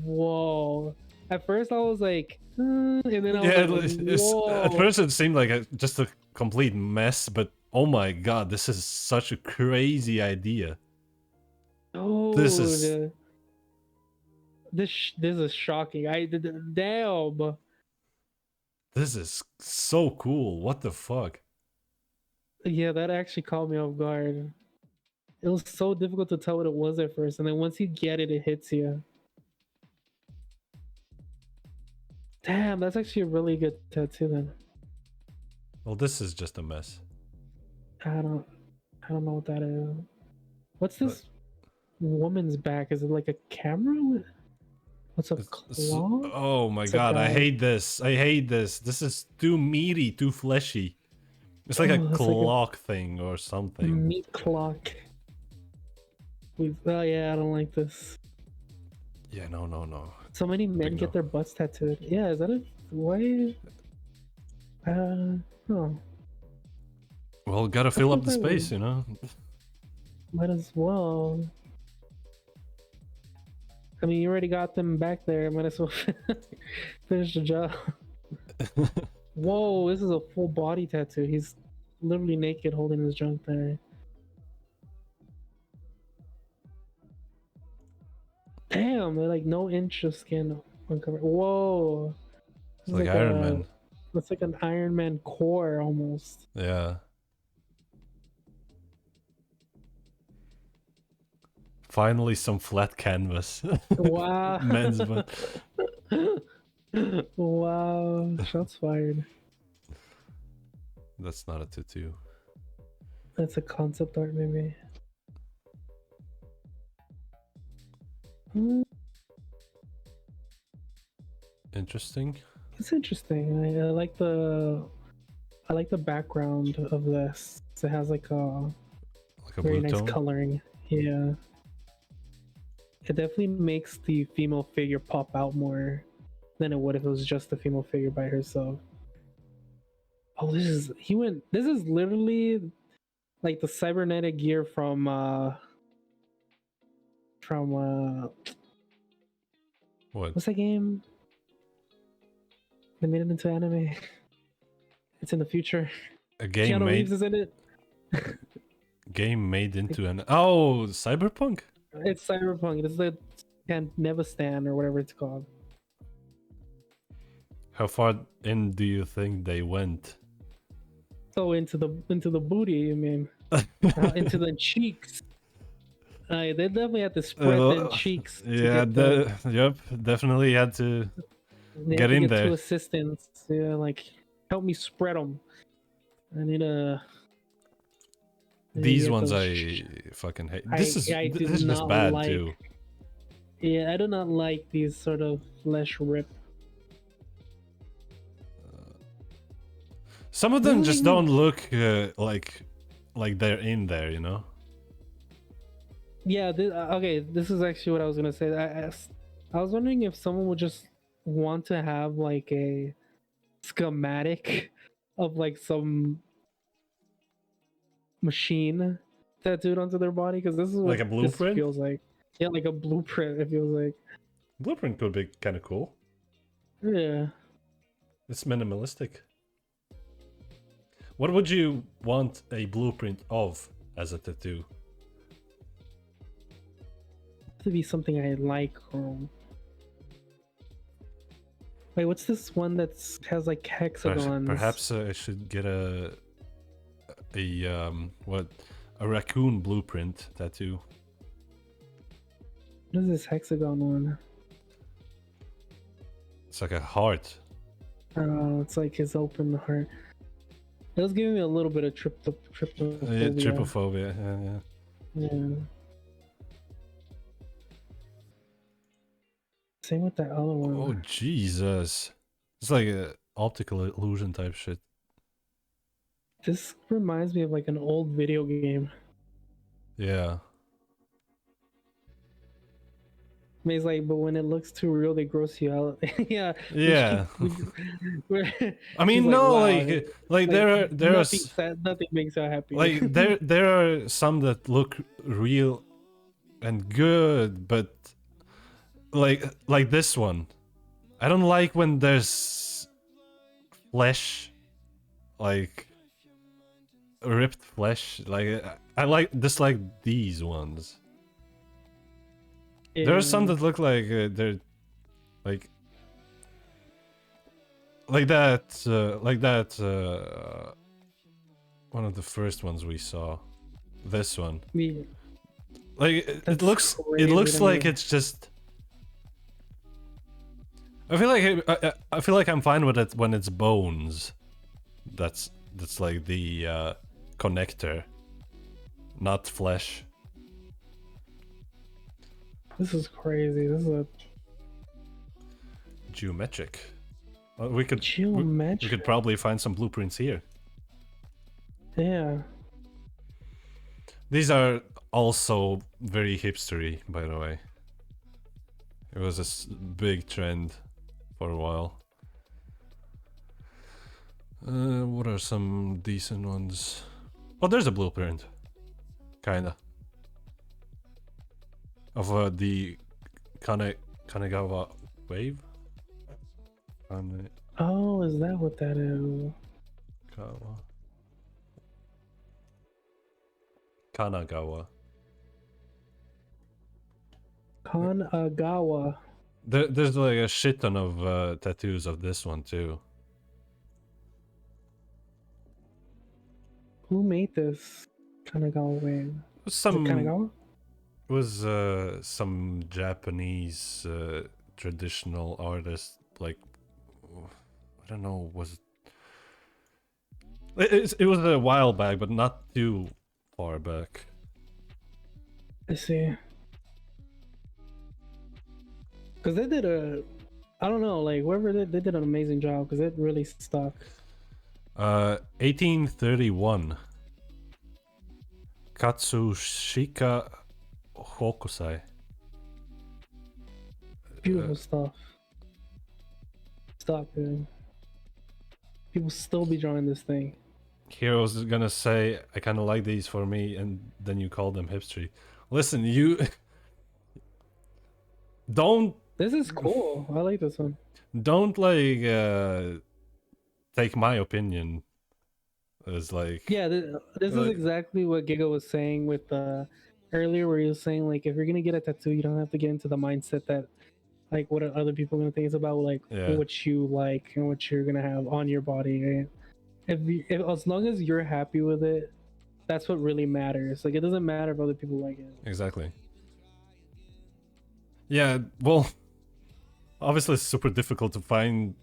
whoa. At first I was like, and then I was like, whoa. At first it seemed like just a complete mess, but oh my god, this is such a crazy idea. Dude, This is this is shocking. Damn. this is so cool. What the fuck? Yeah, that actually caught me off guard. It was so difficult to tell what it was at first, and then once you get it, it hits you. Damn, that's actually a really good tattoo then. Well, this is just a mess. I don't know what that is. What's this woman's back? Is it like a camera? What's a claw? Oh my It's a god, I guy. hate this. I hate this. This is too meaty, too fleshy. It's like a Oh, it's like a clock thing or something. meat clock. Oh yeah, I don't like this. Yeah, no. So many men Big get no. their butts tattooed. Yeah, is that a why? Oh, Well, gotta fill up the thought that space, was- you know? might as well. I mean, you already got them back there. Might as well finish the job. Whoa, this is a full body tattoo. He's literally naked holding his junk there. Damn, they're like no inch of skin uncovered. Whoa. It's like Iron a, Man. It's like an Iron Man core almost. Yeah. Finally, some flat canvas. Wow. Men's butt. Wow. Shots fired. That's not a tattoo. That's a concept art, maybe. Mm, Interesting. it's interesting. I like the background of this. It has like a Like a very blue nice tone. coloring. Yeah. It definitely makes the female figure pop out more than it would if it was just the female figure by herself. Oh, this is literally like the cybernetic gear from What? what's that game? They made it into anime. It's in the future. A game Keanu made Reeves is in it. into an cyberpunk. It's cyberpunk. It's the Can Never Stand or whatever it's called. How far in do you think they went? So into the booty, you mean? Into the cheeks. They definitely had to spread them cheeks. Yeah, yep, definitely had to They get had to in get there. two assistants. Yeah, like help me spread them. I need a. These ones I fucking hate. This is I do this is just not bad like. too. Yeah, I do not like these sort of flesh rip. Some of them just don't look like they're in there, you know. Yeah. Okay. This is actually what I was gonna say. I was wondering if someone would just want to have like a schematic of like some machine tattooed onto their body, because this is what Like a blueprint? this feels like. Yeah, like a blueprint. It feels like. Blueprint could be kind of cool. Yeah. It's minimalistic. What would you want a blueprint of as a tattoo? To be something I like. Or wait, what's this one that's has like hexagons? Perhaps I should get a raccoon blueprint tattoo. What is this hexagon one? It's like a heart. Oh, it's like his open heart. It was giving me a little bit of trypophobia. Trypophobia. Yeah. Yeah. Same with that other one. Oh Jesus! It's like a optical illusion type shit. This reminds me of like an old video game. Yeah. I mean, it's like, but when it looks too real, they gross you out. Yeah. Yeah. I mean, she's no, wow, like there are nothing makes her happy. like there are some that look real and good, but like this one, I don't like when there's flesh, like ripped flesh. Like I dislike these ones. Yeah. There are some that look like they're like that one of the first ones we saw. This one. Yeah. Like it That's looks crazy to like me. it's just I feel like I'm fine with it when it's bones. That's like the connector, not flesh. This is crazy. This is a Geometric. Well, we could geometric. probably find some blueprints here. Yeah. These are also very hipstery, by the way. It was a big trend for a while. What are some decent ones? Oh, there's a blueprint. Kinda. Of the Kanagawa wave? Oh, is that what that is? Kanagawa. Kanagawa. There's like a shit ton of tattoos of this one too. Who made this Kanagawa wave? Is it Some Kanagawa? It was some Japanese traditional artist, like I don't know, it was a while back, but not too far back. I see. Because they did I don't know, like whoever they did an amazing job because it really stuck. 1831. Katsushika Hokusai. Beautiful stuff. Stop, dude. People still be drawing this thing. Heroes gonna say, I kind of like these for me, and then you call them hipstery. Listen, you don't This is cool. I like this one. don't like take my opinion as like Yeah, this is exactly what Giga was saying with earlier, where he was saying like if you're gonna get a tattoo, you don't have to get into the mindset that like what are other people gonna think. It's about like Yeah. what you like and what you're gonna have on your body. Right? If as long as you're happy with it, that's what really matters. Like it doesn't matter if other people like it. Exactly. Yeah, well, obviously it's super difficult to find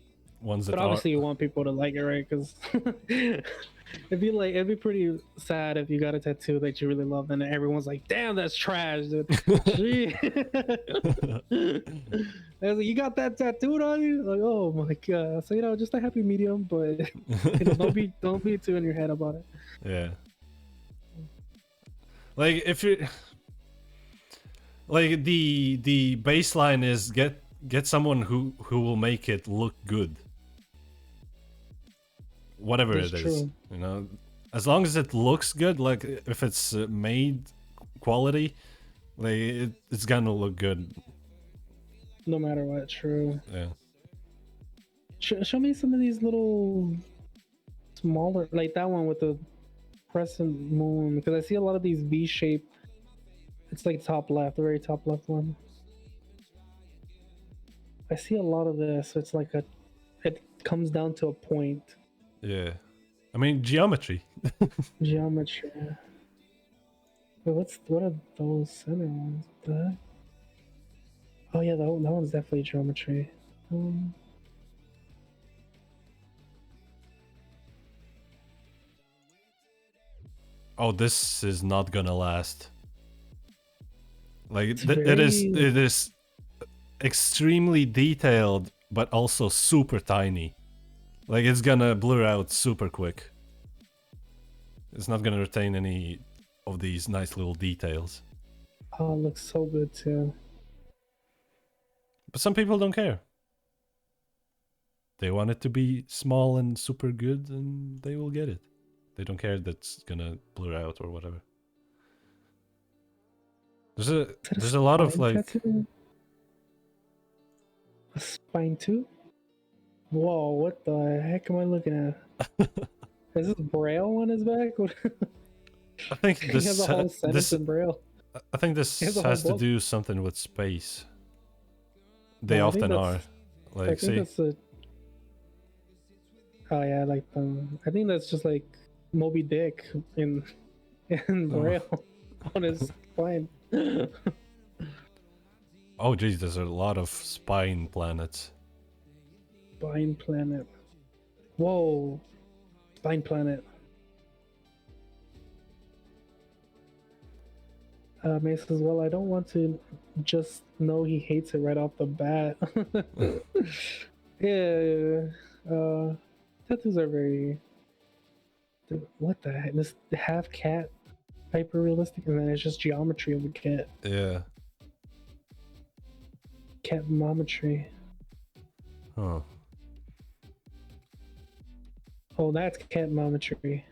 ones that But obviously you want people to like it, right? Because it'd be pretty sad if you got a tattoo that you really love and everyone's like, "Damn, that's trash, dude." Gee. I was like, "You got that tattooed on you?" Like, oh my god. So just a happy medium, but don't be too in your head about it. Yeah. Like if you like the baseline is get someone who will make it look good. Whatever That's it is, true. you know, as long as it looks good, like if it's made quality, like it's gonna look good. No matter what, true. Yeah. Show me some of these little smaller, like that one with the crescent moon, because I see a lot of these V-shape. It's like top left, the very top left one. I see a lot of this. It's like it comes down to a point. Yeah. I mean, geometry. Geometry. But what are those center ones? What the heck? Oh yeah, that one's definitely geometry. Oh, this is not gonna last. Like It's it is extremely detailed, but also super tiny. Like it's gonna blur out super quick. It's not gonna retain any of these nice little details. Oh, it looks so good too. But some people don't care. They want it to be small and super good, and they will get it. They don't care that's gonna blur out or whatever. There's a lot of Spine like tattoo? A spine too? Whoa, what the heck am I looking at? Is this Braille on his back? I think He has a whole sentence in Braille. I think this He has a whole has to book. do something with space. They No, I think often are. that's- I Like, think see, that's a. Oh yeah, like I think that's just like Moby Dick in Oh. Braille on his spine. oh geez, there's a lot of spine planets. Spine planet. Whoa, spine planet. Mace says, well, I don't want to just know he hates it right off the bat. Yeah, tattoos are very. What the heck? This half cat, hyper realistic, and then it's just geometry of a cat. Yeah. Catmometry. Huh. Oh, that's catmometry.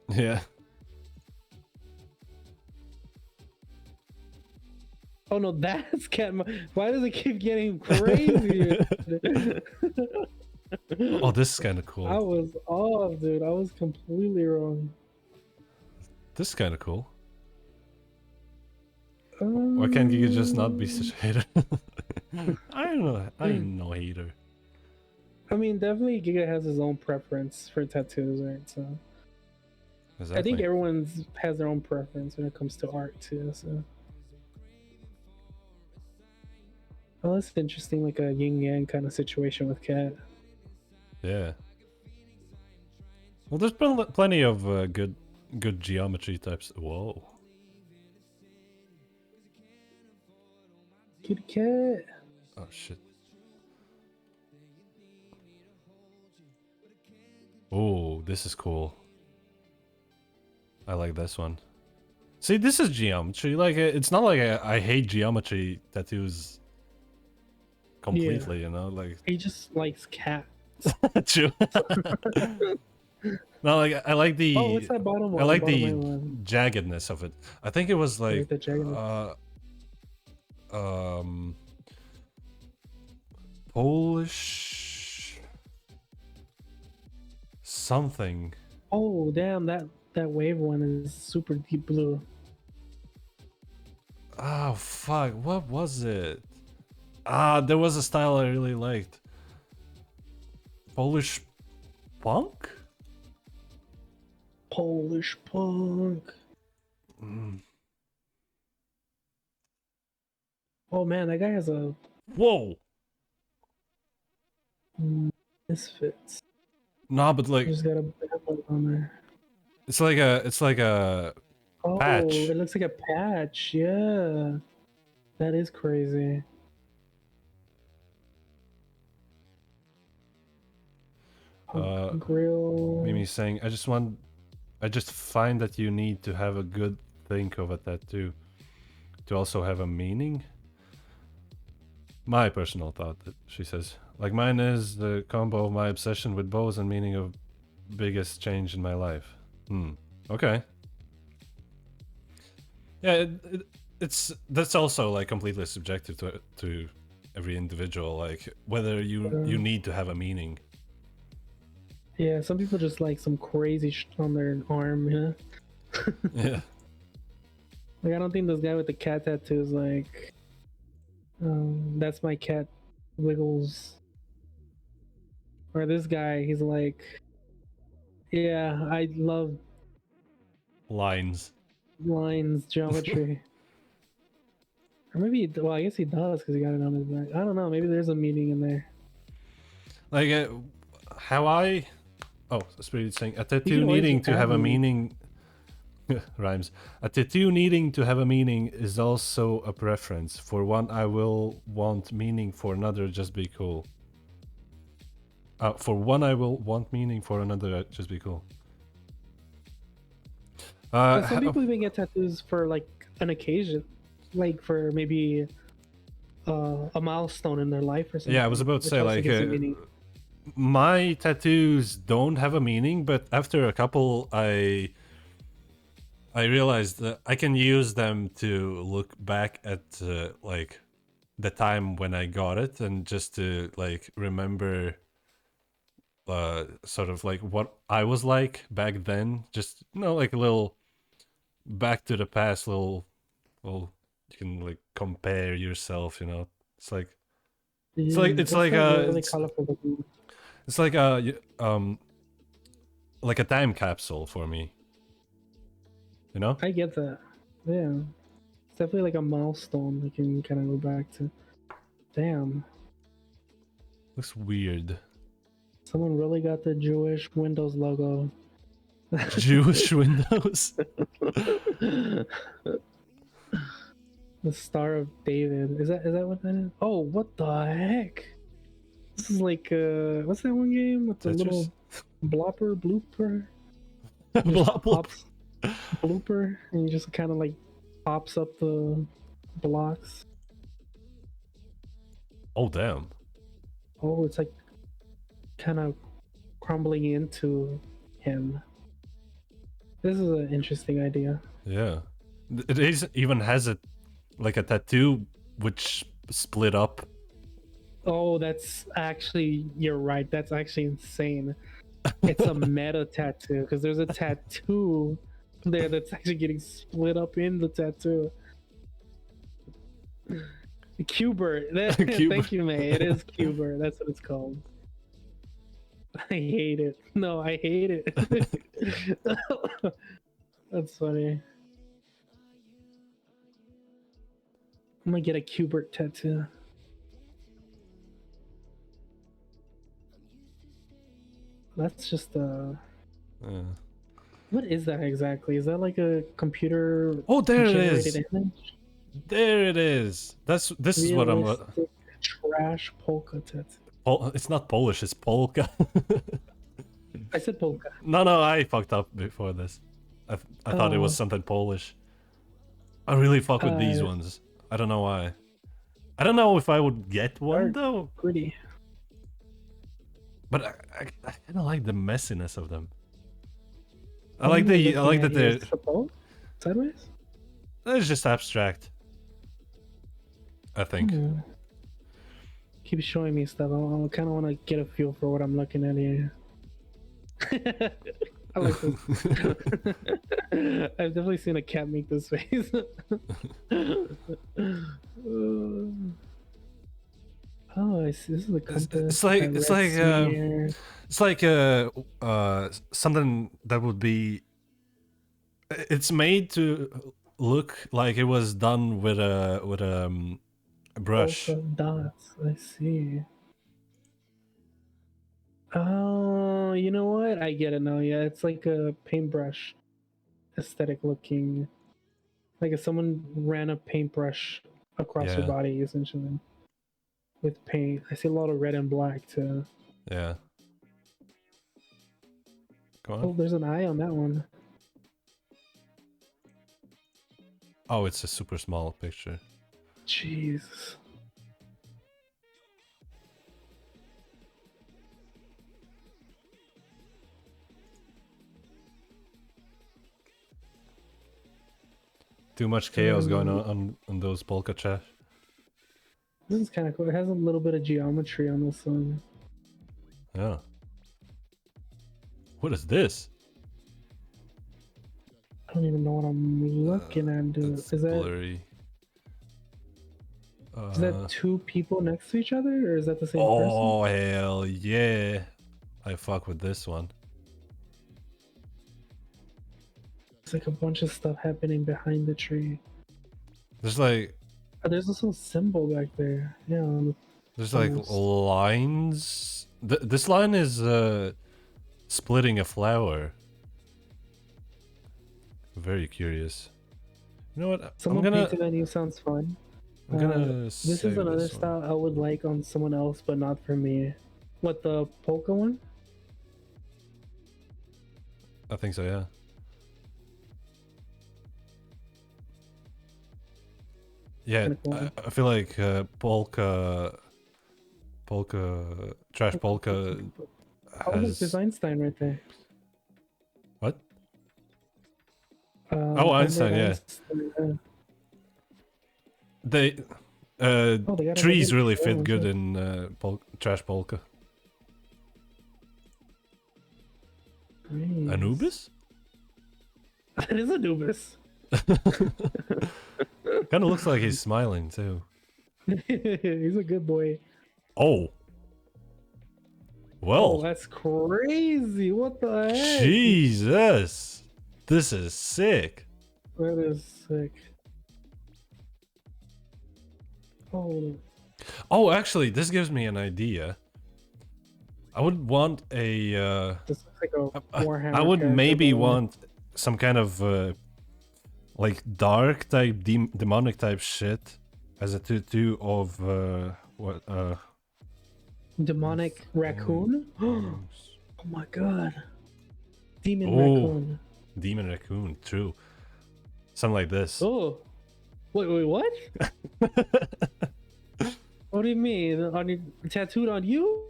Yeah. Oh no, that's Why does it keep getting crazy? Oh, this is kind of I cool. was off, dude. I was completely wrong. This is kind of cool. Why can't you just not be such a hater? I don't know. I am no hater. I mean, definitely Giga has his own preference for tattoos, right? So Exactly. I think everyone's has their own preference when it comes to art too. So well, that's interesting, like a yin yang kind of situation with Cat. Yeah. Well, there's plenty of good geometry types. Whoa. Kitty cat. Oh shit. Oh, this is cool. I like this one. See, this is geometry. Like, it's not like I hate geometry tattoos completely, you know? Like, He just likes cat. true. No, like, I like the... Oh, what's that bottom one? I like Bottom the right one. jaggedness of it. I think it was like... The jaggedness. Polish... something. Oh, damn, that wave one is super deep blue. Oh, fuck. What was it? Ah, there was a style I really liked. Polish punk? Polish punk. Mm. Oh man, that guy has a Whoa! misfits. Nah, but like, Just got a bad on there. it's like a Oh, patch. it looks like a patch. Yeah, that is crazy. Grill. Mimi saying, I just find that you need to have a good think of a tattoo to also have a meaning. My personal thought, she says. Like mine is the combo of my obsession with bows and meaning of biggest change in my life. Okay. Yeah, that's also like completely subjective to every individual, like whether you need to have a meaning. Yeah, some people just like some crazy on their arm, you know? Yeah. Like, I don't think this guy with the cat tattoo is like, that's my cat Wiggles. Or this guy, he's like, yeah, I love Lines. lines, geometry. Or maybe, well, I guess he does because he got it on his back. I don't know, maybe there's a meaning in there. Like how I... Oh, Spirit saying, a tattoo always needing to have a have meaning... Rhymes. A tattoo needing to have a meaning is also a preference. For one, I will want meaning. For another, just be cool. For one, I will want meaning. For another, just be cool. But some people even get tattoos for like an occasion, like for maybe a milestone in their life or something. Yeah, I was about to say, like, gives a meaning. my tattoos don't have a meaning, but after a couple, I realized that I can use them to look back at like the time when I got it and just to like remember sort of like what I was like back then. Just, you know, like a little back to the past, little you can like compare yourself, you know. It's like it's like This guy's really colorful looking. it's like a time capsule for me. You know? I get that. Yeah, it's definitely like a milestone we can kind of go back to. Damn, Looks weird. someone really got the Jewish Windows logo. Jewish windows. The Star of David. Is that what that is? Oh, what the heck? This is like what's that one game with the Tetris? little blooper? Blop, blop. Pops, blooper, and he just kind of like pops up the blocks. Oh damn. Oh, it's like kind of crumbling into him. This is an interesting idea. Yeah. It is even has a like a tattoo which split up. Oh, that's actually, you're right. That's actually insane. It's a meta tattoo because there's a tattoo there that's actually getting split up in the tattoo. Cubert. Thank you, May. It is Cubert. That's what it's called. I hate it. No, I hate it. That's funny. I'm gonna get a Cubert tattoo. That's just what is that exactly? Is that like a computer Oh, there it is. generated image? There it is. This is what I'm Realistic Trash polka tattoo. It's not Polish, it's polka. I said polka. No, I fucked up before this. I thought it was Oh. something Polish. I really fuck with these ones. I don't know why. I don't know if I would get one Dark. though, Gritty. but I kind of like the messiness of them. I like that they're. Sideways? It's just abstract. I think. Keep showing me stuff. I kind of want to get a feel for what I'm looking at here. I like this. I've definitely seen a cat make this face. Oh, I see. This is the compass. It's like something that would be. It's made to look like it was done with a brush. Dots. I see. Oh, you know what? I get it now. Yeah, it's like a paintbrush aesthetic looking. Like if someone ran a paintbrush across your body, essentially, with paint. I see a lot of red and black too. Yeah. Go on. Oh, there's an eye on that one. Oh, it's a super small picture. Jesus. Too much chaos going on those polka chat. This is kind of cool. It has a little bit of geometry on this one. Yeah. What is this? I don't even know what I'm looking at, dude. It's Is that blurry. is that two people next to each other, or is that the same person? Oh hell yeah! I fuck with this one. It's like a bunch of stuff happening behind the tree. There's like There's also a symbol back there. Yeah. there's like lines. This line is splitting a flower. Very curious. You know what? Someone I'm gonna. painted that new sounds fun. I'm gonna. This is save another this one. style I would like on someone else, but not for me. What, the polka one? I think so. Yeah. Yeah, Kinda cool. I feel like trash polka Oh, look, has. there's Einstein right there. What? Albert Einstein, yeah. Einstein, They they got trees another really photo, fit good so- in trash polka. Nice. Anubis? That is Anubis. Kind of looks like he's smiling too. He's a good boy. Oh. Oh, Well, that's crazy. What the heck? Jesus. This is sick. That is sick. Oh, actually, this gives me an idea. I would want a This looks like a Warhammer I would character, maybe but- want some kind of like dark type demonic type shit as a tattoo of what Demonic raccoon? Oh my god. Demon Oh. raccoon. demon raccoon, true. Something like this. Oh. Wait, what? What do you mean? On your, tattooed on you?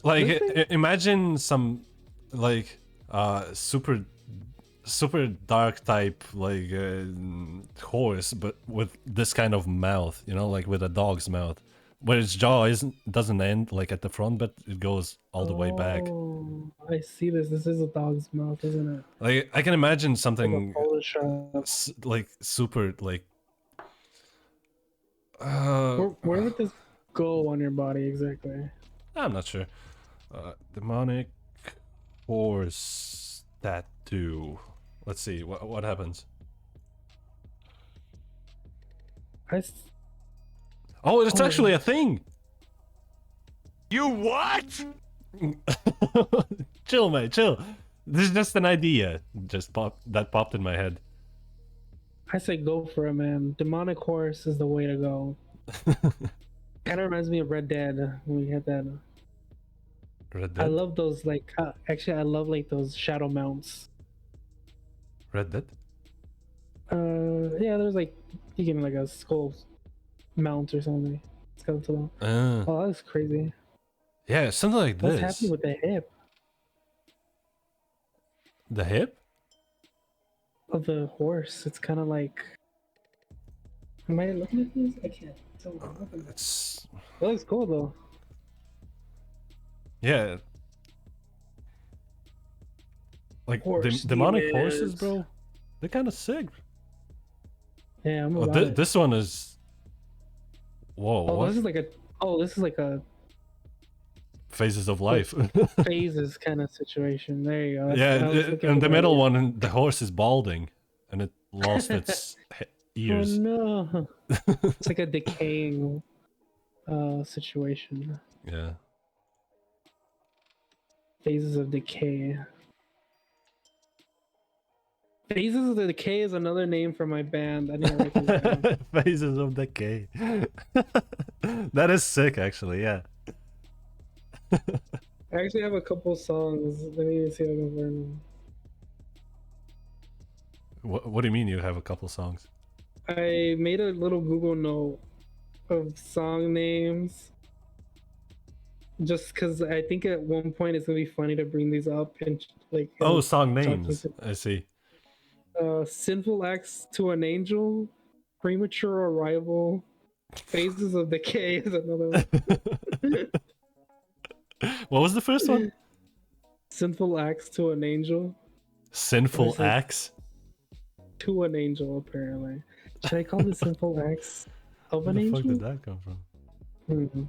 Like This thing? imagine some like super dark type like horse, but with this kind of mouth, you know, like with a dog's mouth, where its jaw doesn't end like at the front, but it goes all the way back. Oh, I see this. This is a dog's mouth, isn't it? Like I can imagine Like something a Photoshop. like super like Where would this go on your body exactly? I'm not sure. Demonic horse tattoo. Let's see what happens. Oh, it's Oh. actually a thing. You what? Chill, mate, chill. This is just an idea. That popped in my head. I say go for it, man. Demonic horse is the way to go. Kind of reminds me of Red Dead when we had that. Red I Dead? love those like actually I love like those shadow mounts. Red Dead? Yeah, there's like you can like a skull mount or something. Skeletal. Uh, Oh, that's crazy. yeah, something like What's this. happening with the hip The hip? of the horse? It's kind of like. Am I looking at this? I can't tell. It's... That looks cool though. Yeah. Like, Horse demonic horses, demons. bro? They're kind of sick. Yeah, I'm Oh, about it. this one is... Whoa, Oh, what? this is like a. Oh, this is like a Phases of life. phases kind of situation. There you go. Yeah, I was looking and for the middle idea. one, the horse is balding. And it lost its Oh ears. no! It's like a decaying situation. Yeah. Phases of decay. Phases of the Decay is another name for my band. I need to write this down. Phases of decay. That is sick, actually, yeah. I actually have a couple songs. Let me see if I can find them. What do you mean you have a couple songs? I made a little Google note of song names. Just because I think at one point it's gonna be funny to bring these up and like. Oh, and song talking names. to- I see. Sinful Acts to an Angel, Premature Arrival, Phases of Decay is another one. What was the first one? Sinful Acts to an Angel. Sinful What is it? Acts? To an Angel, apparently. Should I call this Sinful Acts of Where an the Angel? fuck did that come from? Hmm.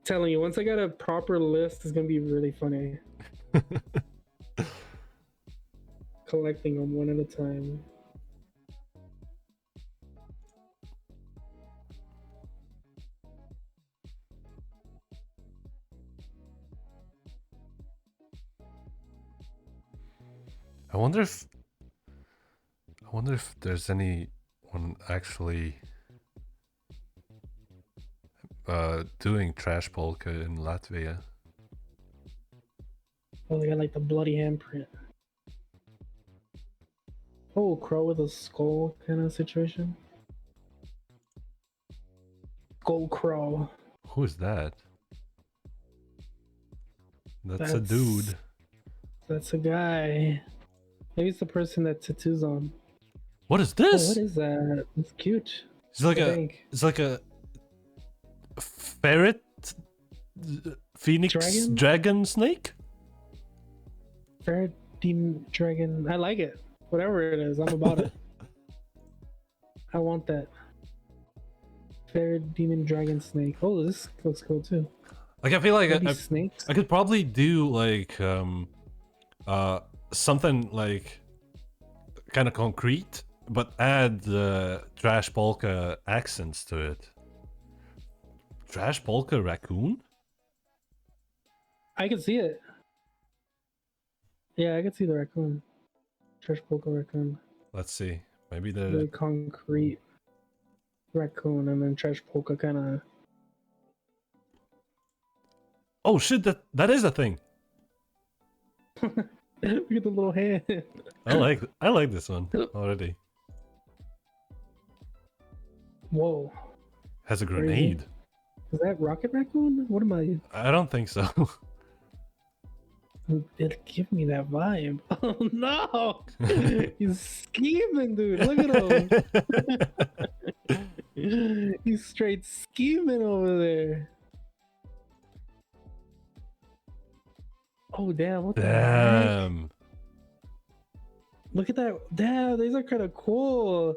Telling you, once I got a proper list, it's gonna be really funny. Collecting them one at a time. I wonder if there's anyone actually doing trash polka in Latvia. Oh, they got like the bloody handprint. Oh, crow with a skull kind of situation. Skull crow. Who is that? That's a dude. That's a guy. Maybe it's the person that tattoos on. What is Oh, this? what is that? It's cute. It's like I a think. it's like a ferret phoenix Dragon? dragon snake? Ferret demon dragon. I like it. Whatever it is, I'm about it. I want that. Ferret demon dragon snake. Oh, this looks cool too. Like I feel like Maybe I snakes. could probably do like something like kind of concrete, but add trash polka accents to it. Trash polka raccoon? I can see it. Yeah, I can see the raccoon. Trash polka raccoon. Let's see. Maybe Really the concrete raccoon, and then trash polka kind of. oh shit! That is a thing. Look at the little hand. I like this one already. Whoa. Has a Crazy. grenade. Is that Rocket Raccoon? What am I? I don't think so. It give me that vibe. Oh no! He's scheming, dude. Look at him. He's straight scheming over there. Oh damn! What the heck? Damn. Look at that. Damn, these are kind of cool.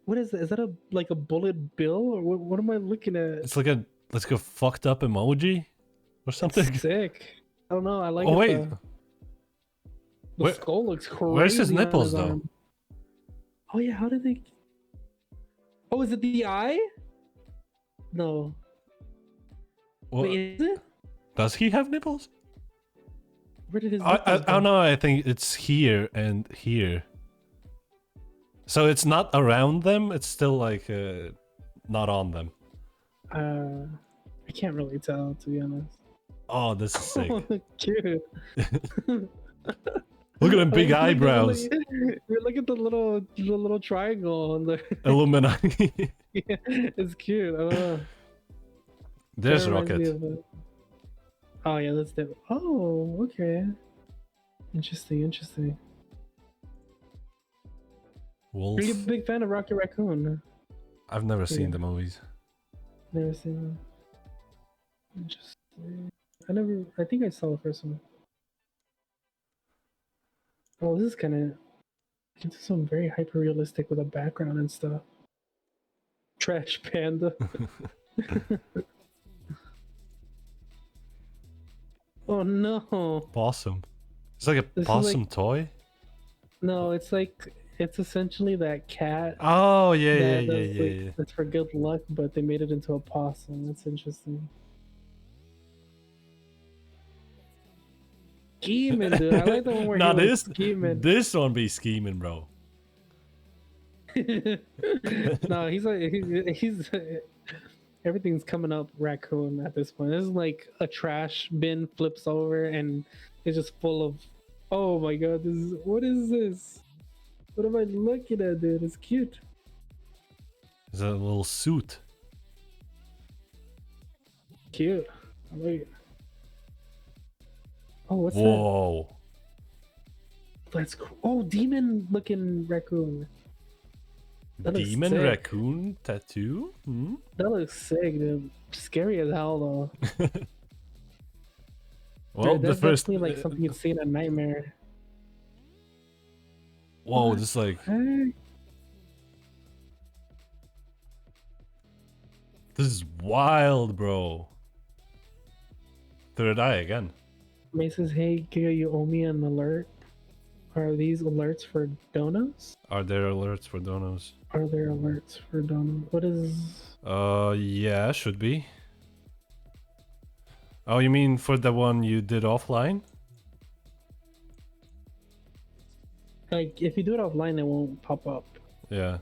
What is that? Is that like a bullet bill or what am I looking at? It's like a let's go fucked up emoji or something. It's sick. I don't know. I like Oh it. wait, though. The Where- skull looks crazy. where's his on nipples, though? arm. Oh yeah, how did they? Oh, is it the eye? No. Well, Wait, is it? does he have nipples? Where did his? I nipples don't go? know. I think it's here and here. So it's not around them. It's still like not on them. I can't really tell, to be honest. Oh, this is sick. Cute. Look at them big Look, eyebrows. Look at the little triangle on the. Illuminati. Yeah, it's cute. There's That reminds me Rocket. of oh yeah, that's the. Oh, okay. Interesting. Wolf. Are you a big fan of Rocket Raccoon? I've never seen Yeah. the movies. Never seen them. Interesting. I think I saw the first one. Oh, this is kind of into some very hyper realistic with a background and stuff. Trash Panda. Oh no. Possum. It's like a This is possum like- toy. No, it's essentially that cat. Oh yeah, that yeah, does, yeah, like, yeah. That's for good luck, but they made it into a possum. That's interesting. Scheming, dude. I like the one where Nah, he was this scheming. this one be scheming, bro. No, he's like he's everything's coming up raccoon at this point. This is like a trash bin flips over and it's just full of. Oh my god! What is this? What am I looking at, dude? It's cute. It's a little suit. Cute. I like it. Oh, what's that? Whoa. That's cool. Oh, demon looking raccoon. That looks Demon sick. raccoon tattoo? Hmm? That looks sick, dude. Scary as hell, though. Well, Dude, the that's first. definitely like something you'd see in a nightmare. Whoa, What? this like. Hey. This is wild, bro. Third eye again. May says, "Hey, Giga, you owe me an alert. Are these alerts for donos? Are there alerts for donos? Are there alerts for donos? What is? Yeah, should be. Oh, you mean for the one you did offline? Like, if you do it offline, it won't pop up. Yeah.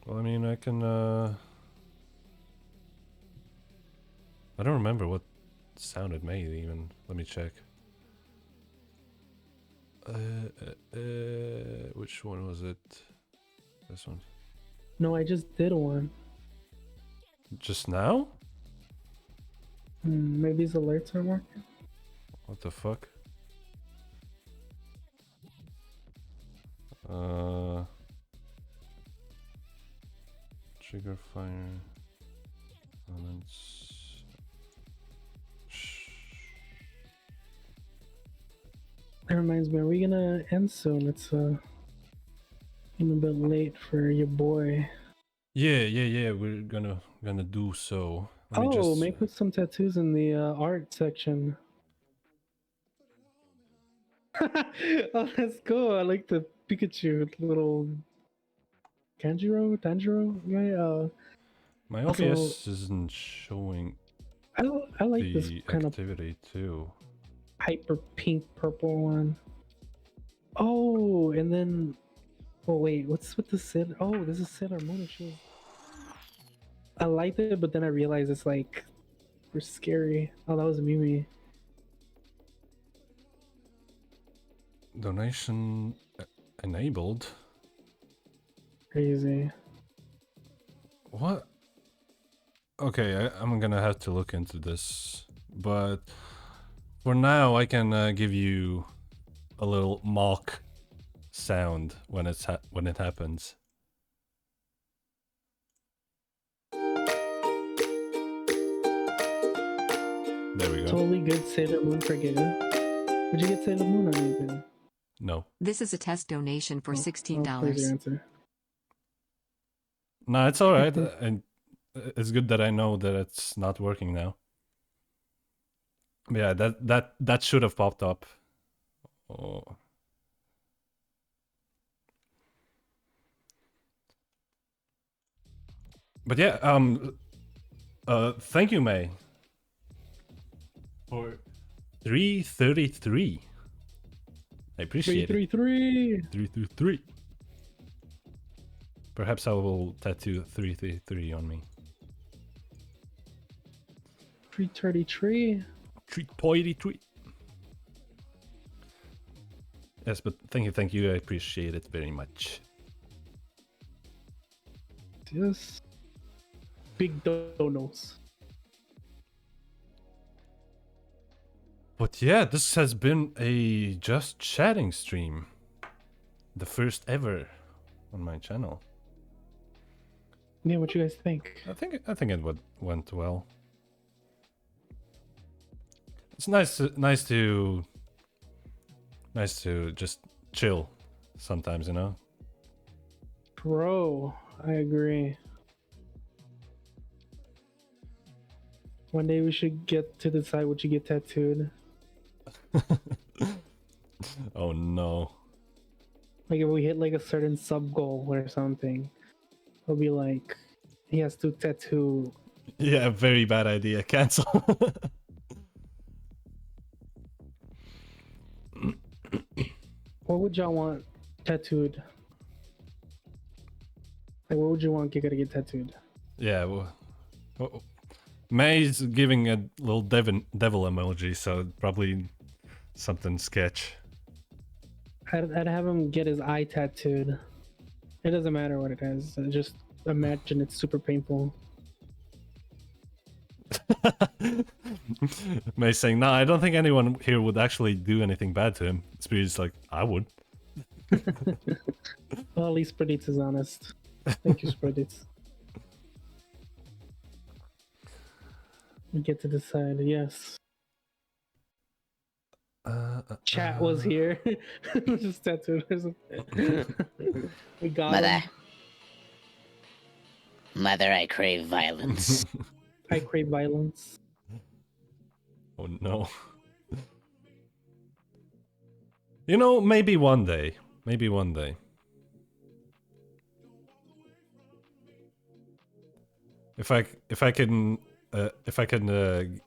Well, I mean, I can, I don't remember what sound it made even. Let me check. Which one was it? This one. No, I just did one. Just now? Maybe these alerts are working. What the fuck? Trigger fire. Elements. That reminds me, are we gonna end soon? It's getting a bit late for your boy. Yeah. We're gonna do so. Let me Oh, just... may put some tattoos in the art section. Oh, that's cool. I like the Pikachu little Tanjiro guy. My also- OBS isn't showing I like this the kind of activity too. hyper pink purple one. Oh, and then oh wait, what's with the Sailor? Oh, this is Sailor Moon shoes. I liked it, but then I realized it's like we're scary. Oh, that was Mimi. Donation enabled. Crazy. What? Okay, I'm gonna have to look into this, but for now I can give you a little mock sound when when it happens. There we go. Totally good Sailor Moon for Giga. Would you get Sailor Moon on anything? No. This is a test donation for Please $16. your answer. No, it's all right. And it's good that I know that it's not working now. But yeah, that should have popped up. Oh. But yeah, thank you, May, for 333. I appreciate it. 333. 333. Perhaps I will tattoo 333 on me. 333. 333. Yes, but thank you. I appreciate it very much. Yes. Big donos. But yeah, this has been a just chatting stream. The first ever on my channel. Yeah, what you guys think? I think it went well. It's nice to just chill sometimes, you know. Bro, I agree. One day we should get to decide what you get tattooed. Oh no. Like if we hit like a certain sub goal or something, it'll be like he has to tattoo. Yeah, very bad idea. Cancel. What would y'all want tattooed? Like what would you want Giga to get tattooed? Yeah, May's giving a little devil emoji, so probably something sketch. I'd have him get his eye tattooed. It doesn't matter what it is. Just imagine it's super painful. May saying, "Nah, I don't think anyone here would actually do anything bad to him." Spirit's like, "I would." Well, at least Predits is honest. Thank you, Predits. We get to decide. Yes. Chat was here. Just tattooed. We got Mother. him. Mother, I crave violence. I crave violence. Oh no. You know, maybe one day. Maybe one day. If I can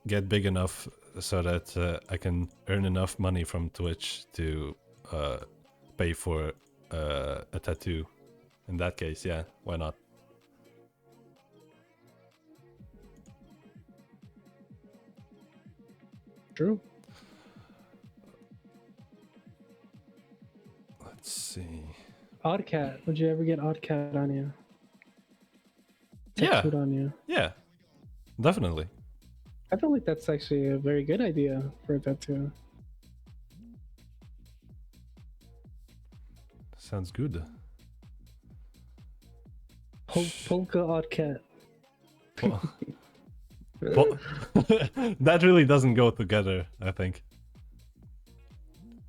get big enough so that I can earn enough money from Twitch to pay for a tattoo. In that case, yeah, why not? True. Let's see. Oddcat. Would you ever get Oddcat on you? Yeah. Tattooed on you. Yeah, definitely. I feel like that's actually a very good idea for a tattoo. Sounds good. Polka Oddcat. That really doesn't go together, I think.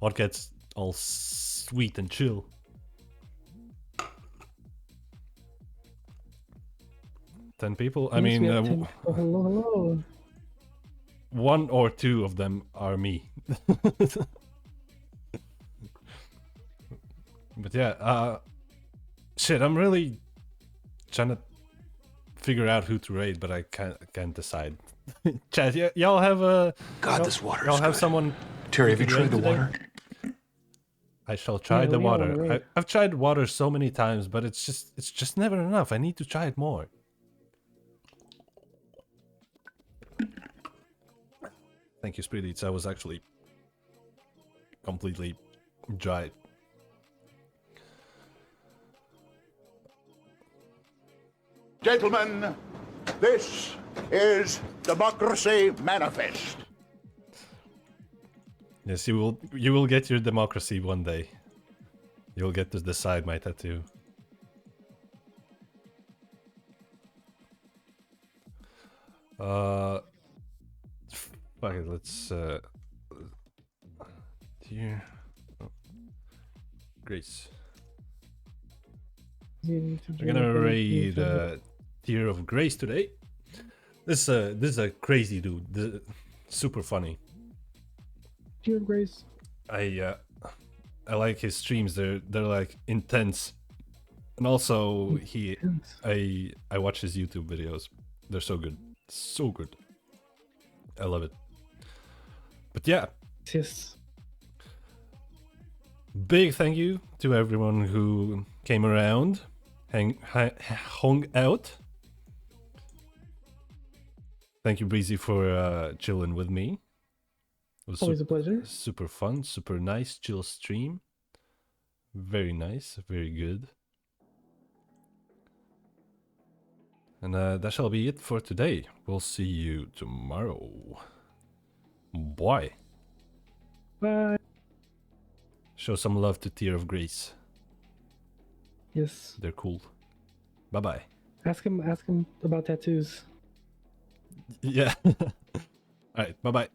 Oddcat's all sweet and chill. Ten people? I mean, 10 people. Hello. one or two of them are me. But yeah, shit, I'm really trying to figure out who to raid, but I can't decide. Chat, y'all have a... God, this water Y'all is have good. someone... Terry, have you to tried raid the today? water? I shall try Yeah, the we all wanna water. raid. I've tried water so many times, but it's just never enough. I need to try it more. Thank you, Spirits. I was actually completely dry. Gentlemen, this is Democracy Manifest. Yes, you will get your democracy one day. You'll get to decide my tattoo. Fuck it, let's here. Oh. Grace. We're gonna raid Tear of Grace today. This is a crazy dude. Super funny. Tear of Grace. I like his streams. They're like intense, and also I watch his YouTube videos. They're so good, so good. I love it. But yeah, Yes. big thank you to everyone who came around hung out. Thank you, Breezy, for chilling with me. It was Always a pleasure. super fun, super nice, chill stream. Very nice, very good. And that shall be it for today. We'll see you tomorrow. Bye. Bye. Show some love to Tear of Grace. Yes. They're cool. Bye-bye. Ask him about tattoos. Yeah. All right, bye-bye.